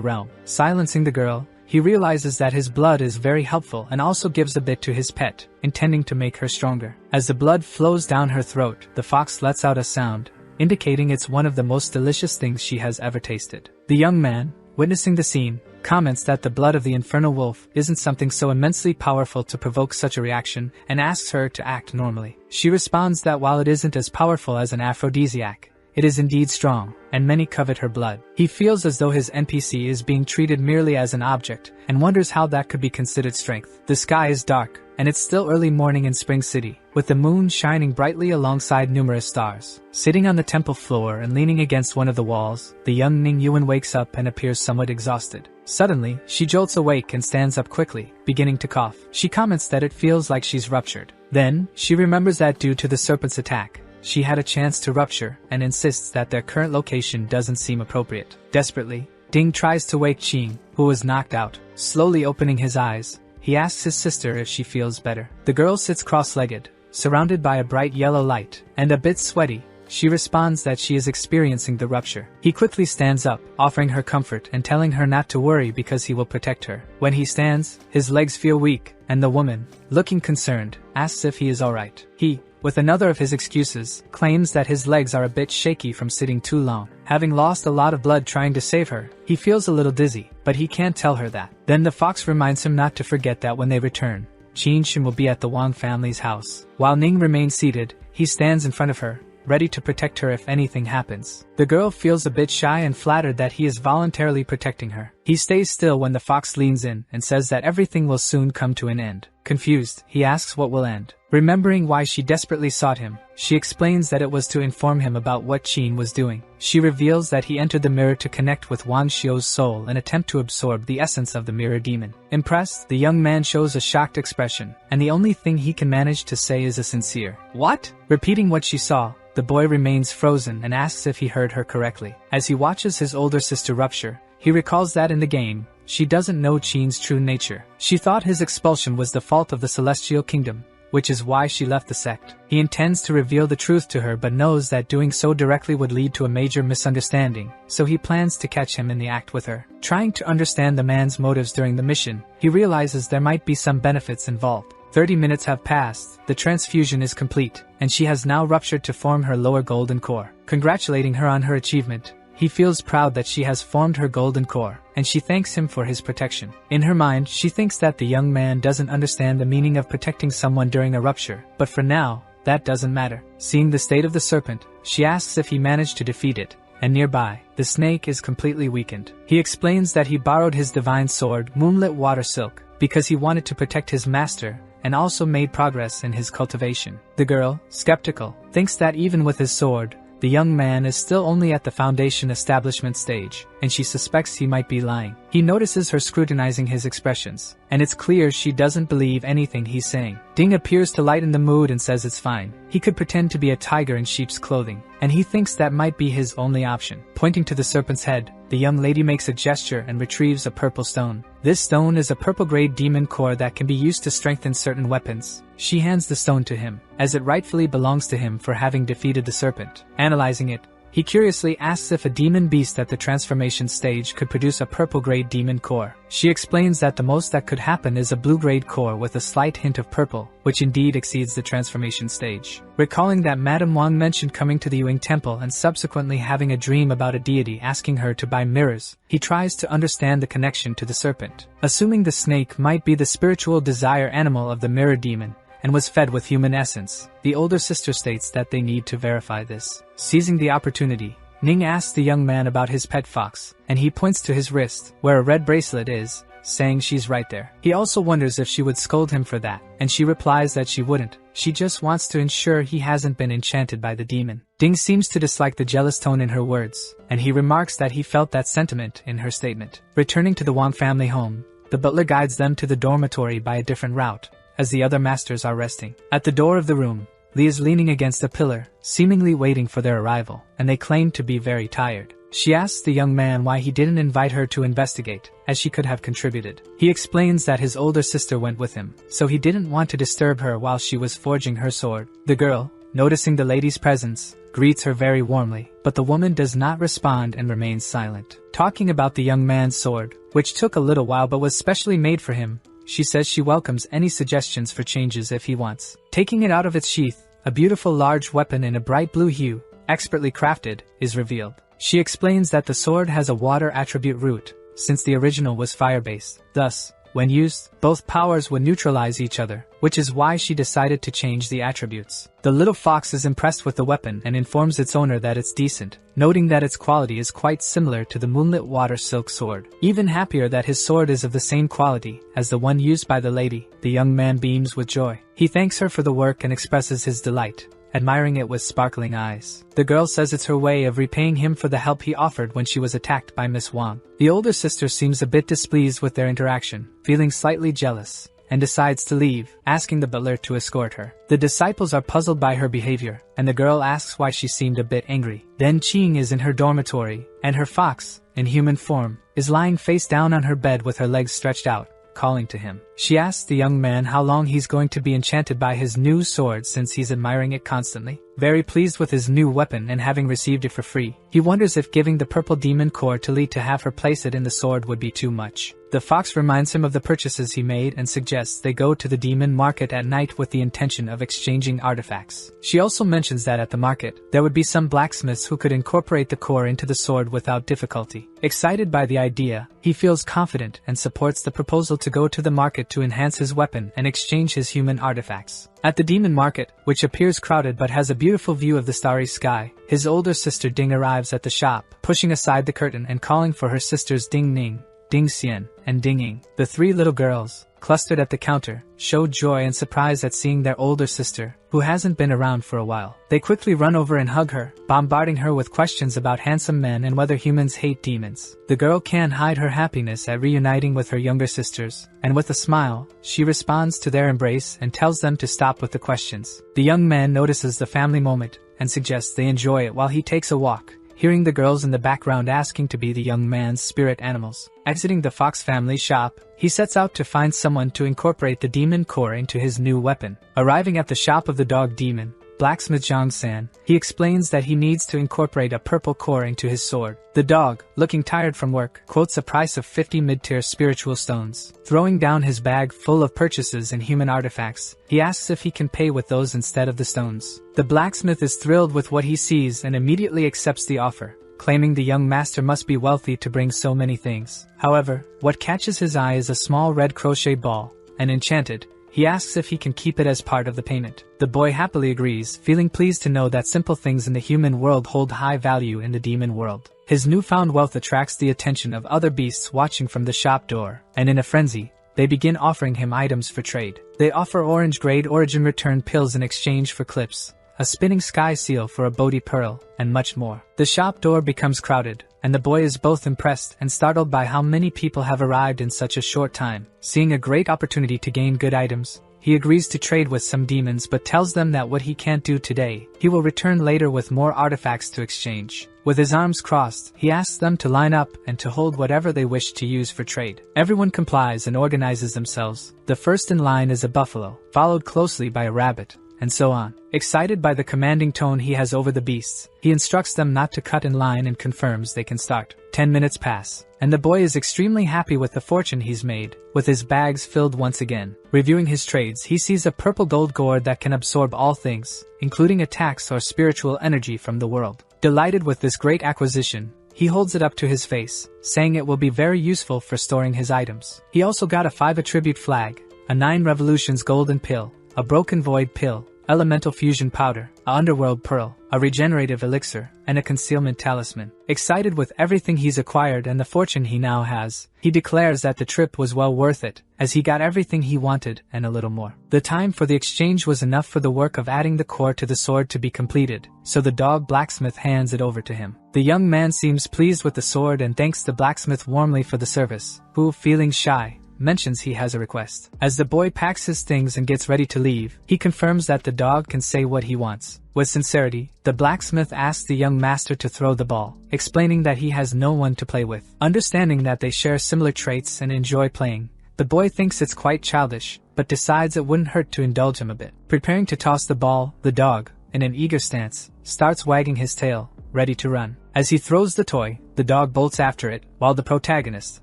realm. Silencing the girl, he realizes that his blood is very helpful and also gives a bit to his pet, intending to make her stronger. As the blood flows down her throat, the fox lets out a sound, indicating it's one of the most delicious things she has ever tasted. The young man, witnessing the scene, comments that the blood of the Infernal Wolf isn't something so immensely powerful to provoke such a reaction and asks her to act normally. She responds that while it isn't as powerful as an aphrodisiac, it is indeed strong, and many covet her blood. He feels as though his NPC is being treated merely as an object, and wonders how that could be considered strength. The sky is dark, and it's still early morning in Spring City, with the moon shining brightly alongside numerous stars. Sitting on the temple floor and leaning against one of the walls, the young Ning Yuan wakes up and appears somewhat exhausted. Suddenly, she jolts awake and stands up quickly, beginning to cough. She comments that it feels like she's ruptured. Then, she remembers that due to the serpent's attack, she had a chance to rupture and insists that their current location doesn't seem appropriate. Desperately, Ding tries to wake Qing, who was knocked out. Slowly opening his eyes, he asks his sister if she feels better. The girl sits cross-legged, surrounded by a bright yellow light, and a bit sweaty. She responds that she is experiencing the rupture. He quickly stands up, offering her comfort and telling her not to worry because he will protect her. When he stands, his legs feel weak, and the woman, looking concerned, asks if he is alright. He, with another of his excuses, claims that his legs are a bit shaky from sitting too long. Having lost a lot of blood trying to save her, he feels a little dizzy, but he can't tell her that. Then the fox reminds him not to forget that when they return, Qin Shin will be at the Wang family's house. While Ning remains seated, he stands in front of her, ready to protect her if anything happens. The girl feels a bit shy and flattered that he is voluntarily protecting her. He stays still when the fox leans in and says that everything will soon come to an end. Confused, he asks what will end. Remembering why she desperately sought him, she explains that it was to inform him about what Qin was doing. She reveals that he entered the mirror to connect with Wan Xiu's soul and attempt to absorb the essence of the mirror demon. Impressed, the young man shows a shocked expression, and the only thing he can manage to say is a sincere, "What?" Repeating what she saw, the boy remains frozen and asks if he heard her correctly. As he watches his older sister rupture, He recalls that in the game, she doesn't know Qing's true nature. She thought his expulsion was the fault of the Celestial Kingdom, which is why she left the sect. He intends to reveal the truth to her but knows that doing so directly would lead to a major misunderstanding, so he plans to catch him in the act with her. Trying to understand the man's motives during the mission, he realizes there might be some benefits involved. 30 minutes have passed, the transfusion is complete, and she has now ruptured to form her lower golden core. Congratulating her on her achievement, he feels proud that she has formed her golden core, and she thanks him for his protection. In her mind, she thinks that the young man doesn't understand the meaning of protecting someone during a rupture, but for now, that doesn't matter. Seeing the state of the serpent, she asks if he managed to defeat it, and nearby, the snake is completely weakened. He explains that he borrowed his divine sword, Moonlit Water Silk, because he wanted to protect his master, and also made progress in his cultivation. The girl, skeptical, thinks that even with his sword, the young man is still only at the foundation establishment stage, and she suspects he might be lying. He notices her scrutinizing his expressions, and it's clear she doesn't believe anything he's saying. Ding appears to lighten the mood and says it's fine. He could pretend to be a tiger in sheep's clothing, and he thinks that might be his only option. Pointing to the serpent's head, the young lady makes a gesture and retrieves a purple stone. This stone is a purple-grade demon core that can be used to strengthen certain weapons. She hands the stone to him, as it rightfully belongs to him for having defeated the serpent. Analyzing it, he curiously asks if a demon beast at the transformation stage could produce a purple-grade demon core. She explains that the most that could happen is a blue-grade core with a slight hint of purple, which indeed exceeds the transformation stage. Recalling that Madame Wang mentioned coming to the Yuing temple and subsequently having a dream about a deity asking her to buy mirrors, he tries to understand the connection to the serpent. Assuming the snake might be the spiritual desire animal of the mirror demon, and was fed with human essence, the older sister states that they need to verify this. Seizing the opportunity, Ning asks the young man about his pet fox, and he points to his wrist, where a red bracelet is, saying she's right there. He also wonders if she would scold him for that, and she replies that she wouldn't. She just wants to ensure he hasn't been enchanted by the demon. Ding seems to dislike the jealous tone in her words, and he remarks that he felt that sentiment in her statement. Returning to the Wang family home, the butler guides them to the dormitory by a different route, as the other masters are resting. At the door of the room, Li is leaning against a pillar, seemingly waiting for their arrival, and they claim to be very tired. She asks the young man why he didn't invite her to investigate, as she could have contributed. He explains that his older sister went with him, so he didn't want to disturb her while she was forging her sword. The girl, noticing the lady's presence, greets her very warmly, but the woman does not respond and remains silent. Talking about the young man's sword, which took a little while but was specially made for him, she says she welcomes any suggestions for changes if he wants. Taking it out of its sheath, a beautiful large weapon in a bright blue hue, expertly crafted, is revealed. She explains that the sword has a water attribute root, since the original was fire-based. Thus, when used, both powers would neutralize each other, which is why she decided to change the attributes. The little fox is impressed with the weapon and informs its owner that it's decent, noting that its quality is quite similar to the Moonlit Water Silk sword. Even happier that his sword is of the same quality as the one used by the lady, the young man beams with joy. He thanks her for the work and expresses his delight, admiring it with sparkling eyes. The girl says it's her way of repaying him for the help he offered when she was attacked by Miss Wang. The older sister seems a bit displeased with their interaction, feeling slightly jealous, and decides to leave, asking the butler to escort her. The disciples are puzzled by her behavior, and the girl asks why she seemed a bit angry. Then Qing is in her dormitory, and her fox, in human form, is lying face down on her bed with her legs stretched out, calling to him. She asks the young man how long he's going to be enchanted by his new sword since he's admiring it constantly. Very pleased with his new weapon and having received it for free, he wonders if giving the purple demon core to Li to have her place it in the sword would be too much. The fox reminds him of the purchases he made and suggests they go to the demon market at night with the intention of exchanging artifacts. She also mentions that at the market, there would be some blacksmiths who could incorporate the core into the sword without difficulty. Excited by the idea, he feels confident and supports the proposal to go to the market to enhance his weapon and exchange his human artifacts. At the demon market, which appears crowded but has a beautiful view of the starry sky, his older sister Ding arrives at the shop, pushing aside the curtain and calling for her sisters Ding Ning, Ding Xian, and Ding Ying. The three little girls, clustered at the counter, show joy and surprise at seeing their older sister, who hasn't been around for a while. They quickly run over and hug her, bombarding her with questions about handsome men and whether humans hate demons. The girl can't hide her happiness at reuniting with her younger sisters, and with a smile, she responds to their embrace and tells them to stop with the questions. The young man notices the family moment and suggests they enjoy it while he takes a walk, hearing the girls in the background asking to be the young man's spirit animals. Exiting the Fox family shop, he sets out to find someone to incorporate the demon core into his new weapon. Arriving at the shop of the dog demon, Blacksmith Zhang-san, he explains that he needs to incorporate a purple core into his sword. The dog, looking tired from work, quotes a price of 50 mid-tier spiritual stones. Throwing down his bag full of purchases and human artifacts, he asks if he can pay with those instead of the stones. The blacksmith is thrilled with what he sees and immediately accepts the offer, claiming the young master must be wealthy to bring so many things. However, what catches his eye is a small red crochet ball, and enchanted, he asks if he can keep it as part of the payment. The boy happily agrees, feeling pleased to know that simple things in the human world hold high value in the demon world. His newfound wealth attracts the attention of other beasts watching from the shop door, and in a frenzy, they begin offering him items for trade. They offer orange-grade origin return pills in exchange for clips, a spinning sky seal for a Bodhi pearl, and much more. The shop door becomes crowded, and the boy is both impressed and startled by how many people have arrived in such a short time. Seeing a great opportunity to gain good items, he agrees to trade with some demons but tells them that what he can't do today, he will return later with more artifacts to exchange. With his arms crossed, he asks them to line up and to hold whatever they wish to use for trade. Everyone complies and organizes themselves. The first in line is a buffalo, followed closely by a rabbit, and so on. Excited by the commanding tone he has over the beasts, he instructs them not to cut in line and confirms they can start. 10 minutes pass, and the boy is extremely happy with the fortune he's made, with his bags filled once again. Reviewing his trades, he sees a purple gold gourd that can absorb all things, including attacks or spiritual energy from the world. Delighted with this great acquisition, he holds it up to his face, saying it will be very useful for storing his items. He also got a 5 attribute flag, a 9 revolutions golden pill, a broken void pill, elemental fusion powder, a underworld pearl, a regenerative elixir, and a concealment talisman. Excited with everything he's acquired and the fortune he now has, he declares that the trip was well worth it, as he got everything he wanted and a little more. The time for the exchange was enough for the work of adding the core to the sword to be completed, so the dog blacksmith hands it over to him. The young man seems pleased with the sword and thanks the blacksmith warmly for the service, who, feeling shy, mentions he has a request. As the boy packs his things and gets ready to leave, he confirms that the dog can say what he wants. With sincerity, the blacksmith asks the young master to throw the ball, explaining that he has no one to play with. Understanding that they share similar traits and enjoy playing, the boy thinks it's quite childish, but decides it wouldn't hurt to indulge him a bit. Preparing to toss the ball, the dog, in an eager stance, starts wagging his tail, ready to run. As he throws the toy, the dog bolts after it, while the protagonist,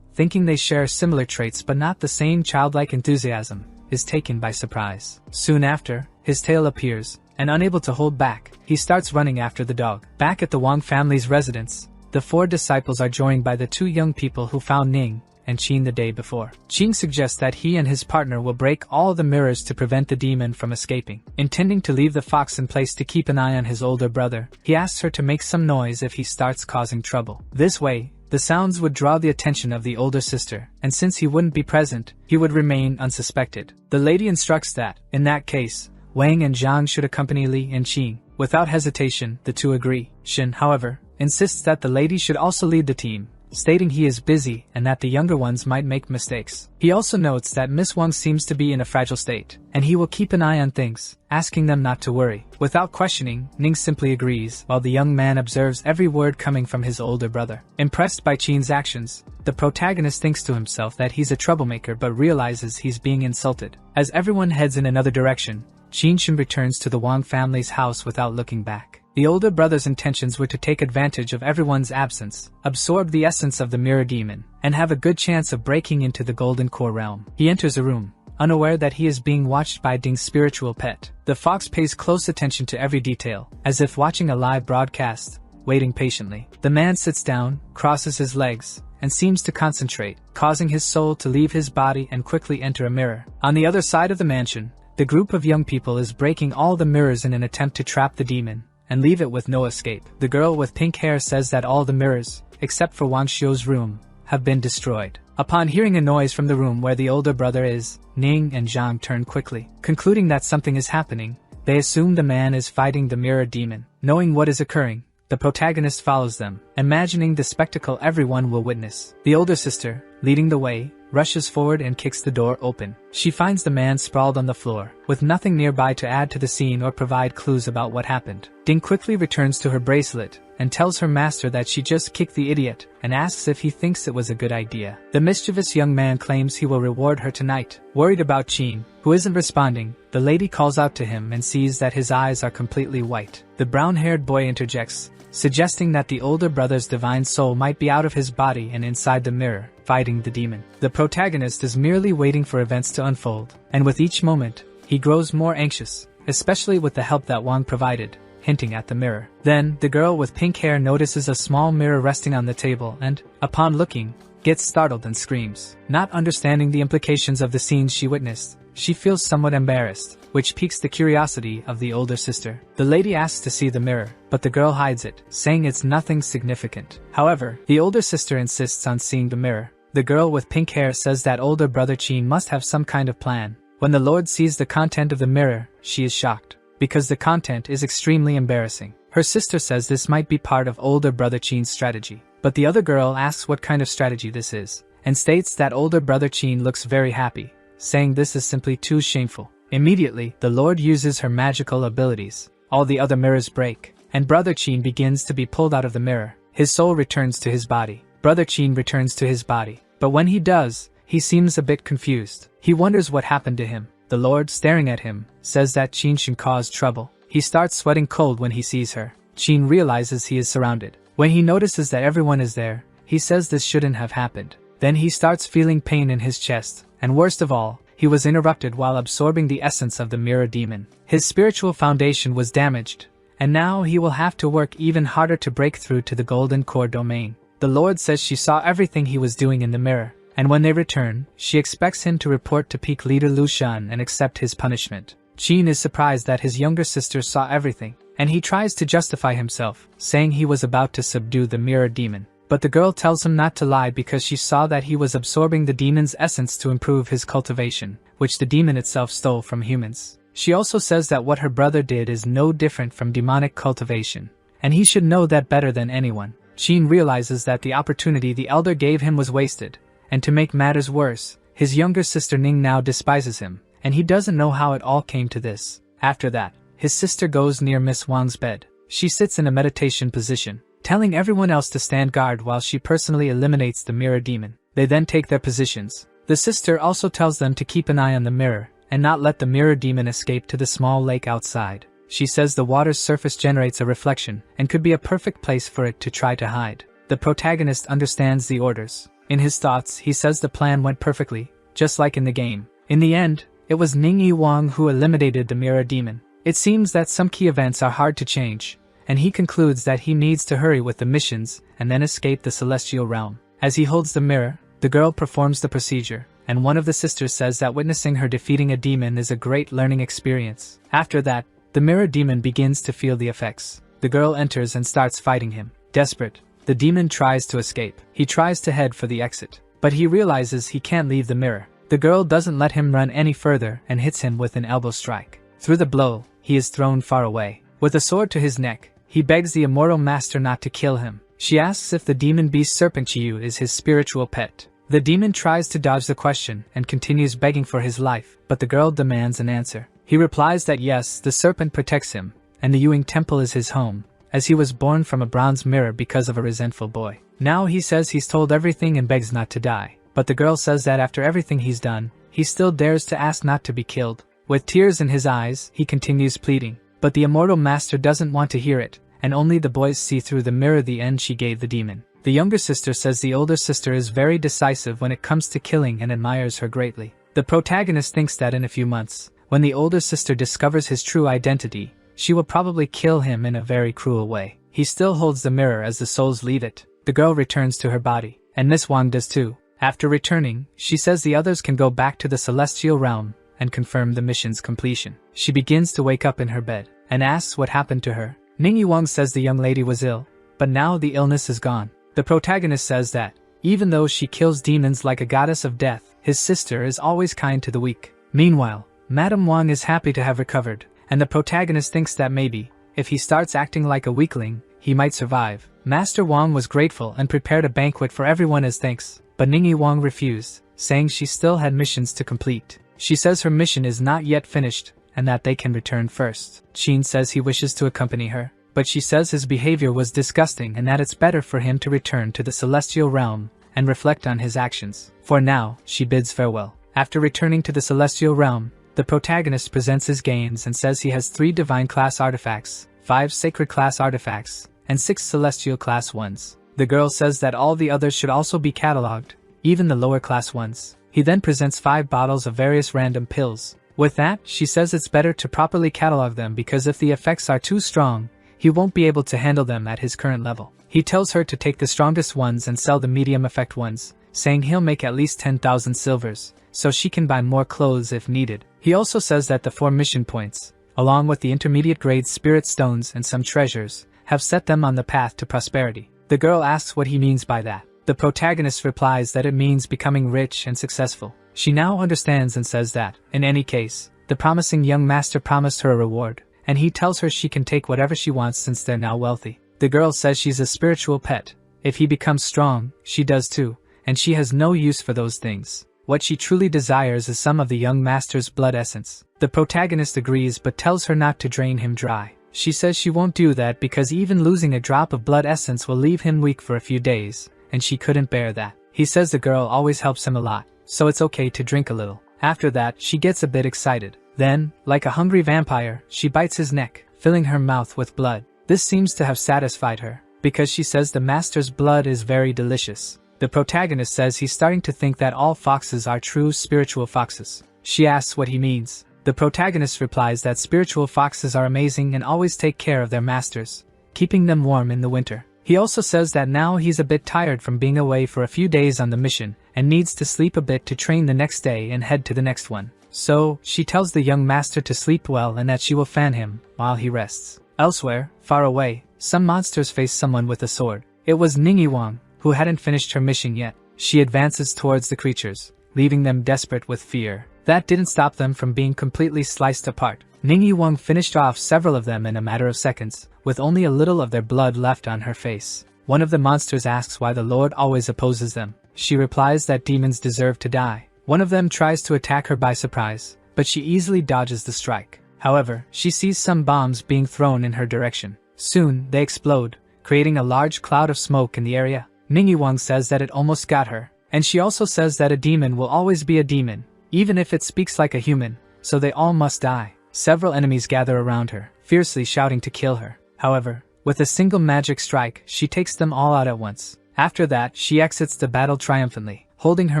thinking they share similar traits but not the same childlike enthusiasm, is taken by surprise. Soon after, his tail appears, and unable to hold back, he starts running after the dog. Back at the Wang family's residence, the 4 disciples are joined by the 2 young people who found Ning and Qin the day before. Qin suggests that he and his partner will break all the mirrors to prevent the demon from escaping. Intending to leave the fox in place to keep an eye on his older brother, he asks her to make some noise if he starts causing trouble. This way, the sounds would draw the attention of the older sister, and since he wouldn't be present, he would remain unsuspected. The lady instructs that, in that case, Wang and Zhang should accompany Li and Qin. Without hesitation, the 2 agree. Shin, however, insists that the lady should also lead the team, stating he is busy and that the younger ones might make mistakes. He also notes that Miss Wang seems to be in a fragile state, and he will keep an eye on things, asking them not to worry. Without questioning, Ning simply agrees, while the young man observes every word coming from his older brother. Impressed by Qin's actions, the protagonist thinks to himself that he's a troublemaker but realizes he's being insulted. As everyone heads in another direction, Qin returns to the Wang family's house without looking back. The older brother's intentions were to take advantage of everyone's absence, absorb the essence of the mirror demon, and have a good chance of breaking into the golden core realm. He enters a room, unaware that he is being watched by Ding's spiritual pet. The fox pays close attention to every detail, as if watching a live broadcast, waiting patiently. The man sits down, crosses his legs, and seems to concentrate, causing his soul to leave his body and quickly enter a mirror. On the other side of the mansion, the group of young people is breaking all the mirrors in an attempt to trap the demon and leave it with no escape. The girl with pink hair says that all the mirrors, except for Wang Xiu's room, have been destroyed. Upon hearing a noise from the room where the older brother is, Ning and Zhang turn quickly. Concluding that something is happening, they assume the man is fighting the mirror demon. Knowing what is occurring, the protagonist follows them, imagining the spectacle everyone will witness. The older sister, leading the way, rushes forward and kicks the door open. She finds the man sprawled on the floor, with nothing nearby to add to the scene or provide clues about what happened. Ding quickly returns to her bracelet, and tells her master that she just kicked the idiot, and asks if he thinks it was a good idea. The mischievous young man claims he will reward her tonight. Worried about Chin, who isn't responding, the lady calls out to him and sees that his eyes are completely white. The brown-haired boy interjects, suggesting that the older brother's divine soul might be out of his body and inside the mirror, fighting the demon. The protagonist is merely waiting for events to unfold, and with each moment, he grows more anxious, especially with the help that Wang provided, hinting at the mirror. Then, the girl with pink hair notices a small mirror resting on the table and, upon looking, gets startled and screams. Not understanding the implications of the scenes she witnessed, she feels somewhat embarrassed, which piques the curiosity of the older sister. The lady asks to see the mirror, but the girl hides it, saying it's nothing significant. However, the older sister insists on seeing the mirror. The girl with pink hair says that older brother Chin must have some kind of plan. When the Lord sees the content of the mirror, she is shocked, because the content is extremely embarrassing. Her sister says this might be part of older brother Chin's strategy, but the other girl asks what kind of strategy this is, and states that older brother Chin looks very happy, saying this is simply too shameful. Immediately, the Lord uses her magical abilities. All the other mirrors break, and brother Chin begins to be pulled out of the mirror. His soul returns to his body. Brother Chin returns to his body, but when he does, he seems a bit confused. He wonders what happened to him. The Lord, staring at him, says that Chin should cause trouble. He starts sweating cold when he sees her. Chin realizes he is surrounded. When he notices that everyone is there, he says this shouldn't have happened. Then he starts feeling pain in his chest, and worst of all, he was interrupted while absorbing the essence of the mirror demon. His spiritual foundation was damaged, and now he will have to work even harder to break through to the golden core domain. The Lord says she saw everything he was doing in the mirror, and when they return, she expects him to report to peak leader Lu Shan and accept his punishment. Chin is surprised that his younger sister saw everything, and he tries to justify himself, saying he was about to subdue the mirror demon. But the girl tells him not to lie because she saw that he was absorbing the demon's essence to improve his cultivation, which the demon itself stole from humans. She also says that what her brother did is no different from demonic cultivation, and he should know that better than anyone. Chin realizes that the opportunity the elder gave him was wasted, and to make matters worse, his younger sister Ning now despises him, and he doesn't know how it all came to this. After that, his sister goes near Miss Wang's bed. She sits in a meditation position, telling everyone else to stand guard while she personally eliminates the mirror demon. They then take their positions. The sister also tells them to keep an eye on the mirror, and not let the mirror demon escape to the small lake outside. She says the water's surface generates a reflection, and could be a perfect place for it to try to hide. The protagonist understands the orders. In his thoughts, he says the plan went perfectly, just like in the game. In the end, it was Ning Wang who eliminated the mirror demon. It seems that some key events are hard to change, and he concludes that he needs to hurry with the missions and then escape the celestial realm. As he holds the mirror, the girl performs the procedure, and one of the sisters says that witnessing her defeating a demon is a great learning experience. After that, the mirror demon begins to feel the effects. The girl enters and starts fighting him. Desperate, the demon tries to escape. He tries to head for the exit, but he realizes he can't leave the mirror. The girl doesn't let him run any further and hits him with an elbow strike. Through the blow, he is thrown far away. With a sword to his neck, he begs the immortal master not to kill him. She asks if the demon beast Serpent Chiyu is his spiritual pet. The demon tries to dodge the question and continues begging for his life, but the girl demands an answer. He replies that yes, the serpent protects him, and the Yuing Temple is his home, as he was born from a bronze mirror because of a resentful boy. Now he says he's told everything and begs not to die, but the girl says that after everything he's done, he still dares to ask not to be killed. With tears in his eyes, he continues pleading, but the immortal master doesn't want to hear it, and only the boys see through the mirror the end she gave the demon. The younger sister says the older sister is very decisive when it comes to killing and admires her greatly. The protagonist thinks that in a few months, when the older sister discovers his true identity, she will probably kill him in a very cruel way. He still holds the mirror as the souls leave it. The girl returns to her body, and Miss Wang does too. After returning, she says the others can go back to the celestial realm and confirm the mission's completion. She begins to wake up in her bed, and asks what happened to her. Ning Wang says the young lady was ill, but now the illness is gone. The protagonist says that, even though she kills demons like a goddess of death, his sister is always kind to the weak. Meanwhile, Madame Wang is happy to have recovered, and the protagonist thinks that maybe, if he starts acting like a weakling, he might survive. Master Wang was grateful and prepared a banquet for everyone as thanks, but Ningyi Wang refused, saying she still had missions to complete. She says her mission is not yet finished, and that they can return first. Qin says he wishes to accompany her, but she says his behavior was disgusting and that it's better for him to return to the celestial realm and reflect on his actions. For now, she bids farewell. After returning to the celestial realm, the protagonist presents his gains and says he has 3 divine class artifacts, 5 sacred class artifacts, and 6 celestial class ones. The girl says that all the others should also be catalogued, even the lower class ones. He then presents 5 bottles of various random pills. With that, she says it's better to properly catalog them because if the effects are too strong, he won't be able to handle them at his current level. He tells her to take the strongest ones and sell the medium effect ones, saying he'll make at least 10,000 silvers, so she can buy more clothes if needed. He also says that the 4 mission points, along with the intermediate grade spirit stones and some treasures, have set them on the path to prosperity. The girl asks what he means by that. The protagonist replies that it means becoming rich and successful. She now understands and says that, in any case, the promising young master promised her a reward, and he tells her she can take whatever she wants since they're now wealthy. The girl says she's a spiritual pet. If he becomes strong, she does too, and she has no use for those things. What she truly desires is some of the young master's blood essence. The protagonist agrees but tells her not to drain him dry. She says she won't do that because even losing a drop of blood essence will leave him weak for a few days, and she couldn't bear that. He says the girl always helps him a lot, so it's okay to drink a little. After that, she gets a bit excited. Then, like a hungry vampire, she bites his neck, filling her mouth with blood. This seems to have satisfied her, because she says the master's blood is very delicious. The protagonist says he's starting to think that all foxes are true spiritual foxes. She asks what he means. The protagonist replies that spiritual foxes are amazing and always take care of their masters, keeping them warm in the winter. He also says that now he's a bit tired from being away for a few days on the mission and needs to sleep a bit to train the next day and head to the next one. So, she tells the young master to sleep well and that she will fan him while he rests. Elsewhere, far away, some monsters face someone with a sword. It was Ningyi Wang, who hadn't finished her mission yet. She advances towards the creatures, leaving them desperate with fear. That didn't stop them from being completely sliced apart. Ningyi Wang finished off several of them in a matter of seconds, with only a little of their blood left on her face. One of the monsters asks why the Lord always opposes them. She replies that demons deserve to die. One of them tries to attack her by surprise, but she easily dodges the strike. However, she sees some bombs being thrown in her direction. Soon, they explode, creating a large cloud of smoke in the area. Ningyi Wang says that it almost got her, and she also says that a demon will always be a demon, even if it speaks like a human, so they all must die. Several enemies gather around her, fiercely shouting to kill her. However, with a single magic strike, she takes them all out at once. After that, she exits the battle triumphantly, holding her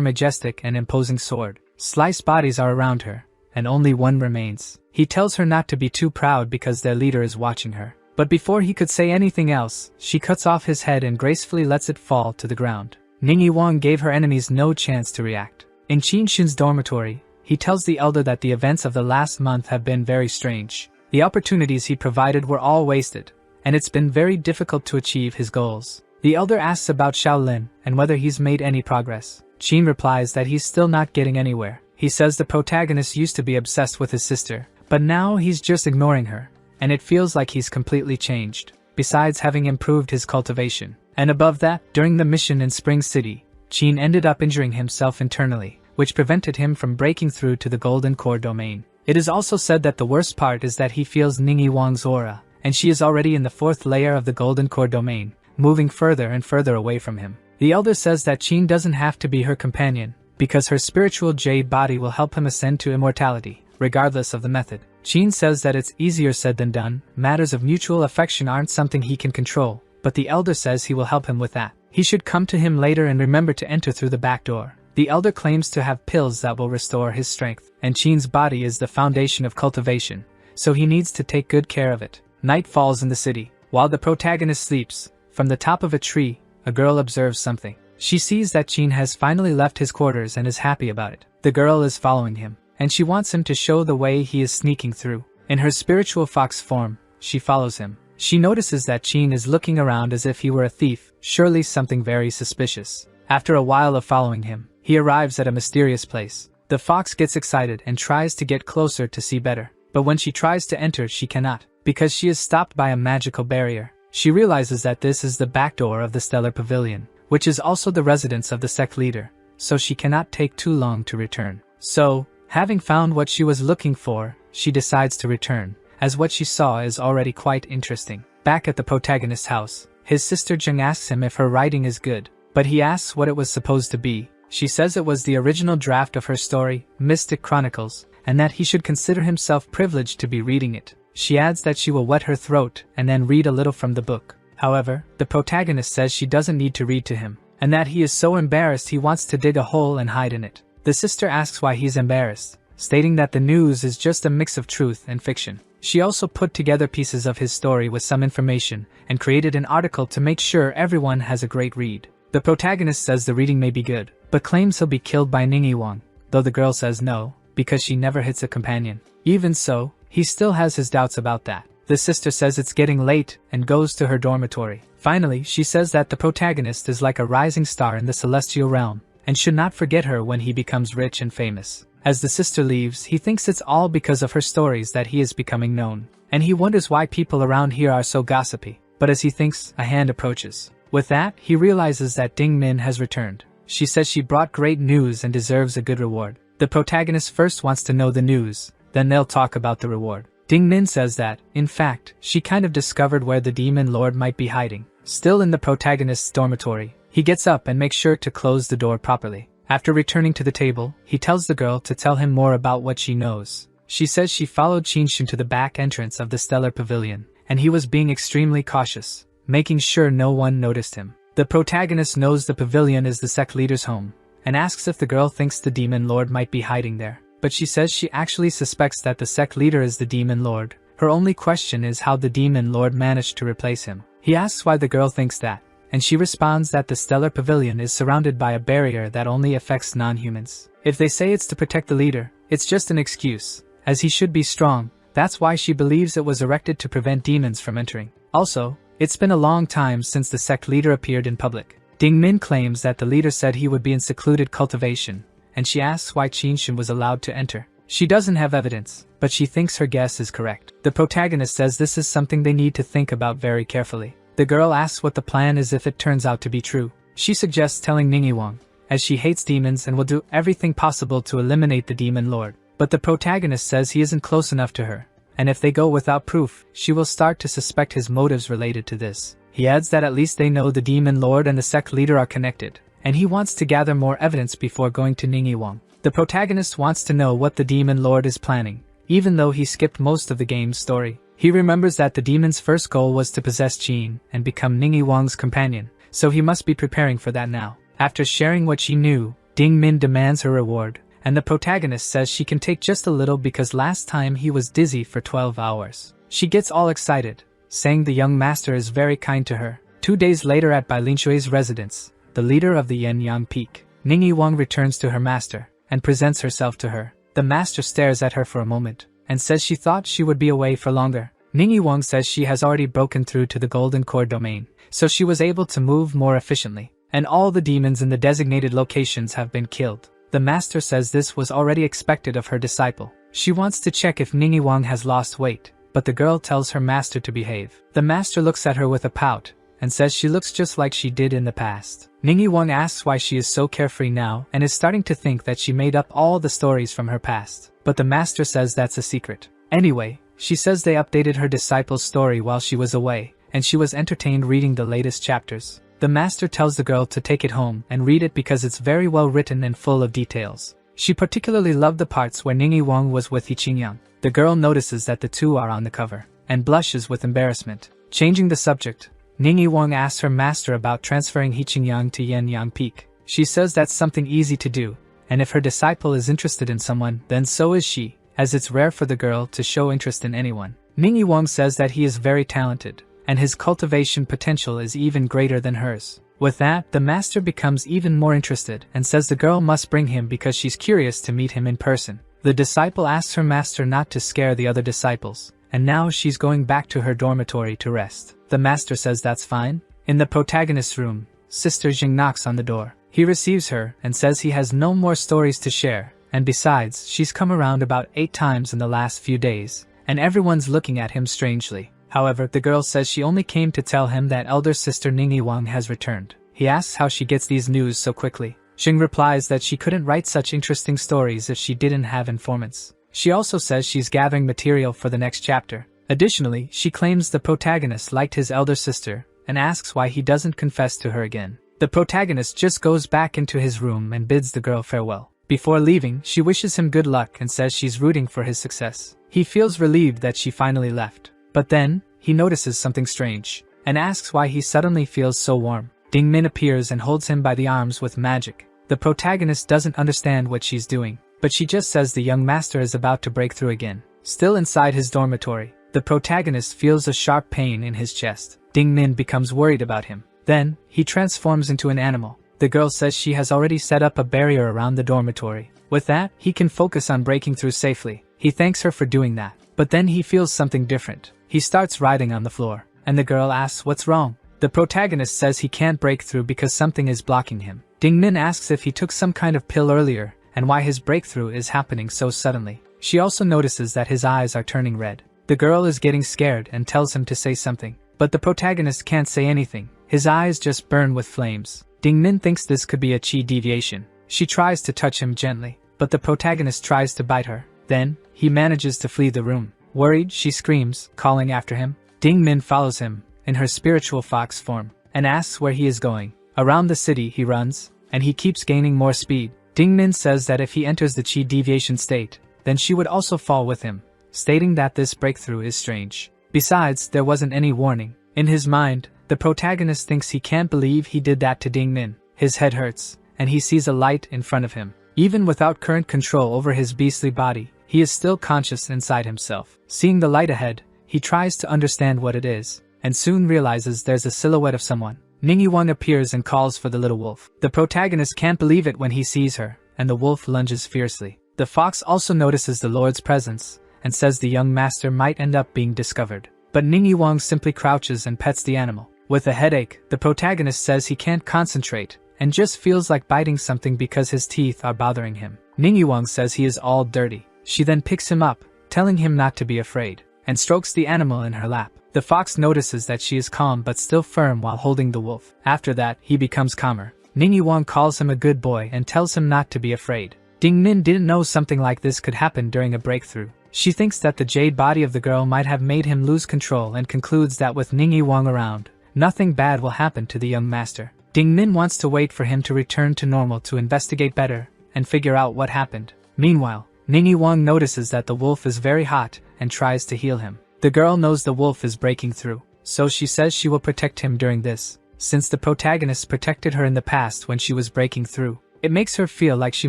majestic and imposing sword. Sliced bodies are around her, and only one remains. He tells her not to be too proud because their leader is watching her. But before he could say anything else, she cuts off his head and gracefully lets it fall to the ground. Ningyi Wang gave her enemies no chance to react. In Qin Xun's dormitory, he tells the elder that the events of the last month have been very strange. The opportunities he provided were all wasted, and it's been very difficult to achieve his goals. The elder asks about Shaolin and whether he's made any progress. Qin replies that he's still not getting anywhere. He says the protagonist used to be obsessed with his sister, but now he's just ignoring her, and it feels like he's completely changed, besides having improved his cultivation. And above that, during the mission in Spring City, Qin ended up injuring himself internally, which prevented him from breaking through to the Golden Core domain. It is also said that the worst part is that he feels Ningyi Wang's aura, and she is already in the 4th layer of the Golden Core domain, moving further and further away from him. The elder says that Qin doesn't have to be her companion, because her spiritual jade body will help him ascend to immortality, regardless of the method. Qin says that it's easier said than done. Matters of mutual affection aren't something he can control, but the elder says he will help him with that. He should come to him later and remember to enter through the back door. The elder claims to have pills that will restore his strength, and Qin's body is the foundation of cultivation, so he needs to take good care of it. Night falls in the city. While the protagonist sleeps, from the top of a tree, a girl observes something. She sees that Qin has finally left his quarters and is happy about it. The girl is following him, and she wants him to show the way he is sneaking through. In her spiritual fox form, she follows him. She notices that Qin is looking around as if he were a thief, surely something very suspicious. After a while of following him, he arrives at a mysterious place. The fox gets excited and tries to get closer to see better, but when she tries to enter she cannot, because she is stopped by a magical barrier. She realizes that this is the back door of the Stellar Pavilion, which is also the residence of the sect leader, so she cannot take too long to return. So, having found what she was looking for, she decides to return, as what she saw is already quite interesting. Back at the protagonist's house, his sister Jung asks him if her writing is good, but he asks what it was supposed to be. She says it was the original draft of her story, Mystic Chronicles, and that he should consider himself privileged to be reading it. She adds that she will wet her throat and then read a little from the book. However, the protagonist says she doesn't need to read to him, and that he is so embarrassed he wants to dig a hole and hide in it. The sister asks why he's embarrassed, stating that the news is just a mix of truth and fiction. She also put together pieces of his story with some information and created an article to make sure everyone has a great read. The protagonist says the reading may be good, but claims he'll be killed by Wang, though the girl says no, because she never hits a companion. Even so, he still has his doubts about that. The sister says it's getting late and goes to her dormitory. Finally, she says that the protagonist is like a rising star in the celestial realm, and should not forget her when he becomes rich and famous. As the sister leaves, he thinks it's all because of her stories that he is becoming known, and he wonders why people around here are so gossipy. But as he thinks, a hand approaches. With that, he realizes that Ding Min has returned. She says she brought great news and deserves a good reward. The protagonist first wants to know the news, then they'll talk about the reward. Ding Min says that, in fact, she kind of discovered where the demon lord might be hiding. Still in the protagonist's dormitory, he gets up and makes sure to close the door properly. After returning to the table, he tells the girl to tell him more about what she knows. She says she followed Qinshin to the back entrance of the stellar pavilion, and he was being extremely cautious, making sure no one noticed him. The protagonist knows the pavilion is the sect leader's home, and asks if the girl thinks the demon lord might be hiding there. But she says she actually suspects that the sect leader is the demon lord. Her only question is how the demon lord managed to replace him. He asks why the girl thinks that, and she responds that the stellar pavilion is surrounded by a barrier that only affects non-humans. If they say it's to protect the leader, it's just an excuse, as he should be strong. That's why she believes it was erected to prevent demons from entering. Also, it's been a long time since the sect leader appeared in public. Ding Min claims that the leader said he would be in secluded cultivation, and she asks why Qinshin was allowed to enter. She doesn't have evidence, but she thinks her guess is correct. The protagonist says this is something they need to think about very carefully. The girl asks what the plan is if it turns out to be true. She suggests telling Wang, as she hates demons and will do everything possible to eliminate the demon lord. But the protagonist says he isn't close enough to her, and if they go without proof, she will start to suspect his motives related to this. He adds that at least they know the demon lord and the sect leader are connected, and he wants to gather more evidence before going to Wang. The protagonist wants to know what the demon lord is planning, even though he skipped most of the game's story. He remembers that the demon's first goal was to possess Qin and become Wang's companion, so he must be preparing for that now. After sharing what she knew, Ding Min demands her reward, and the protagonist says she can take just a little because last time he was dizzy for 12 hours. She gets all excited, saying the young master is very kind to her. 2 days later at Bai Linshui's residence, the leader of the Yen-Yang Peak, Wang returns to her master and presents herself to her. The master stares at her for a moment and says she thought she would be away for longer. Wang says she has already broken through to the Golden Core domain, so she was able to move more efficiently, and all the demons in the designated locations have been killed. The master says this was already expected of her disciple. She wants to check if Wang has lost weight, but the girl tells her master to behave. The master looks at her with a pout and says she looks just like she did in the past. Wang asks why she is so carefree now and is starting to think that she made up all the stories from her past, but the master says that's a secret. Anyway, she says they updated her disciple's story while she was away, and she was entertained reading the latest chapters. The master tells the girl to take it home and read it because it's very well written and full of details. She particularly loved the parts where Wang was with Qingyang. The girl notices that the two are on the cover, and blushes with embarrassment. Changing the subject, Wang asks her master about transferring Qingyang to Yen-Yang Peak. She says that's something easy to do, and if her disciple is interested in someone, then so is she, as it's rare for the girl to show interest in anyone. Wang says that he is very talented, and his cultivation potential is even greater than hers. With that, the master becomes even more interested and says the girl must bring him because she's curious to meet him in person. The disciple asks her master not to scare the other disciples, and now she's going back to her dormitory to rest. The master says that's fine. In the protagonist's room, Sister Jing knocks on the door. He receives her and says he has no more stories to share, and besides, she's come around about 8 times in the last few days, and everyone's looking at him strangely. However, the girl says she only came to tell him that elder sister Wang has returned. He asks how she gets these news so quickly. Xing replies that she couldn't write such interesting stories if she didn't have informants. She also says she's gathering material for the next chapter. Additionally, she claims the protagonist liked his elder sister and asks why he doesn't confess to her again. The protagonist just goes back into his room and bids the girl farewell. Before leaving, she wishes him good luck and says she's rooting for his success. He feels relieved that she finally left. But then, he notices something strange and asks why he suddenly feels so warm. Ding Min appears and holds him by the arms with magic. The protagonist doesn't understand what she's doing, but she just says the young master is about to break through again. Still inside his dormitory, the protagonist feels a sharp pain in his chest. Ding Min becomes worried about him. Then, he transforms into an animal. The girl says she has already set up a barrier around the dormitory. With that, he can focus on breaking through safely. He thanks her for doing that. But then he feels something different. He starts writhing on the floor, and the girl asks what's wrong. The protagonist says he can't break through because something is blocking him. Ding Min asks if he took some kind of pill earlier, and why his breakthrough is happening so suddenly. She also notices that his eyes are turning red. The girl is getting scared and tells him to say something, but the protagonist can't say anything. His eyes just burn with flames. Ding Min thinks this could be a chi deviation. She tries to touch him gently, but the protagonist tries to bite her. Then, he manages to flee the room. Worried, she screams, calling after him. Ding Min follows him, in her spiritual fox form, and asks where he is going. Around the city he runs, and he keeps gaining more speed. Ding Min says that if he enters the chi deviation state, then she would also fall with him, stating that this breakthrough is strange. Besides, there wasn't any warning. In his mind, the protagonist thinks he can't believe he did that to Ding Min. His head hurts, and he sees a light in front of him. Even without current control over his beastly body, he is still conscious inside himself. Seeing the light ahead, he tries to understand what it is, and soon realizes there's a silhouette of someone. Ningyi Wang appears and calls for the little wolf. The protagonist can't believe it when he sees her, and the wolf lunges fiercely. The fox also notices the Lord's presence, and says the young master might end up being discovered. But Ningyi Wang simply crouches and pets the animal. With a headache, the protagonist says he can't concentrate, and just feels like biting something because his teeth are bothering him. Ningyi Wang says he is all dirty. She then picks him up, telling him not to be afraid, and strokes the animal in her lap. The fox notices that she is calm but still firm while holding the wolf. After that, he becomes calmer. Ningyi Wang calls him a good boy and tells him not to be afraid. Ding Min didn't know something like this could happen during a breakthrough. She thinks that the jade body of the girl might have made him lose control and concludes that with Ningyi Wang around, nothing bad will happen to the young master. Ding Min wants to wait for him to return to normal to investigate better and figure out what happened. Meanwhile, Ningyi Wang notices that the wolf is very hot and tries to heal him. The girl knows the wolf is breaking through, so she says she will protect him during this, since the protagonist protected her in the past when she was breaking through. It makes her feel like she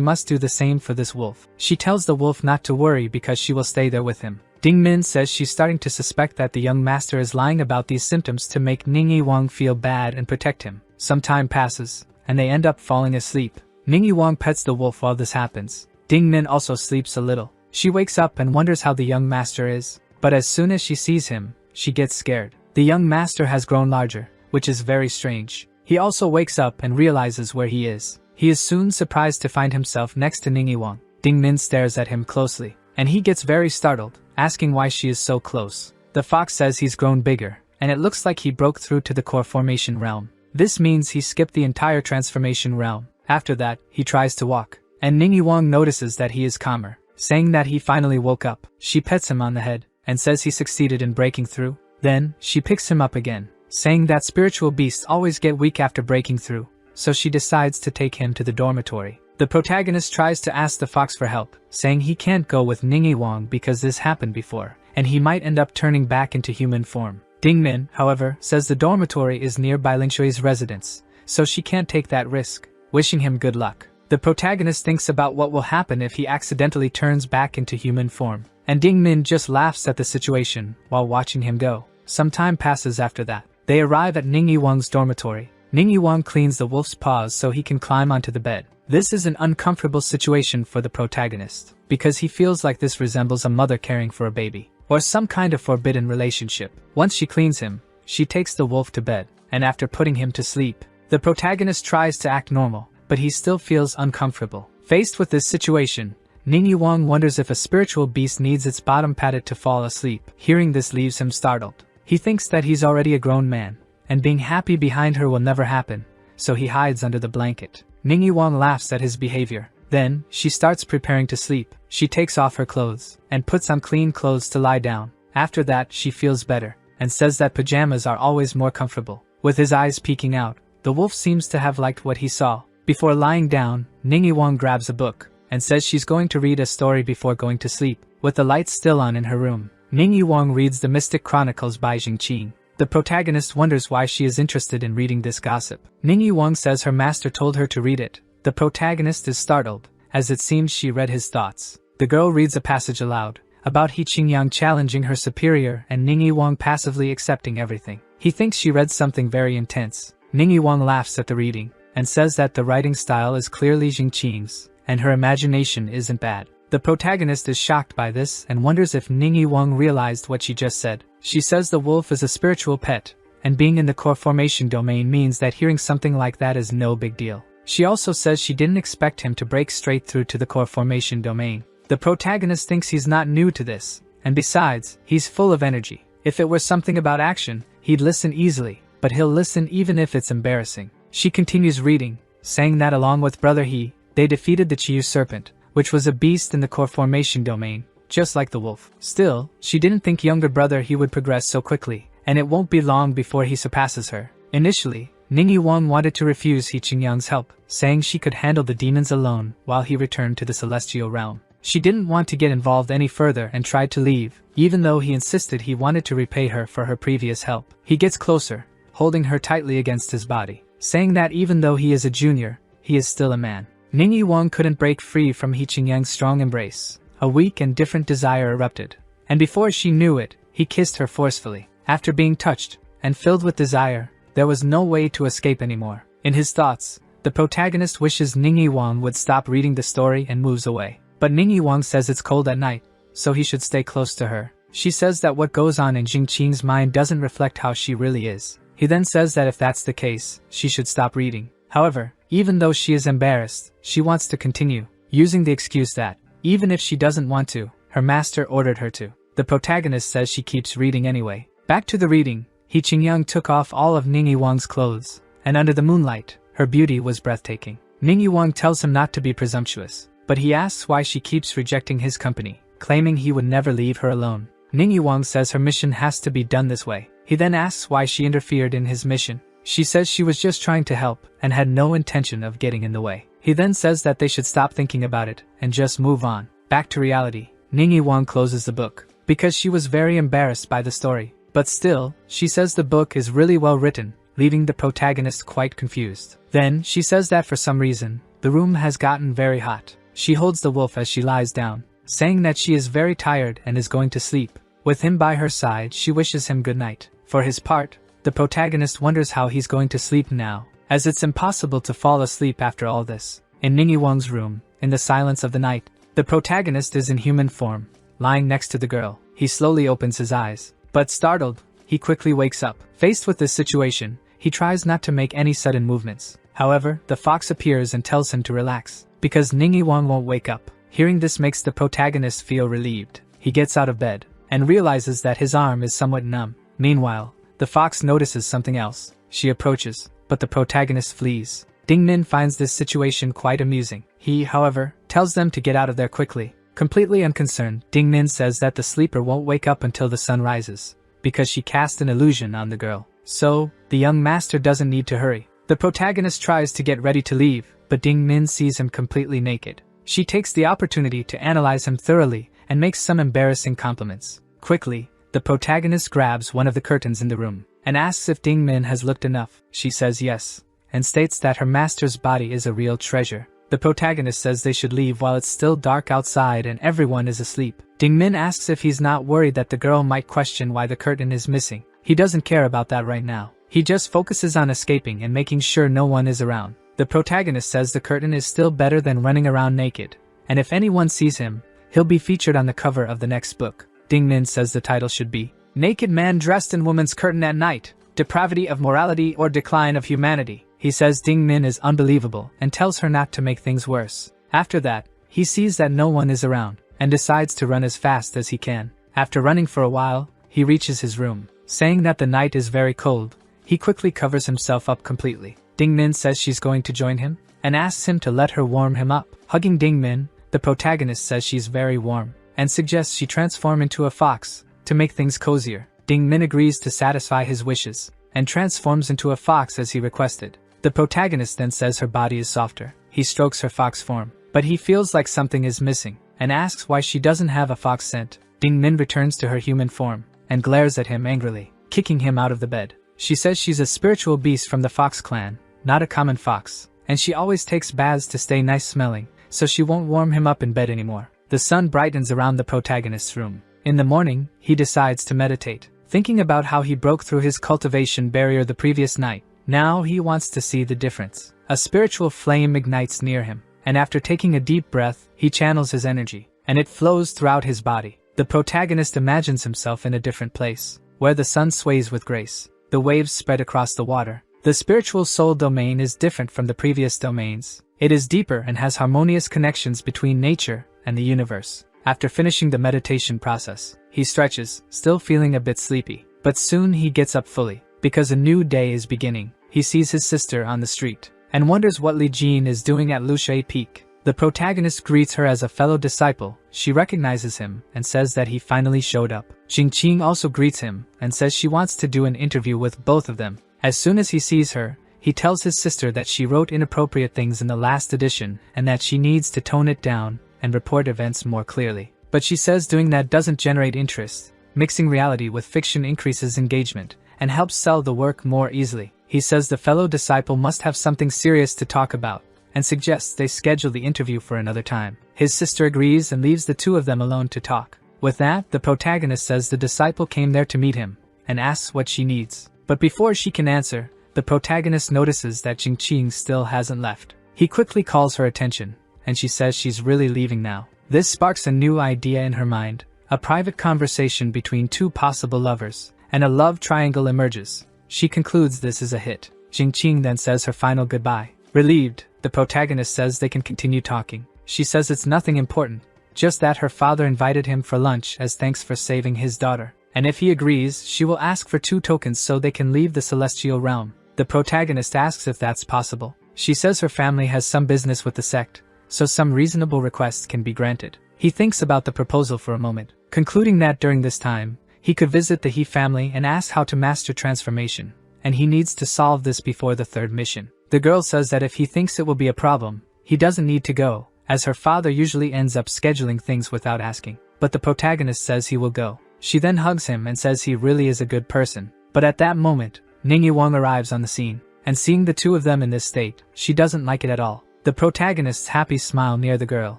must do the same for this wolf. She tells the wolf not to worry because she will stay there with him. Ding Min says she's starting to suspect that the young master is lying about these symptoms to make Ningyi Wang feel bad and protect him. Some time passes, and they end up falling asleep. Ningyi Wang pets the wolf while this happens. Ding Min also sleeps a little. She wakes up and wonders how the young master is, but as soon as she sees him, she gets scared. The young master has grown larger, which is very strange. He also wakes up and realizes where he is. He is soon surprised to find himself next to Ningyi Wang. Ding Min stares at him closely, and he gets very startled, asking why she is so close. The fox says he's grown bigger, and it looks like he broke through to the core formation realm. This means he skipped the entire transformation realm. After that, he tries to walk, and Ningyi Wang notices that he is calmer, saying that he finally woke up. She pets him on the head, and says he succeeded in breaking through. Then, she picks him up again, saying that spiritual beasts always get weak after breaking through, so she decides to take him to the dormitory. The protagonist tries to ask the fox for help, saying he can't go with Ningyi Wang because this happened before, and he might end up turning back into human form. Ding Min, however, says the dormitory is near Bai Lingshui's residence, so she can't take that risk, wishing him good luck. The protagonist thinks about what will happen if he accidentally turns back into human form, and Ding Min just laughs at the situation while watching him go. Some time passes after that. They arrive at Ningyi Wang's dormitory. Ningyi Wang cleans the wolf's paws so he can climb onto the bed. This is an uncomfortable situation for the protagonist, because he feels like this resembles a mother caring for a baby, or some kind of forbidden relationship. Once she cleans him, she takes the wolf to bed, and after putting him to sleep, the protagonist tries to act normal, but he still feels uncomfortable. Faced with this situation, Ningyi Wang wonders if a spiritual beast needs its bottom padded to fall asleep. Hearing this leaves him startled. He thinks that he's already a grown man, and being happy behind her will never happen, so he hides under the blanket. Wang laughs at his behavior. Then, she starts preparing to sleep. She takes off her clothes, and puts on clean clothes to lie down. After that, she feels better, and says that pajamas are always more comfortable. With his eyes peeking out, the wolf seems to have liked what he saw. Before lying down, Wang grabs a book, and says she's going to read a story before going to sleep. With the lights still on in her room, Wang reads the Mystic Chronicles by Jingqing. The protagonist wonders why she is interested in reading this gossip. Wang says her master told her to read it. The protagonist is startled, as it seems she read his thoughts. The girl reads a passage aloud, about Qingyang challenging her superior and Wang passively accepting everything. He thinks she read something very intense. Wang laughs at the reading, and says that the writing style is clearly Jingqing's, and her imagination isn't bad. The protagonist is shocked by this and wonders if Wang realized what she just said. She says the wolf is a spiritual pet, and being in the core formation domain means that hearing something like that is no big deal. She also says she didn't expect him to break straight through to the core formation domain. The protagonist thinks he's not new to this, and besides, he's full of energy. If it were something about action, he'd listen easily, but he'll listen even if it's embarrassing. She continues reading, saying that along with Brother He, they defeated the Chiyu serpent, which was a beast in the core formation domain, just like the wolf. Still, she didn't think younger brother He would progress so quickly, and it won't be long before he surpasses her. Initially, Wang wanted to refuse Qingyang's help, saying she could handle the demons alone while he returned to the celestial realm. She didn't want to get involved any further and tried to leave, even though he insisted he wanted to repay her for her previous help. He gets closer, holding her tightly against his body, saying that even though he is a junior, he is still a man. Wang couldn't break free from Qingyang's strong embrace. A weak and different desire erupted, and before she knew it, he kissed her forcefully. After being touched, and filled with desire, there was no way to escape anymore. In his thoughts, the protagonist wishes Wang would stop reading the story and moves away. But Wang says it's cold at night, so he should stay close to her. She says that what goes on in Jingqing's mind doesn't reflect how she really is. He then says that if that's the case, she should stop reading. However, even though she is embarrassed, she wants to continue, using the excuse that, even if she doesn't want to, her master ordered her to. The protagonist says she keeps reading anyway. Back to the reading, Qingyang took off all of Wang's clothes, and under the moonlight, her beauty was breathtaking. Wang tells him not to be presumptuous, but he asks why she keeps rejecting his company, claiming he would never leave her alone. Wang says her mission has to be done this way. He then asks why she interfered in his mission. She says she was just trying to help, and had no intention of getting in the way. He then says that they should stop thinking about it, and just move on. Back to reality, Wang closes the book, because she was very embarrassed by the story. But still, she says the book is really well written, leaving the protagonist quite confused. Then, she says that for some reason, the room has gotten very hot. She holds the wolf as she lies down, saying that she is very tired and is going to sleep. With him by her side, she wishes him good night. For his part, the protagonist wonders how he's going to sleep now, as it's impossible to fall asleep after all this. In Wang's room, in the silence of the night, the protagonist is in human form, lying next to the girl. He slowly opens his eyes, but startled, he quickly wakes up. Faced with this situation, he tries not to make any sudden movements. However, the fox appears and tells him to relax, because Wang won't wake up. Hearing this makes the protagonist feel relieved. He gets out of bed, and realizes that his arm is somewhat numb. Meanwhile, the fox notices something else. She approaches, but the protagonist flees. Dingmin finds this situation quite amusing. He, however, tells them to get out of there quickly. Completely unconcerned, Dingmin says that the sleeper won't wake up until the sun rises, because she cast an illusion on the girl. So, the young master doesn't need to hurry. The protagonist tries to get ready to leave, but Dingmin sees him completely naked. She takes the opportunity to analyze him thoroughly and makes some embarrassing compliments. Quickly, the protagonist grabs one of the curtains in the room and asks if Dingmin has looked enough. She says yes, and states that her master's body is a real treasure. The protagonist says they should leave while it's still dark outside and everyone is asleep. Dingmin asks if he's not worried that the girl might question why the curtain is missing. He doesn't care about that right now. He just focuses on escaping and making sure no one is around. The protagonist says the curtain is still better than running around naked, and if anyone sees him, he'll be featured on the cover of the next book. Dingmin says the title should be Naked Man Dressed in Woman's Curtain at Night, Depravity of Morality or Decline of Humanity. He says Dingmin is unbelievable and tells her not to make things worse. After that, he sees that no one is around, and decides to run as fast as he can. After running for a while, he reaches his room. Saying that the night is very cold, he quickly covers himself up completely. Dingmin says she's going to join him, and asks him to let her warm him up. Hugging Dingmin, the protagonist says she's very warm, and suggests she transform into a fox to make things cozier. Dingmin agrees to satisfy his wishes, and transforms into a fox as he requested. The protagonist then says her body is softer. He strokes her fox form, but he feels like something is missing, and asks why she doesn't have a fox scent. Dingmin returns to her human form, and glares at him angrily, kicking him out of the bed. She says she's a spiritual beast from the fox clan, not a common fox, and she always takes baths to stay nice smelling, so she won't warm him up in bed anymore. The sun brightens around the protagonist's room. In the morning, he decides to meditate, thinking about how he broke through his cultivation barrier the previous night. Now he wants to see the difference. A spiritual flame ignites near him, and after taking a deep breath, he channels his energy, and it flows throughout his body. The protagonist imagines himself in a different place, where the sun sways with grace. The waves spread across the water. The spiritual soul domain is different from the previous domains. It is deeper and has harmonious connections between nature and the universe. After finishing the meditation process, he stretches, still feeling a bit sleepy. But soon he gets up fully, because a new day is beginning. He sees his sister on the street, and wonders what Li Jin is doing at Luxie Peak. The protagonist greets her as a fellow disciple. She recognizes him and says that he finally showed up. Jingqing also greets him and says she wants to do an interview with both of them. As soon as he sees her, he tells his sister that she wrote inappropriate things in the last edition and that she needs to tone it down and report events more clearly. But she says doing that doesn't generate interest. Mixing reality with fiction increases engagement and helps sell the work more easily. He says the fellow disciple must have something serious to talk about, and suggests they schedule the interview for another time. His sister agrees and leaves the two of them alone to talk. With that, the protagonist says the disciple came there to meet him, and asks what she needs. But before she can answer, the protagonist notices that Jingqing still hasn't left. He quickly calls her attention, and she says she's really leaving now. This sparks a new idea in her mind. A private conversation between two possible lovers, and a love triangle emerges. She concludes this is a hit. Jingqing then says her final goodbye. Relieved, the protagonist says they can continue talking. She says it's nothing important, just that her father invited him for lunch as thanks for saving his daughter. And if he agrees, she will ask for 2 tokens so they can leave the celestial realm. The protagonist asks if that's possible. She says her family has some business with the sect, so some reasonable requests can be granted. He thinks about the proposal for a moment, concluding that during this time, he could visit the He family and ask how to master transformation, and he needs to solve this before the 3rd mission. The girl says that if he thinks it will be a problem, he doesn't need to go, as her father usually ends up scheduling things without asking. But the protagonist says he will go. She then hugs him and says he really is a good person. But at that moment, Ningyi Wang arrives on the scene, and seeing the two of them in this state, she doesn't like it at all. The protagonist's happy smile near the girl.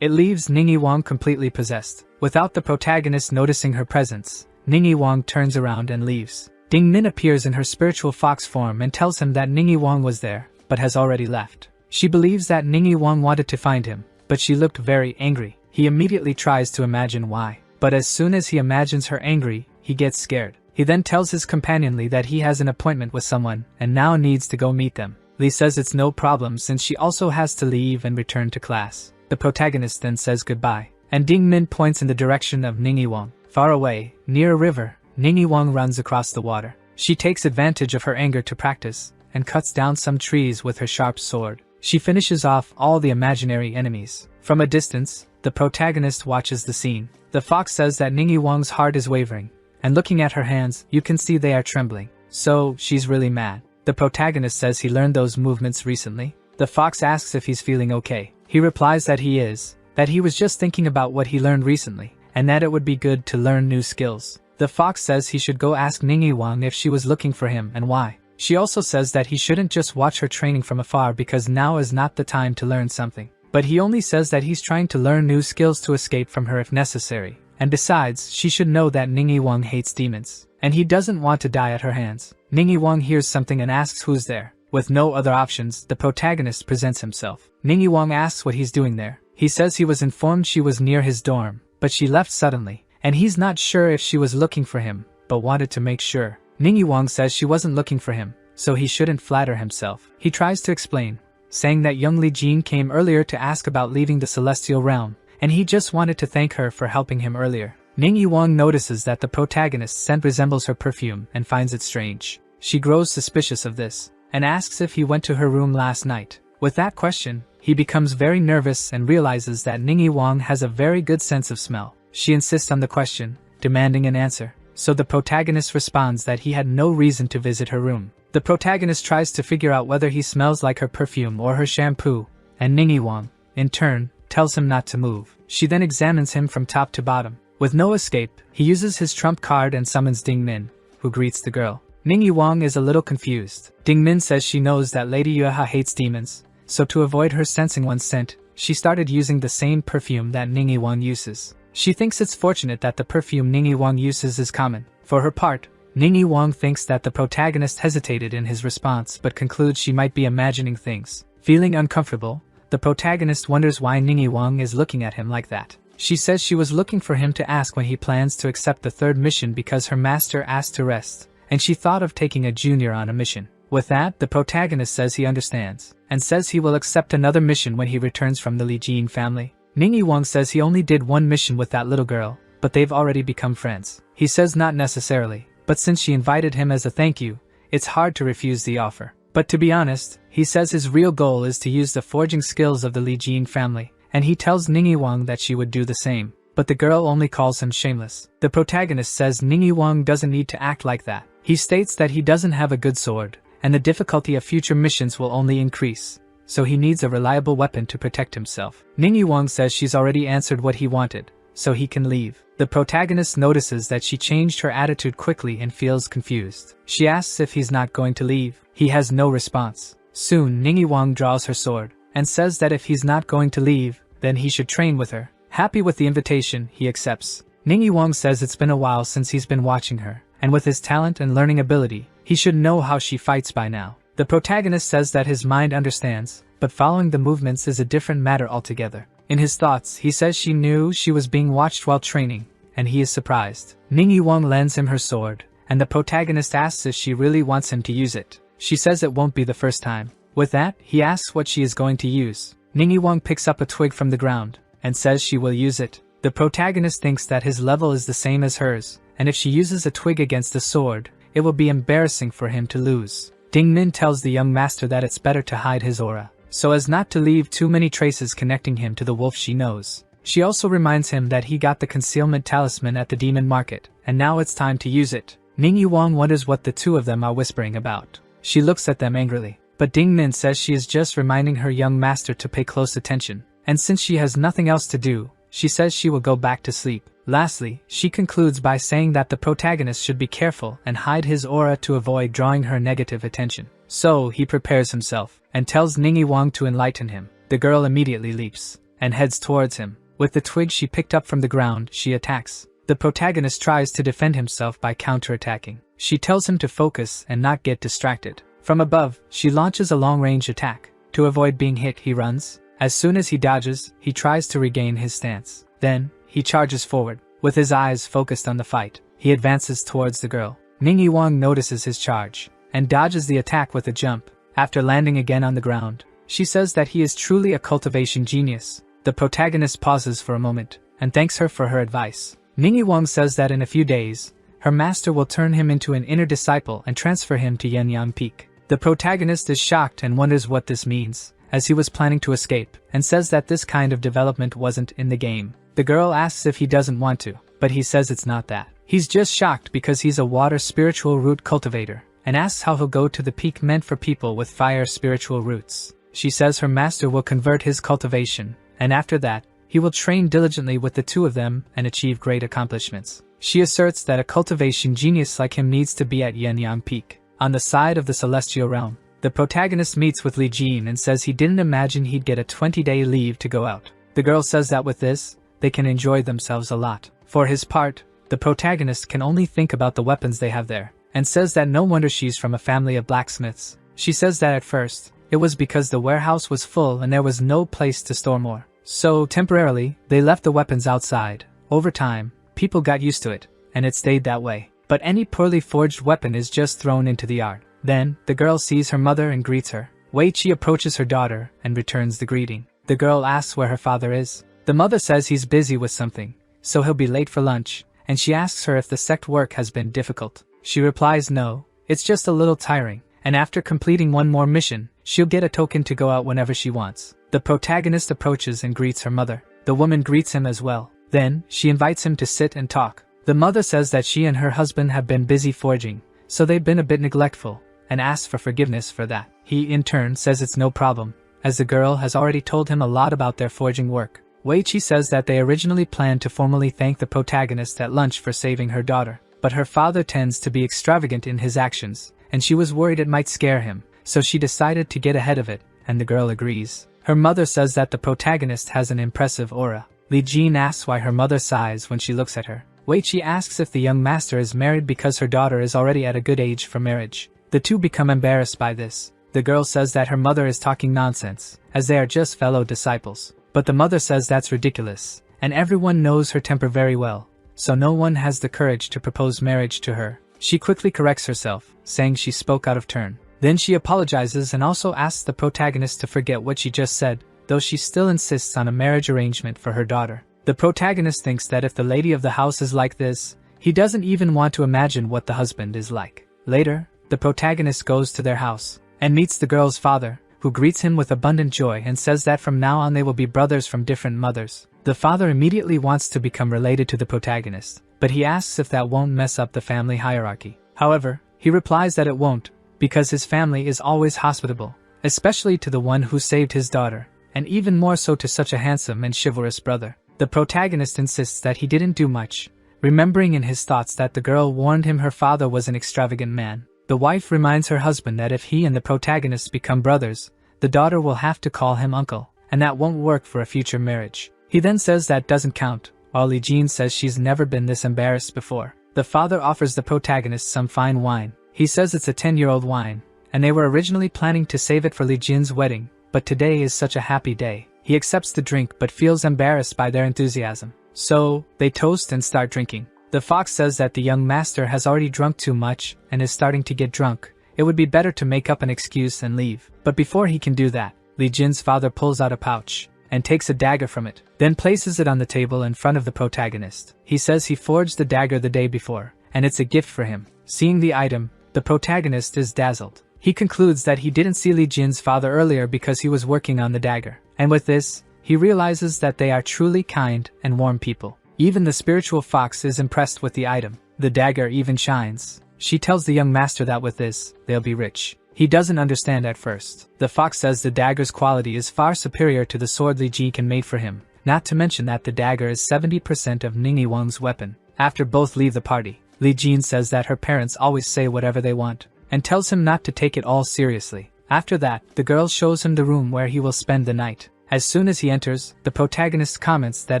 It leaves Ningyi Wang completely possessed. Without the protagonist noticing her presence, Ningyi Wang turns around and leaves. Ding Min appears in her spiritual fox form and tells him that Ningyi Wang was there, but has already left. She believes that Ningyi Wang wanted to find him, but she looked very angry. He immediately tries to imagine why. But as soon as he imagines her angry, he gets scared. He then tells his companion Li that he has an appointment with someone and now needs to go meet them. Li says it's no problem since she also has to leave and return to class. The protagonist then says goodbye, and Ding Min points in the direction of Ningyi Wang. Far away, near a river, Ningyi Wang runs across the water. She takes advantage of her anger to practice, and cuts down some trees with her sharp sword. She finishes off all the imaginary enemies. From a distance, the protagonist watches the scene. The fox says that Ningyi Wang's heart is wavering, and looking at her hands, you can see they are trembling. So, she's really mad. The protagonist says he learned those movements recently. The fox asks if he's feeling okay. He replies that he is, that he was just thinking about what he learned recently, and that it would be good to learn new skills. The fox says he should go ask Ningyi Wang if she was looking for him and why. She also says that he shouldn't just watch her training from afar because now is not the time to learn something. But he only says that he's trying to learn new skills to escape from her if necessary. And besides, she should know that Ningyi Wang hates demons, and he doesn't want to die at her hands. Ningyi Wang hears something and asks who's there. With no other options, the protagonist presents himself. Ningyi Wang asks what he's doing there. He says he was informed she was near his dorm, but she left suddenly, and he's not sure if she was looking for him, but wanted to make sure. Ningyi Wang says she wasn't looking for him, so he shouldn't flatter himself. He tries to explain, saying that young Li Jin came earlier to ask about leaving the celestial realm, and he just wanted to thank her for helping him earlier. Ningyi Wang notices that the protagonist's scent resembles her perfume and finds it strange. She grows suspicious of this. and asks if he went to her room last night. With that question, he becomes very nervous and realizes that Ningyi Wang has a very good sense of smell. She insists on the question, demanding an answer, so the protagonist responds that he had no reason to visit her room. The protagonist tries to figure out whether he smells like her perfume or her shampoo, and Ningyi Wang, in turn, tells him not to move. She then examines him from top to bottom. With no escape, he uses his trump card and summons Ding Min, who greets the girl. Ningyi Wang is a little confused. Ding Min says she knows that Lady Yueha hates demons, so to avoid her sensing one's scent, she started using the same perfume that Ningyi Wang uses. She thinks it's fortunate that the perfume Ningyi Wang uses is common. For her part, Ningyi Wang thinks that the protagonist hesitated in his response but concludes she might be imagining things. Feeling uncomfortable, the protagonist wonders why Ningyi Wang is looking at him like that. She says she was looking for him to ask when he plans to accept the third mission because her master asked to rest, and she thought of taking a junior on a mission. With that, the protagonist says he understands, and says he will accept another mission when he returns from the Li Jin family. Ningyi Wang says he only did one mission with that little girl, but they've already become friends. He says not necessarily, but since she invited him as a thank you, it's hard to refuse the offer. But to be honest, he says his real goal is to use the forging skills of the Li Jin family, and he tells Ningyi Wang that she would do the same. But the girl only calls him shameless. The protagonist says Ningyi Wang doesn't need to act like that. He states that he doesn't have a good sword, and the difficulty of future missions will only increase, so he needs a reliable weapon to protect himself. Ningyi Wang says she's already answered what he wanted, so he can leave. The protagonist notices that she changed her attitude quickly and feels confused. She asks if he's not going to leave. He has no response. Soon Ningyi Wang draws her sword, and says that if he's not going to leave, then he should train with her. Happy with the invitation, he accepts. Ningyi Wang says it's been a while since he's been watching her, and with his talent and learning ability, he should know how she fights by now. The protagonist says that his mind understands, but following the movements is a different matter altogether. In his thoughts, he says she knew she was being watched while training, and he is surprised. Ningyi Wang lends him her sword, and the protagonist asks if she really wants him to use it. She says it won't be the first time. With that, he asks what she is going to use. Ningyi Wang picks up a twig from the ground, and says she will use it. The protagonist thinks that his level is the same as hers, and if she uses a twig against the sword, it will be embarrassing for him to lose. Ding Min tells the young master that it's better to hide his aura, so as not to leave too many traces connecting him to the wolf she knows. She also reminds him that he got the concealment talisman at the demon market, and now it's time to use it. Ningyi Wang wonders what the two of them are whispering about. She looks at them angrily, but Ding Min says she is just reminding her young master to pay close attention, and since she has nothing else to do, she says she will go back to sleep. Lastly, she concludes by saying that the protagonist should be careful and hide his aura to avoid drawing her negative attention. So he prepares himself, and tells Ningyi Wang to enlighten him. The girl immediately leaps, and heads towards him. With the twig she picked up from the ground, she attacks. The protagonist tries to defend himself by counterattacking. She tells him to focus and not get distracted. From above, she launches a long-range attack. To avoid being hit, he runs. As soon as he dodges, he tries to regain his stance. Then, he charges forward. With his eyes focused on the fight, he advances towards the girl. Ningyi Wang notices his charge, and dodges the attack with a jump. After landing again on the ground, she says that he is truly a cultivation genius. The protagonist pauses for a moment, and thanks her for her advice. Ningyi Wang says that in a few days, her master will turn him into an inner disciple and transfer him to Yenyang Peak. The protagonist is shocked and wonders what this means, as he was planning to escape, and says that this kind of development wasn't in the game. The girl asks if he doesn't want to, but he says it's not that. He's just shocked because he's a water spiritual root cultivator, and asks how he'll go to the peak meant for people with fire spiritual roots. She says her master will convert his cultivation, and after that, he will train diligently with the two of them and achieve great accomplishments. She asserts that a cultivation genius like him needs to be at Yenyang Peak, on the side of the celestial realm. The protagonist meets with Li Jin and says he didn't imagine he'd get a 20-day leave to go out. The girl says that with this, they can enjoy themselves a lot. For his part, the protagonist can only think about the weapons they have there, and says that no wonder she's from a family of blacksmiths. She says that at first, it was because the warehouse was full and there was no place to store more. So temporarily, they left the weapons outside. Over time, people got used to it, and it stayed that way. But any poorly forged weapon is just thrown into the yard. Then, the girl sees her mother and greets her. Wei Qi approaches her daughter and returns the greeting. The girl asks where her father is. The mother says he's busy with something, so he'll be late for lunch, and she asks her if the sect work has been difficult. She replies no, it's just a little tiring, and after completing one more mission, she'll get a token to go out whenever she wants. The protagonist approaches and greets her mother. The woman greets him as well. Then, she invites him to sit and talk. The mother says that she and her husband have been busy forging, so they've been a bit neglectful, and asks for forgiveness for that. He in turn says it's no problem, as the girl has already told him a lot about their forging work. Wei-Chi says that they originally planned to formally thank the protagonist at lunch for saving her daughter, but her father tends to be extravagant in his actions, and she was worried it might scare him, so she decided to get ahead of it, and the girl agrees. Her mother says that the protagonist has an impressive aura. Li Jin asks why her mother sighs when she looks at her. Wei-Chi asks if the young master is married because her daughter is already at a good age for marriage. The two become embarrassed by this. The girl says that her mother is talking nonsense, as they are just fellow disciples. But the mother says that's ridiculous, and everyone knows her temper very well, so no one has the courage to propose marriage to her. She quickly corrects herself, saying she spoke out of turn. Then she apologizes and also asks the protagonist to forget what she just said, though she still insists on a marriage arrangement for her daughter. The protagonist thinks that if the lady of the house is like this, he doesn't even want to imagine what the husband is like. Later, the protagonist goes to their house and meets the girl's father, who greets him with abundant joy and says that from now on they will be brothers from different mothers. The father immediately wants to become related to the protagonist, but he asks if that won't mess up the family hierarchy. However, he replies that it won't, because his family is always hospitable, especially to the one who saved his daughter, and even more so to such a handsome and chivalrous brother. The protagonist insists that he didn't do much, remembering in his thoughts that the girl warned him her father was an extravagant man. The wife reminds her husband that if he and the protagonist become brothers, the daughter will have to call him uncle, and that won't work for a future marriage. He then says that doesn't count, while Li Jin says she's never been this embarrassed before. The father offers the protagonist some fine wine. He says it's a 10-year-old wine, and they were originally planning to save it for Li Jin's wedding, but today is such a happy day. He accepts the drink but feels embarrassed by their enthusiasm. So, they toast and start drinking. The fox says that the young master has already drunk too much and is starting to get drunk. It would be better to make up an excuse and leave. But before he can do that, Li Jin's father pulls out a pouch and takes a dagger from it, then places it on the table in front of the protagonist. He says he forged the dagger the day before, and it's a gift for him. Seeing the item, the protagonist is dazzled. He concludes that he didn't see Li Jin's father earlier because he was working on the dagger, and with this, he realizes that they are truly kind and warm people. Even the spiritual fox is impressed with the item. The dagger even shines. She tells the young master that with this, they'll be rich. He doesn't understand at first. The fox says the dagger's quality is far superior to the sword Li Ji can made for him, not to mention that the dagger is 70% of Ningyi Wang's weapon. After both leave the party, Li Jin says that her parents always say whatever they want, and tells him not to take it all seriously. After that, the girl shows him the room where he will spend the night. As soon as he enters, the protagonist comments that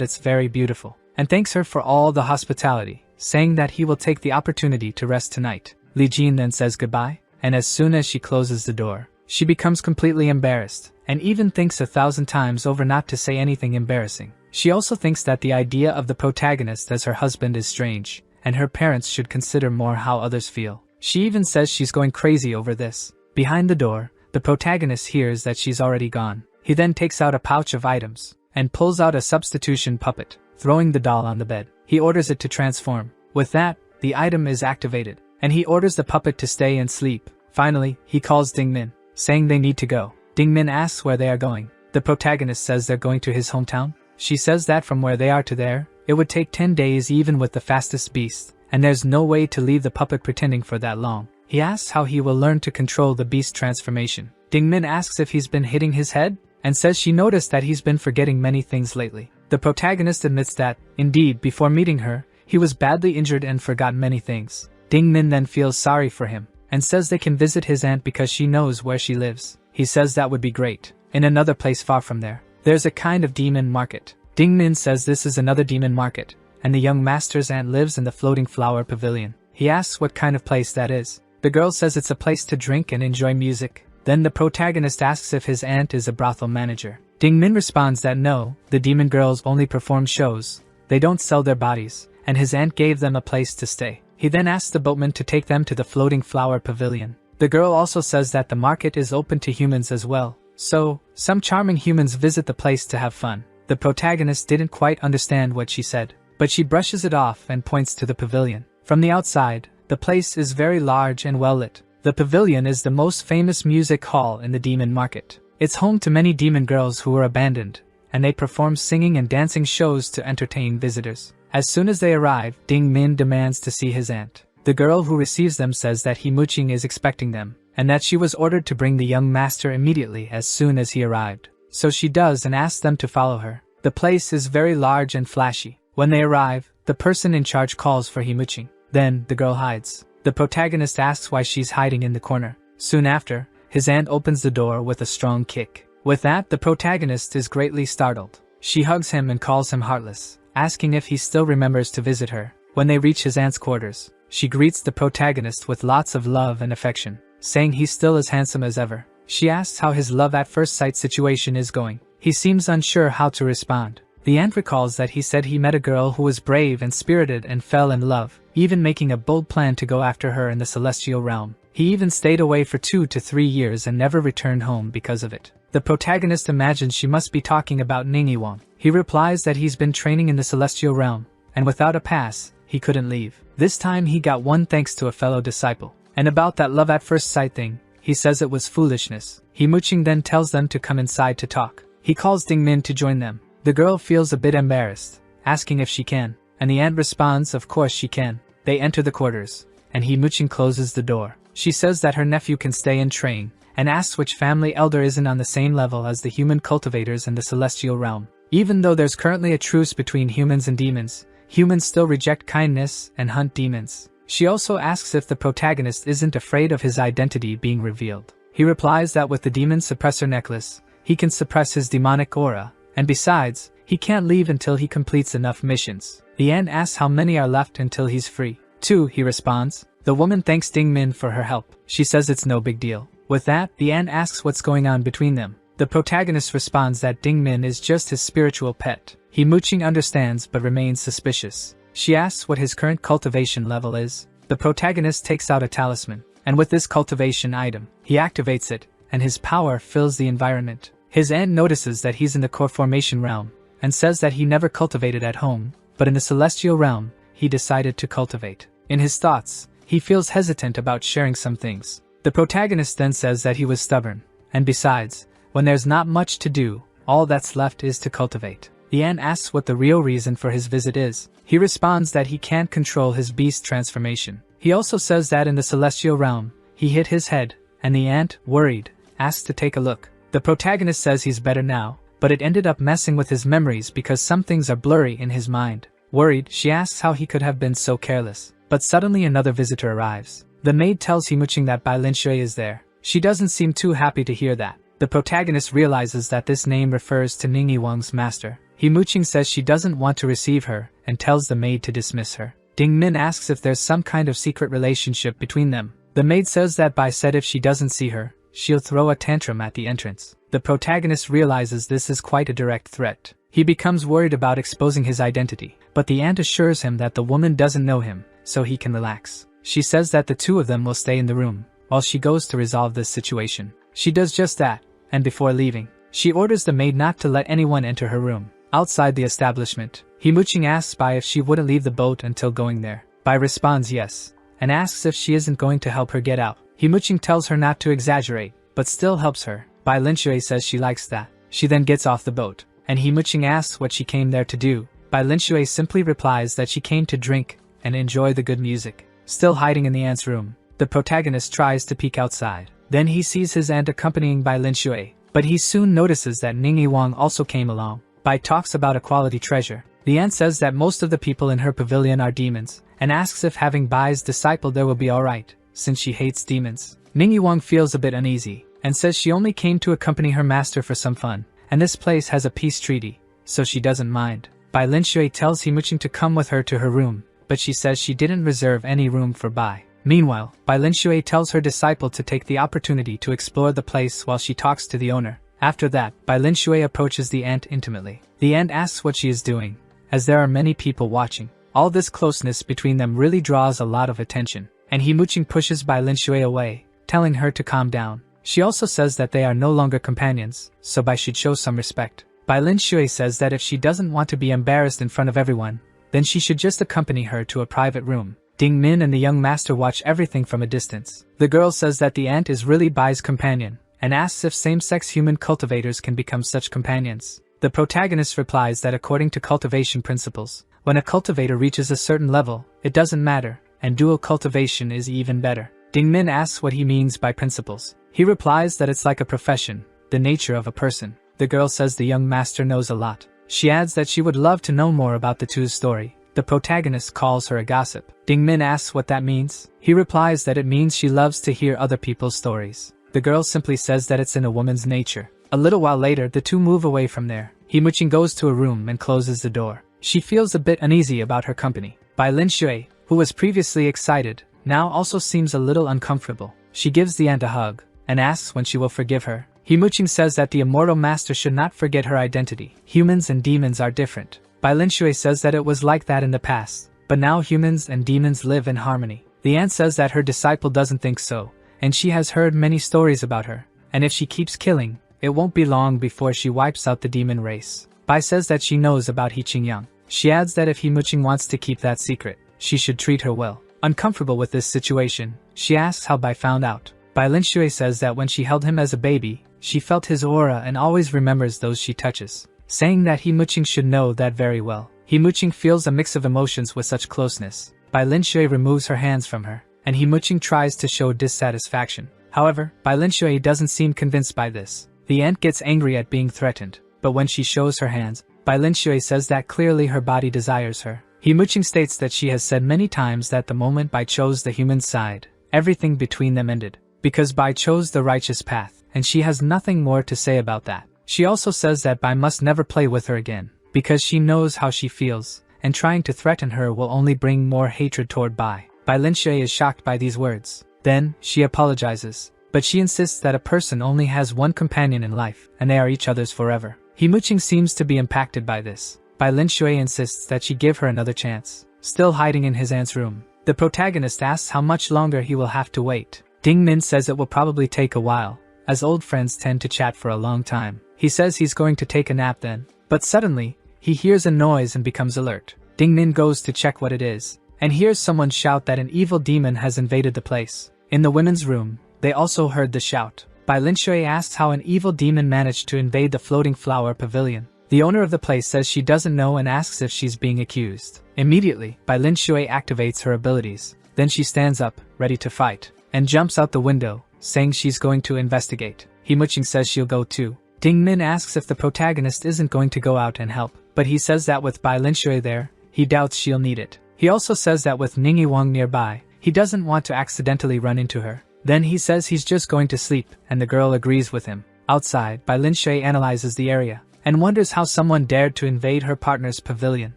it's very beautiful, and thanks her for all the hospitality, saying that he will take the opportunity to rest tonight. Li Jin then says goodbye, and as soon as she closes the door, she becomes completely embarrassed, and even thinks 1,000 times over not to say anything embarrassing. She also thinks that the idea of the protagonist as her husband is strange, and her parents should consider more how others feel. She even says she's going crazy over this. Behind the door, the protagonist hears that she's already gone. He then takes out a pouch of items, and pulls out a substitution puppet, throwing the doll on the bed. He orders it to transform. With that, the item is activated, and he orders the puppet to stay and sleep. Finally, he calls Ding Min, saying they need to go. Ding Min asks where they are going. The protagonist says they're going to his hometown. She says that from where they are to there, it would take 10 days even with the fastest beast, and there's no way to leave the puppet pretending for that long. He asks how he will learn to control the beast transformation. Ding Min asks if he's been hitting his head, and says she noticed that he's been forgetting many things lately. The protagonist admits that, indeed, before meeting her, he was badly injured and forgot many things. Ding Min then feels sorry for him, and says they can visit his aunt because she knows where she lives. He says that would be great. In another place far from there, there's a kind of demon market. Ding Min says this is another demon market, and the young master's aunt lives in the floating flower pavilion. He asks what kind of place that is. The girl says it's a place to drink and enjoy music. Then the protagonist asks if his aunt is a brothel manager. Ding Min responds that no, the demon girls only perform shows. They don't sell their bodies, and his aunt gave them a place to stay. He then asks the boatman to take them to the floating flower pavilion. The girl also says that the market is open to humans as well, so some charming humans visit the place to have fun. The protagonist didn't quite understand what she said, but she brushes it off and points to the pavilion. From the outside, the place is very large and well lit. The Pavilion is the most famous music hall in the demon market. It's home to many demon girls who were abandoned, and they perform singing and dancing shows to entertain visitors. As soon as they arrive, Ding Min demands to see his aunt. The girl who receives them says that Muqing is expecting them, and that she was ordered to bring the young master immediately as soon as he arrived. So she does and asks them to follow her. The place is very large and flashy. When they arrive, the person in charge calls for Muqing. Then, the girl hides. The protagonist asks why she's hiding in the corner. Soon after, his aunt opens the door with a strong kick. With that, the protagonist is greatly startled. She hugs him and calls him heartless, asking if he still remembers to visit her. When they reach his aunt's quarters, she greets the protagonist with lots of love and affection, saying he's still as handsome as ever. She asks how his love at first sight situation is going. He seems unsure how to respond. The aunt recalls that he said he met a girl who was brave and spirited and fell in love, even making a bold plan to go after her in the celestial realm. He even stayed away for 2 to 3 years and never returned home because of it. The protagonist imagines she must be talking about Wang. He replies that he's been training in the celestial realm, and without a pass, he couldn't leave. This time he got one thanks to a fellow disciple. And about that love at first sight thing, he says it was foolishness. Muqing then tells them to come inside to talk. He calls Ding Min to join them. The girl feels a bit embarrassed, asking if she can, and the aunt responds of course she can. They enter the quarters, and Muqing closes the door. She says that her nephew can stay and train, and asks which family elder isn't on the same level as the human cultivators in the celestial realm. Even though there's currently a truce between humans and demons, humans still reject kindness and hunt demons. She also asks if the protagonist isn't afraid of his identity being revealed. He replies that with the demon suppressor necklace, he can suppress his demonic aura, and besides, he can't leave until he completes enough missions. The aunt asks how many are left until he's free. 2, he responds. The woman thanks Ding Min for her help. She says it's no big deal. With that, the aunt asks what's going on between them. The protagonist responds that Ding Min is just his spiritual pet. Muqing understands but remains suspicious. She asks what his current cultivation level is. The protagonist takes out a talisman, and with this cultivation item, he activates it, and his power fills the environment. His aunt notices that he's in the core formation realm, and says that he never cultivated at home, but in the celestial realm, he decided to cultivate. In his thoughts, he feels hesitant about sharing some things. The protagonist then says that he was stubborn, and besides, when there's not much to do, all that's left is to cultivate. The aunt asks what the real reason for his visit is. He responds that he can't control his beast transformation. He also says that in the celestial realm, he hit his head, and the aunt, worried, asks to take a look. The protagonist says he's better now, but it ended up messing with his memories because some things are blurry in his mind. Worried, she asks how he could have been so careless. But suddenly another visitor arrives. The maid tells Muqing that Bai Linshui is there. She doesn't seem too happy to hear that. The protagonist realizes that this name refers to Wang's master. Muqing says she doesn't want to receive her, and tells the maid to dismiss her. Ding Min asks if there's some kind of secret relationship between them. The maid says that Bai said if she doesn't see her, she'll throw a tantrum at the entrance. The protagonist realizes this is quite a direct threat. He becomes worried about exposing his identity, but the aunt assures him that the woman doesn't know him, so he can relax. She says that the two of them will stay in the room, while she goes to resolve this situation. She does just that, and before leaving, she orders the maid not to let anyone enter her room. Outside the establishment, Muqing asks Bai if she wouldn't leave the boat until going there. Bai responds yes, and asks if she isn't going to help her get out. Muqing tells her not to exaggerate, but still helps her. Bai Linshui says she likes that. She then gets off the boat, and Muqing asks what she came there to do. Bai Linshui simply replies that she came to drink and enjoy the good music. Still hiding in the aunt's room, the protagonist tries to peek outside. Then he sees his aunt accompanying Bai Linshui, but he soon notices that Wang also came along. Bai talks about a quality treasure. The aunt says that most of the people in her pavilion are demons, and asks if having Bai's disciple there will be alright, since she hates demons. Wang feels a bit uneasy, and says she only came to accompany her master for some fun, and this place has a peace treaty, so she doesn't mind. Bai Linshui tells Muqing to come with her to her room, but she says she didn't reserve any room for Bai. Meanwhile, Bai Linshui tells her disciple to take the opportunity to explore the place while she talks to the owner. After that, Bai Linshui approaches the aunt intimately. The aunt asks what she is doing, as there are many people watching. All this closeness between them really draws a lot of attention, and Muqing pushes Bai Linshui away, telling her to calm down. She also says that they are no longer companions, so Bai should show some respect. Bai Linshui says that if she doesn't want to be embarrassed in front of everyone, then she should just accompany her to a private room. Ding Min and the young master watch everything from a distance. The girl says that the ant is really Bai's companion, and asks if same-sex human cultivators can become such companions. The protagonist replies that according to cultivation principles, when a cultivator reaches a certain level, it doesn't matter, and dual cultivation is even better. Ding Min asks what he means by principles. He replies that it's like a profession, the nature of a person. The girl says the young master knows a lot. She adds that she would love to know more about the two's story. The protagonist calls her a gossip. Ding Min asks what that means. He replies that it means she loves to hear other people's stories. The girl simply says that it's in a woman's nature. A little while later, the two move away from there. Himuching goes to a room and closes the door. She feels a bit uneasy about her company. Bai Lin Shui, who was previously excited, now also seems a little uncomfortable. She gives the ant a hug, and asks when she will forgive her. Himuching says that the immortal master should not forget her identity. Humans and demons are different. Bai Lin Shui says that it was like that in the past, but now humans and demons live in harmony. The ant says that her disciple doesn't think so, and she has heard many stories about her, and if she keeps killing, it won't be long before she wipes out the demon race. Bai says that she knows about He Qingyang. She adds that if Himuching wants to keep that secret, she should treat her well. Uncomfortable with this situation, she asks how Bai found out. Bai Lin Shui says that when she held him as a baby, she felt his aura and always remembers those she touches, saying that Himuching should know that very well. Himuching feels a mix of emotions with such closeness. Bai Lin Shui removes her hands from her, and Himuching tries to show dissatisfaction. However, Bai Lin Shui doesn't seem convinced by this. The ant gets angry at being threatened, but when she shows her hands, Bai Lin Shui says that clearly her body desires her. Himuching states that she has said many times that the moment Bai chose the human side, everything between them ended, because Bai chose the righteous path, and she has nothing more to say about that. She also says that Bai must never play with her again, because she knows how she feels, and trying to threaten her will only bring more hatred toward Bai. Bai Lin Shui is shocked by these words. Then, she apologizes, but she insists that a person only has one companion in life, and they are each other's forever. Himuching seems to be impacted by this. Bai Lin Shui insists that she give her another chance. Still hiding in his aunt's room, the protagonist asks how much longer he will have to wait. Ding Min says it will probably take a while, as old friends tend to chat for a long time. He says he's going to take a nap then, but suddenly, he hears a noise and becomes alert. Ding Min goes to check what it is, and hears someone shout that an evil demon has invaded the place. In the women's room, they also heard the shout. Bai Lin Shui asks how an evil demon managed to invade the floating flower pavilion. The owner of the place says she doesn't know and asks if she's being accused. Immediately, Bai Lin Shui activates her abilities. Then she stands up, ready to fight, and jumps out the window, saying she's going to investigate. Himuching says she'll go too. Ding Min asks if the protagonist isn't going to go out and help, but he says that with Bai Lin Shui there, he doubts she'll need it. He also says that with Ningyi Wang nearby, he doesn't want to accidentally run into her. Then he says he's just going to sleep, and the girl agrees with him. Outside, Bai Lin Shui analyzes the area, and wonders how someone dared to invade her partner's pavilion.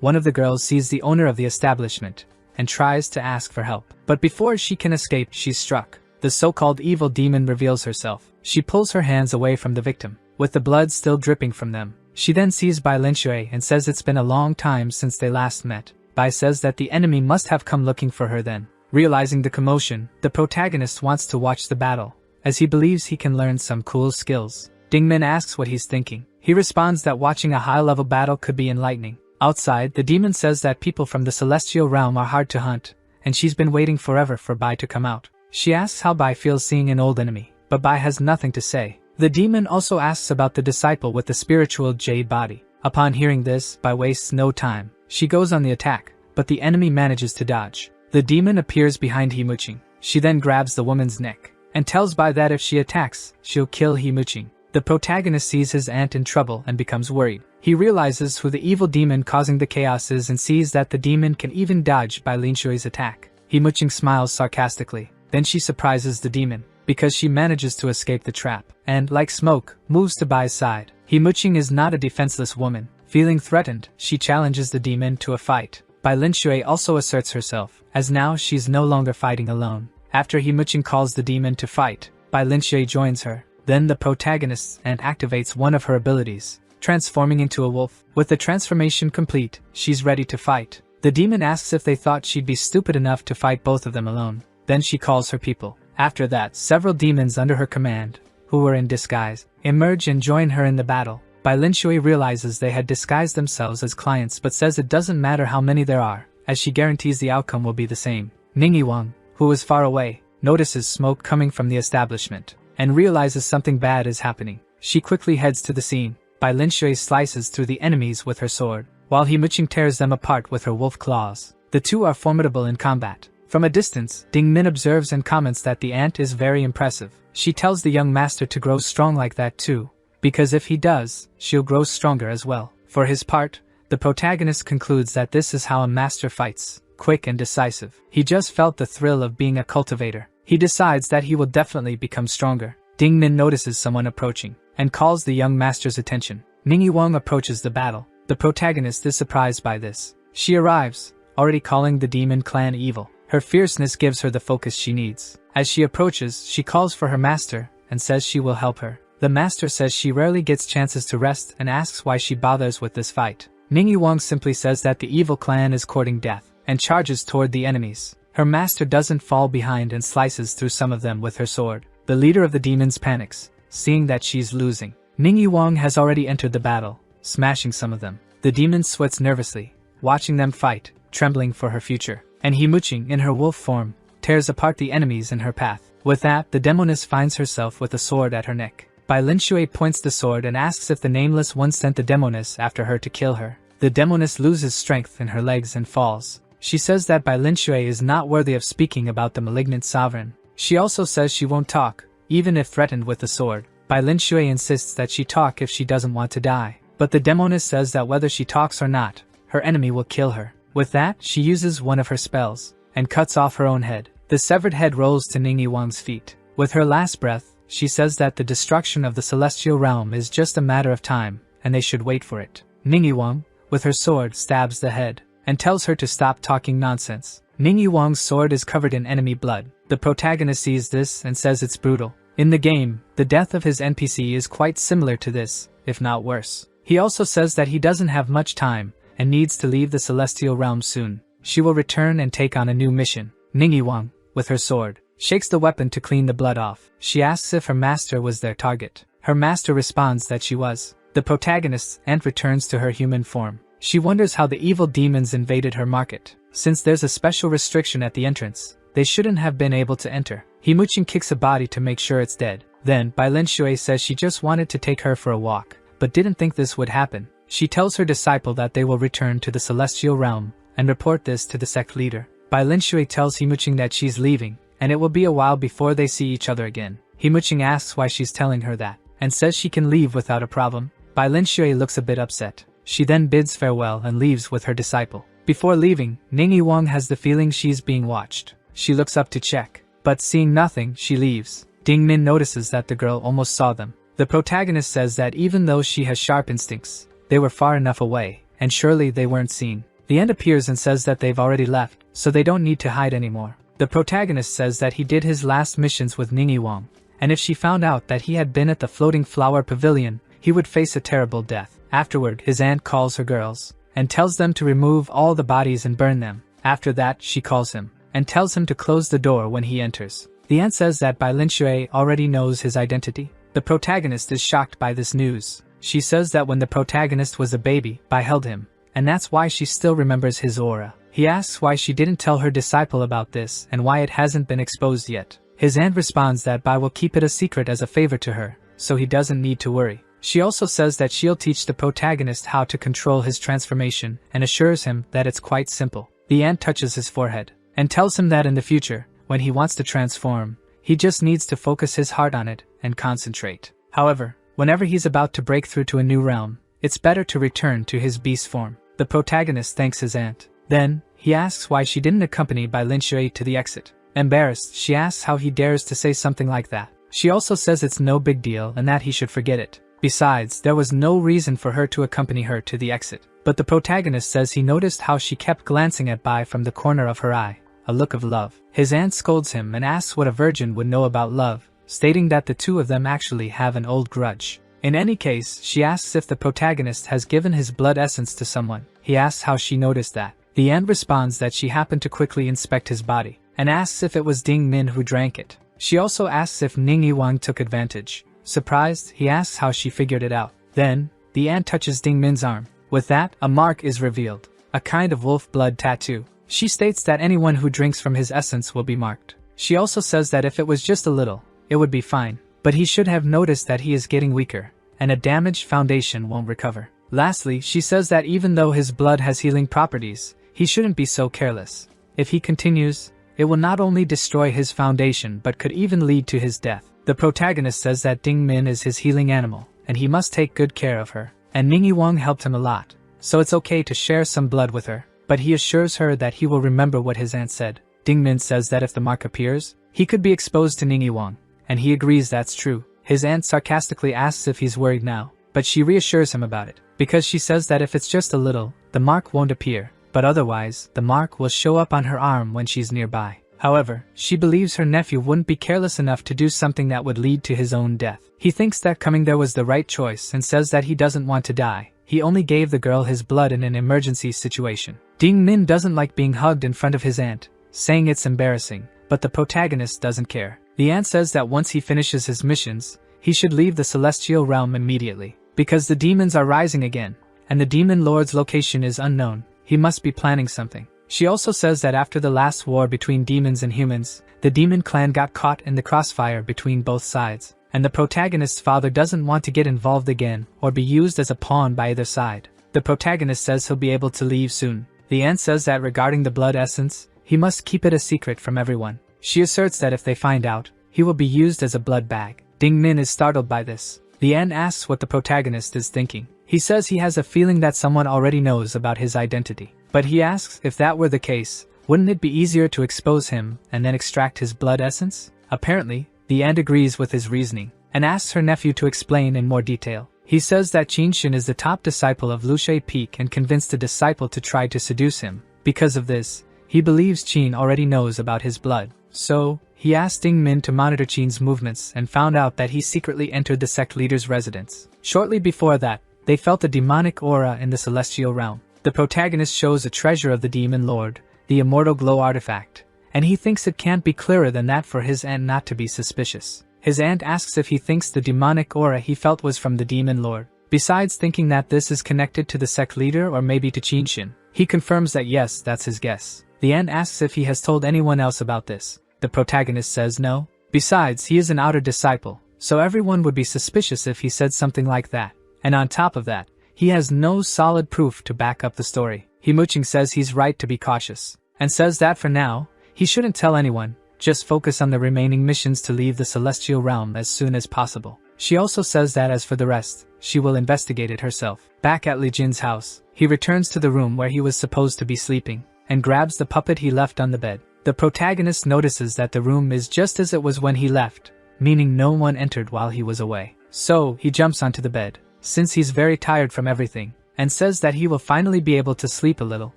One of the girls sees the owner of the establishment, and tries to ask for help. But before she can escape, she's struck. The so-called evil demon reveals herself. She pulls her hands away from the victim, with the blood still dripping from them. She then sees Bai Lin Shui and says it's been a long time since they last met. Bai says that the enemy must have come looking for her then. Realizing the commotion, the protagonist wants to watch the battle, as he believes he can learn some cool skills. Ding Min asks what he's thinking. He responds that watching a high-level battle could be enlightening. Outside, the demon says that people from the celestial realm are hard to hunt, and she's been waiting forever for Bai to come out. She asks how Bai feels seeing an old enemy, but Bai has nothing to say. The demon also asks about the disciple with the spiritual jade body. Upon hearing this, Bai wastes no time. She goes on the attack, but the enemy manages to dodge. The demon appears behind Himuching. She then grabs the woman's neck, and tells Bai that if she attacks, she'll kill Himuching. The protagonist sees his aunt in trouble and becomes worried. He realizes who the evil demon causing the chaos is and sees that the demon can even dodge Bai Lin Shui's attack. Himuching smiles sarcastically. Then she surprises the demon, because she manages to escape the trap, and, like smoke, moves to Bai's side. Himuching is not a defenseless woman. Feeling threatened, she challenges the demon to a fight. Bai Lin Shui also asserts herself, as now she's no longer fighting alone. After Himuching calls the demon to fight, Bai Lin Shui joins her. Then the protagonist and activates one of her abilities, transforming into a wolf. With the transformation complete, she's ready to fight. The demon asks if they thought she'd be stupid enough to fight both of them alone. Then she calls her people. After that, several demons under her command, who were in disguise, emerge and join her in the battle. Bai Lin Shui realizes they had disguised themselves as clients but says it doesn't matter how many there are, as she guarantees the outcome will be the same. Wang, who was far away, notices smoke coming from the establishment and realizes something bad is happening. She quickly heads to the scene. Bai Linshui slices through the enemies with her sword, while Muqing tears them apart with her wolf claws. The two are formidable in combat. From a distance, Ding Min observes and comments that the ant is very impressive. She tells the young master to grow strong like that too, because if he does, she'll grow stronger as well. For his part, the protagonist concludes that this is how a master fights, quick and decisive. He just felt the thrill of being a cultivator. He decides that he will definitely become stronger. Ding Min notices someone approaching and calls the young master's attention. Wang approaches the battle. The protagonist is surprised by this. She arrives, already calling the demon clan evil. Her fierceness gives her the focus she needs. As she approaches, she calls for her master and says she will help her. The master says she rarely gets chances to rest and asks why she bothers with this fight. Wang simply says that the evil clan is courting death and charges toward the enemies. Her master doesn't fall behind and slices through some of them with her sword. The leader of the demons panics, seeing that she's losing. Wang has already entered the battle, smashing some of them. The demon sweats nervously, watching them fight, trembling for her future. And Muqing, in her wolf form, tears apart the enemies in her path. With that, the demoness finds herself with a sword at her neck. Bai Linshui points the sword and asks if the Nameless One sent the demoness after her to kill her. The demoness loses strength in her legs and falls. She says that Bai Linshui is not worthy of speaking about the malignant sovereign. She also says she won't talk, even if threatened with the sword. Bai Linshui insists that she talk if she doesn't want to die. But the demoness says that whether she talks or not, her enemy will kill her. With that, she uses one of her spells and cuts off her own head. The severed head rolls to Wang's feet. With her last breath, she says that the destruction of the celestial realm is just a matter of time, and they should wait for it. Wang, with her sword, stabs the head and tells her to stop talking nonsense. Wang's sword is covered in enemy blood. The protagonist sees this and says it's brutal. In the game, the death of his NPC is quite similar to this, if not worse. He also says that he doesn't have much time and needs to leave the celestial realm soon. She will return and take on a new mission. Wang, with her sword, shakes the weapon to clean the blood off. She asks if her master was their target. Her master responds that she was. The protagonist's ant returns to her human form. She wonders how the evil demons invaded her market. Since there's a special restriction at the entrance, they shouldn't have been able to enter. Muqing kicks a body to make sure it's dead. Then, Bai Linshui says she just wanted to take her for a walk, but didn't think this would happen. She tells her disciple that they will return to the celestial realm and report this to the sect leader. Bai Linshui tells Muqing that she's leaving, and it will be a while before they see each other again. Muqing asks why she's telling her that, and says she can leave without a problem. Bai Linshui looks a bit upset. She then bids farewell and leaves with her disciple. Before leaving, Wang has the feeling she's being watched. She looks up to check, but seeing nothing, she leaves. Ding Min notices that the girl almost saw them. The protagonist says that even though she has sharp instincts, they were far enough away, and surely they weren't seen. The ant appears and says that they've already left, so they don't need to hide anymore. The protagonist says that he did his last missions with Wang, and if she found out that he had been at the floating flower pavilion, he would face a terrible death. Afterward, his aunt calls her girls and tells them to remove all the bodies and burn them. After that, she calls him and tells him to close the door when he enters. The aunt says that Bai Linshui already knows his identity. The protagonist is shocked by this news. She says that when the protagonist was a baby, Bai held him, and that's why she still remembers his aura. He asks why she didn't tell her disciple about this and why it hasn't been exposed yet. His aunt responds that Bai will keep it a secret as a favor to her, so he doesn't need to worry. She also says that she'll teach the protagonist how to control his transformation and assures him that it's quite simple. The aunt touches his forehead and tells him that in the future, when he wants to transform, he just needs to focus his heart on it and concentrate. However, whenever he's about to break through to a new realm, it's better to return to his beast form. The protagonist thanks his aunt. Then, he asks why she didn't accompany Bai Linshui to the exit. Embarrassed, she asks how he dares to say something like that. She also says it's no big deal and that he should forget it. Besides, there was no reason for her to accompany her to the exit. But the protagonist says he noticed how she kept glancing at Bai from the corner of her eye, a look of love. His aunt scolds him and asks what a virgin would know about love, stating that the two of them actually have an old grudge. In any case, she asks if the protagonist has given his blood essence to someone. He asks how she noticed that. The aunt responds that she happened to quickly inspect his body, and asks if it was Ding Min who drank it. She also asks if Wang took advantage. Surprised, he asks how she figured it out. Then, the aunt touches Ding Min's arm. With that, a mark is revealed, a kind of wolf blood tattoo. She states that anyone who drinks from his essence will be marked. She also says that if it was just a little, it would be fine, but he should have noticed that he is getting weaker, and a damaged foundation won't recover. Lastly, she says that even though his blood has healing properties, he shouldn't be so careless. If he continues, it will not only destroy his foundation but could even lead to his death. The protagonist says that Ding Min is his healing animal, and he must take good care of her. And Ningyi Wang helped him a lot, so it's okay to share some blood with her, but he assures her that he will remember what his aunt said. Ding Min says that if the mark appears, he could be exposed to Ningyi Wang, and he agrees that's true. His aunt sarcastically asks if he's worried now, but she reassures him about it, because she says that if it's just a little, the mark won't appear, but otherwise, the mark will show up on her arm when she's nearby. However, she believes her nephew wouldn't be careless enough to do something that would lead to his own death. He thinks that coming there was the right choice and says that he doesn't want to die. He only gave the girl his blood in an emergency situation. Ding Min doesn't like being hugged in front of his aunt, saying it's embarrassing, but the protagonist doesn't care. The aunt says that once he finishes his missions, he should leave the celestial realm immediately, because the demons are rising again, and the demon lord's location is unknown. He must be planning something. She also says that after the last war between demons and humans, the demon clan got caught in the crossfire between both sides, and the protagonist's father doesn't want to get involved again or be used as a pawn by either side. The protagonist says he'll be able to leave soon. The aunt says that regarding the blood essence, he must keep it a secret from everyone. She asserts that if they find out, he will be used as a blood bag. Ding Min is startled by this. The aunt asks what the protagonist is thinking. He says he has a feeling that someone already knows about his identity. But he asks if that were the case, wouldn't it be easier to expose him and then extract his blood essence? Apparently, the aunt agrees with his reasoning and asks her nephew to explain in more detail. He says that Qinshin is the top disciple of Luxie Peak and convinced the disciple to try to seduce him. Because of this, he believes Qin already knows about his blood. So, he asked Ding Min to monitor Qin's movements and found out that he secretly entered the sect leader's residence. Shortly before that, they felt a demonic aura in the celestial realm. The protagonist shows a treasure of the demon lord, the immortal glow artifact, and he thinks it can't be clearer than that for his aunt not to be suspicious. His aunt asks if he thinks the demonic aura he felt was from the demon lord. Besides thinking that this is connected to the sect leader or maybe to Qinshin, he confirms that yes, that's his guess. The aunt asks if he has told anyone else about this. The protagonist says no. Besides, he is an outer disciple, so everyone would be suspicious if he said something like that. And on top of that, he has no solid proof to back up the story. Himuching says he's right to be cautious, and says that for now, he shouldn't tell anyone, just focus on the remaining missions to leave the celestial realm as soon as possible. She also says that as for the rest, she will investigate it herself. Back at Li Jin's house, he returns to the room where he was supposed to be sleeping, and grabs the puppet he left on the bed. The protagonist notices that the room is just as it was when he left, meaning no one entered while he was away. So, he jumps onto the bed, since he's very tired from everything, and says that he will finally be able to sleep a little.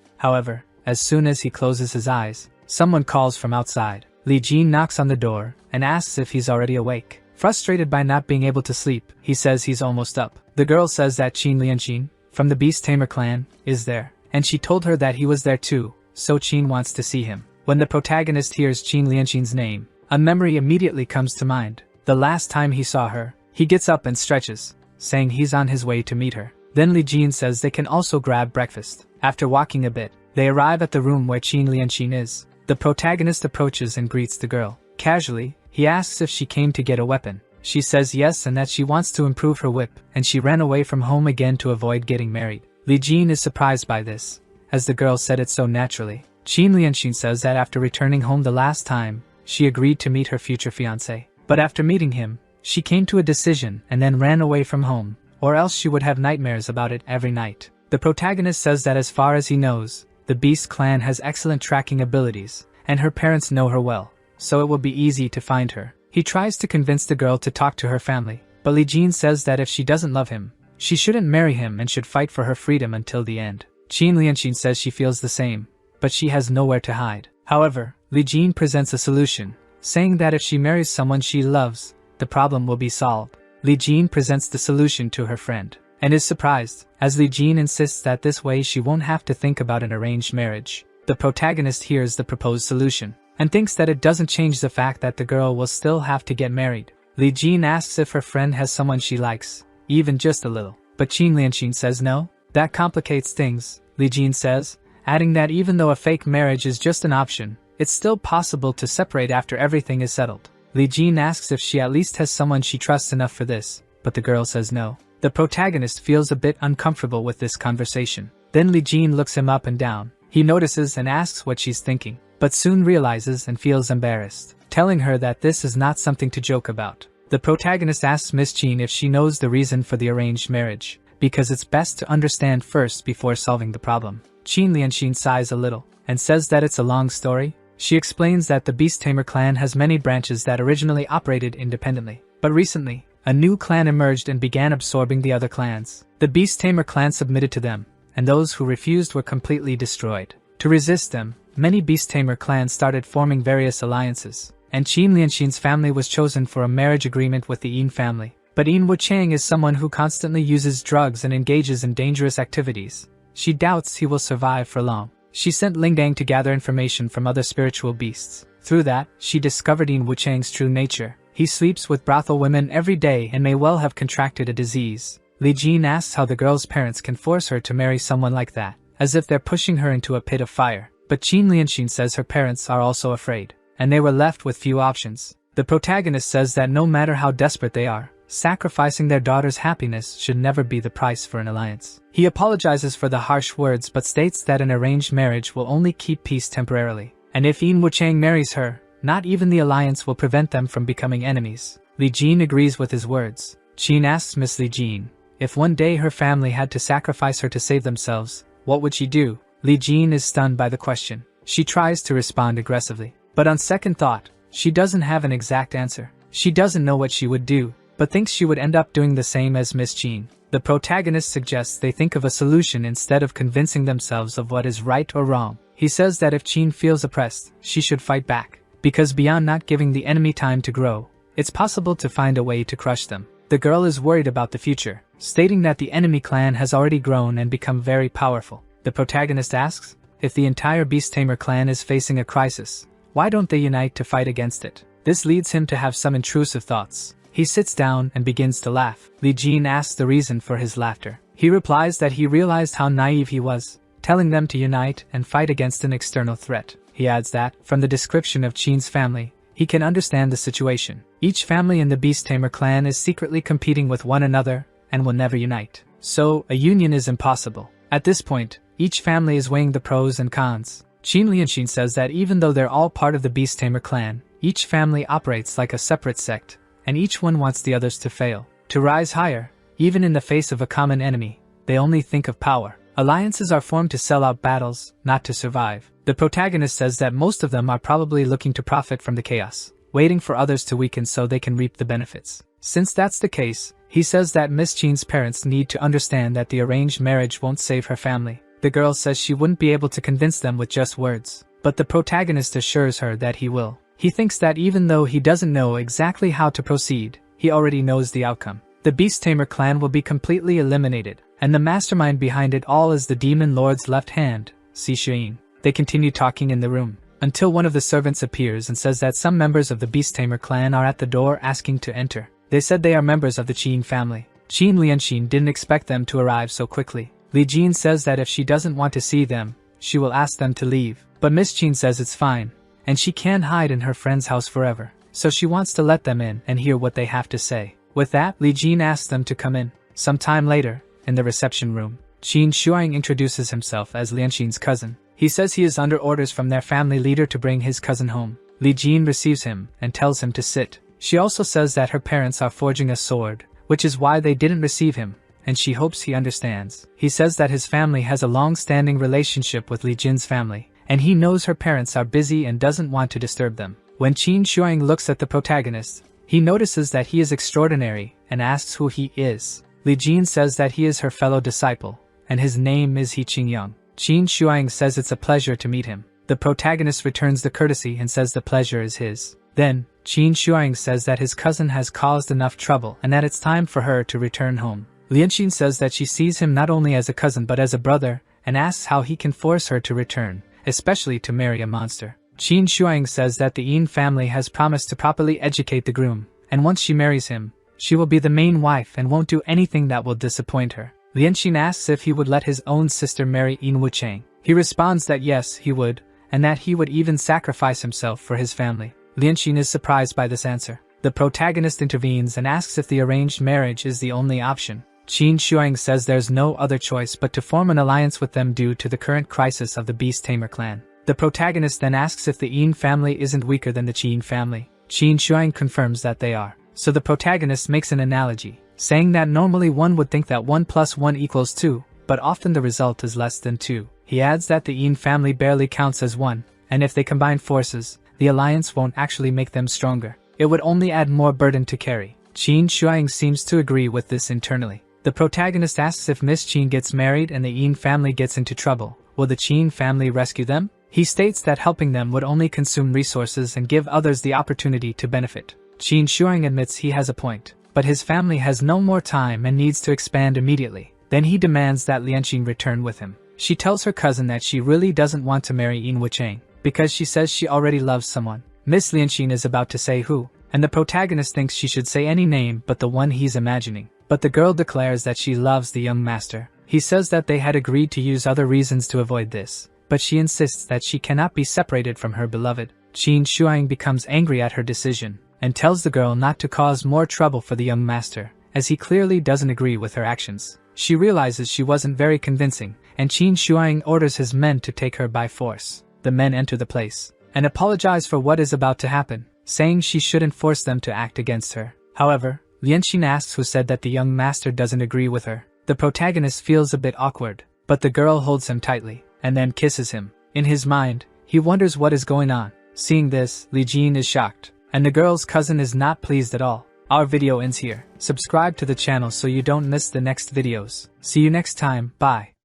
However, as soon as he closes his eyes, someone calls from outside. Li Jin knocks on the door and asks if he's already awake. Frustrated by not being able to sleep, he says he's almost up. The girl says that Qin Lianqin, from the Beast Tamer clan, is there, and she told her that he was there too, so Qin wants to see him. When the protagonist hears Qin Lianqin's name, a memory immediately comes to mind. The last time he saw her, he gets up and stretches, saying he's on his way to meet her. Then Li Jin says they can also grab breakfast. After walking a bit, they arrive at the room where Qin Lianqin is. The protagonist approaches and greets the girl. Casually, he asks if she came to get a weapon. She says yes and that she wants to improve her whip, and she ran away from home again to avoid getting married. Li Jin is surprised by this, as the girl said it so naturally. Qin Lianqin says that after returning home the last time, she agreed to meet her future fiancé. But after meeting him, she came to a decision and then ran away from home, or else she would have nightmares about it every night. The protagonist says that as far as he knows, the Beast clan has excellent tracking abilities, and her parents know her well, so it will be easy to find her. He tries to convince the girl to talk to her family, but Li Jin says that if she doesn't love him, she shouldn't marry him and should fight for her freedom until the end. Qin Lianqin says she feels the same, but she has nowhere to hide. However, Li Jin presents a solution, saying that if she marries someone she loves, the problem will be solved. Li Jin presents the solution to her friend, and is surprised, as Li Jin insists that this way she won't have to think about an arranged marriage. The protagonist hears the proposed solution, and thinks that it doesn't change the fact that the girl will still have to get married. Li Jin asks if her friend has someone she likes, even just a little, but Qin Lianqin says no. That complicates things, Li Jin says, adding that even though a fake marriage is just an option, it's still possible to separate after everything is settled. Li Jin asks if she at least has someone she trusts enough for this, but the girl says no. The protagonist feels a bit uncomfortable with this conversation. Then Li Jin looks him up and down. He notices and asks what she's thinking, but soon realizes and feels embarrassed, telling her that this is not something to joke about. The protagonist asks Miss Jin if she knows the reason for the arranged marriage, because it's best to understand first before solving the problem. Qin Lianxin sighs a little, and says that it's a long story. She explains that the Beast Tamer clan has many branches that originally operated independently, but recently, a new clan emerged and began absorbing the other clans. The Beast Tamer clan submitted to them, and those who refused were completely destroyed. To resist them, many Beast Tamer clans started forming various alliances, and Qin Lianxin's family was chosen for a marriage agreement with the Yin family. But Yin Wuchang is someone who constantly uses drugs and engages in dangerous activities. She doubts he will survive for long. She sent Lingdang to gather information from other spiritual beasts. Through that, she discovered Yin Wuchang's true nature. He sleeps with brothel women every day and may well have contracted a disease. Li Jin asks how the girl's parents can force her to marry someone like that, as if they're pushing her into a pit of fire. But Qin Lianxin says her parents are also afraid, and they were left with few options. The protagonist says that no matter how desperate they are, sacrificing their daughter's happiness should never be the price for an alliance. He apologizes for the harsh words but states that an arranged marriage will only keep peace temporarily, and if Yin Wuchang marries her, not even the alliance will prevent them from becoming enemies. Li Jin agrees with his words. Qin asks Miss Li Jin if one day her family had to sacrifice her to save themselves, what would she do? Li Jin is stunned by the question. She tries to respond aggressively, but on second thought, she doesn't have an exact answer. She doesn't know what she would do, but thinks she would end up doing the same as Miss Jin. The protagonist suggests they think of a solution instead of convincing themselves of what is right or wrong. He says that if Jin feels oppressed, she should fight back, because beyond not giving the enemy time to grow, it's possible to find a way to crush them. The girl is worried about the future, stating that the enemy clan has already grown and become very powerful. The protagonist asks, if the entire Beast Tamer clan is facing a crisis, why don't they unite to fight against it? This leads him to have some intrusive thoughts. He sits down and begins to laugh. Li Jin asks the reason for his laughter. He replies that he realized how naive he was, telling them to unite and fight against an external threat. He adds that, from the description of Qin's family, he can understand the situation. Each family in the Beast Tamer clan is secretly competing with one another and will never unite. So, a union is impossible. At this point, each family is weighing the pros and cons. Qin Lianxin says that even though they're all part of the Beast Tamer clan, each family operates like a separate sect, and each one wants the others to fail. To rise higher, even in the face of a common enemy, they only think of power. Alliances are formed to sell out battles, not to survive. The protagonist says that most of them are probably looking to profit from the chaos, waiting for others to weaken so they can reap the benefits. Since that's the case, he says that Miss Jin's parents need to understand that the arranged marriage won't save her family. The girl says she wouldn't be able to convince them with just words, but the protagonist assures her that he will. He thinks that even though he doesn't know exactly how to proceed, he already knows the outcome. The Beast Tamer clan will be completely eliminated, and the mastermind behind it all is the Demon Lord's left hand, Sishuin. They continue talking in the room, until one of the servants appears and says that some members of the Beast Tamer clan are at the door asking to enter. They said they are members of the Qin family. Qin Lianxin didn't expect them to arrive so quickly. Li Jin says that if she doesn't want to see them, she will ask them to leave, but Miss Qin says it's fine, and she can't hide in her friend's house forever, so she wants to let them in and hear what they have to say. With that, Li Jin asks them to come in. Some time later, in the reception room, Qin Shuang introduces himself as Lianxin's cousin. He says he is under orders from their family leader to bring his cousin home. Li Jin receives him and tells him to sit. She also says that her parents are forging a sword, which is why they didn't receive him, and she hopes he understands. He says that his family has a long-standing relationship with Li Jin's family, and he knows her parents are busy and doesn't want to disturb them. When Qin Shuang looks at the protagonist, he notices that he is extraordinary and asks who he is. Li Jin says that he is her fellow disciple, and his name is He Qingyang. Qin Shuang says it's a pleasure to meet him. The protagonist returns the courtesy and says the pleasure is his. Then, Qin Shuang says that his cousin has caused enough trouble and that it's time for her to return home. Lianxin says that she sees him not only as a cousin but as a brother, and asks how he can force her to return, especially to marry a monster. Qin Shuang says that the Yin family has promised to properly educate the groom, and once she marries him, she will be the main wife and won't do anything that will disappoint her. Lianxin asks if he would let his own sister marry Yin Wuchang. He responds that yes, he would, and that he would even sacrifice himself for his family. Lianqin is surprised by this answer. The protagonist intervenes and asks if the arranged marriage is the only option. Qin Shuang says there's no other choice but to form an alliance with them due to the current crisis of the Beast Tamer clan. The protagonist then asks if the Yin family isn't weaker than the Qin family. Qin Shuang confirms that they are. So the protagonist makes an analogy, saying that normally one would think that 1 + 1 = 2, but often the result is less than 2. He adds that the Yin family barely counts as one, and if they combine forces, the alliance won't actually make them stronger. It would only add more burden to carry. Qin Shuang seems to agree with this internally. The protagonist asks if Miss Qin gets married and the Yin family gets into trouble, will the Qin family rescue them? He states that helping them would only consume resources and give others the opportunity to benefit. Qin Shuang admits he has a point, but his family has no more time and needs to expand immediately. Then he demands that Lianqin return with him. She tells her cousin that she really doesn't want to marry Yin Wucheng, because she says she already loves someone. Miss Lianqin is about to say who, and the protagonist thinks she should say any name but the one he's imagining. But the girl declares that she loves the young master. He says that they had agreed to use other reasons to avoid this, but she insists that she cannot be separated from her beloved. Qin Shuang becomes angry at her decision, and tells the girl not to cause more trouble for the young master, as he clearly doesn't agree with her actions. She realizes she wasn't very convincing, and Qin Shuang orders his men to take her by force. The men enter the place, and apologize for what is about to happen, saying she shouldn't force them to act against her. However, Lianqin asks who said that the young master doesn't agree with her. The protagonist feels a bit awkward, but the girl holds him tightly, and then kisses him. In his mind, he wonders what is going on. Seeing this, Li Jin is shocked, and the girl's cousin is not pleased at all. Our video ends here. Subscribe to the channel so you don't miss the next videos. See you next time, bye.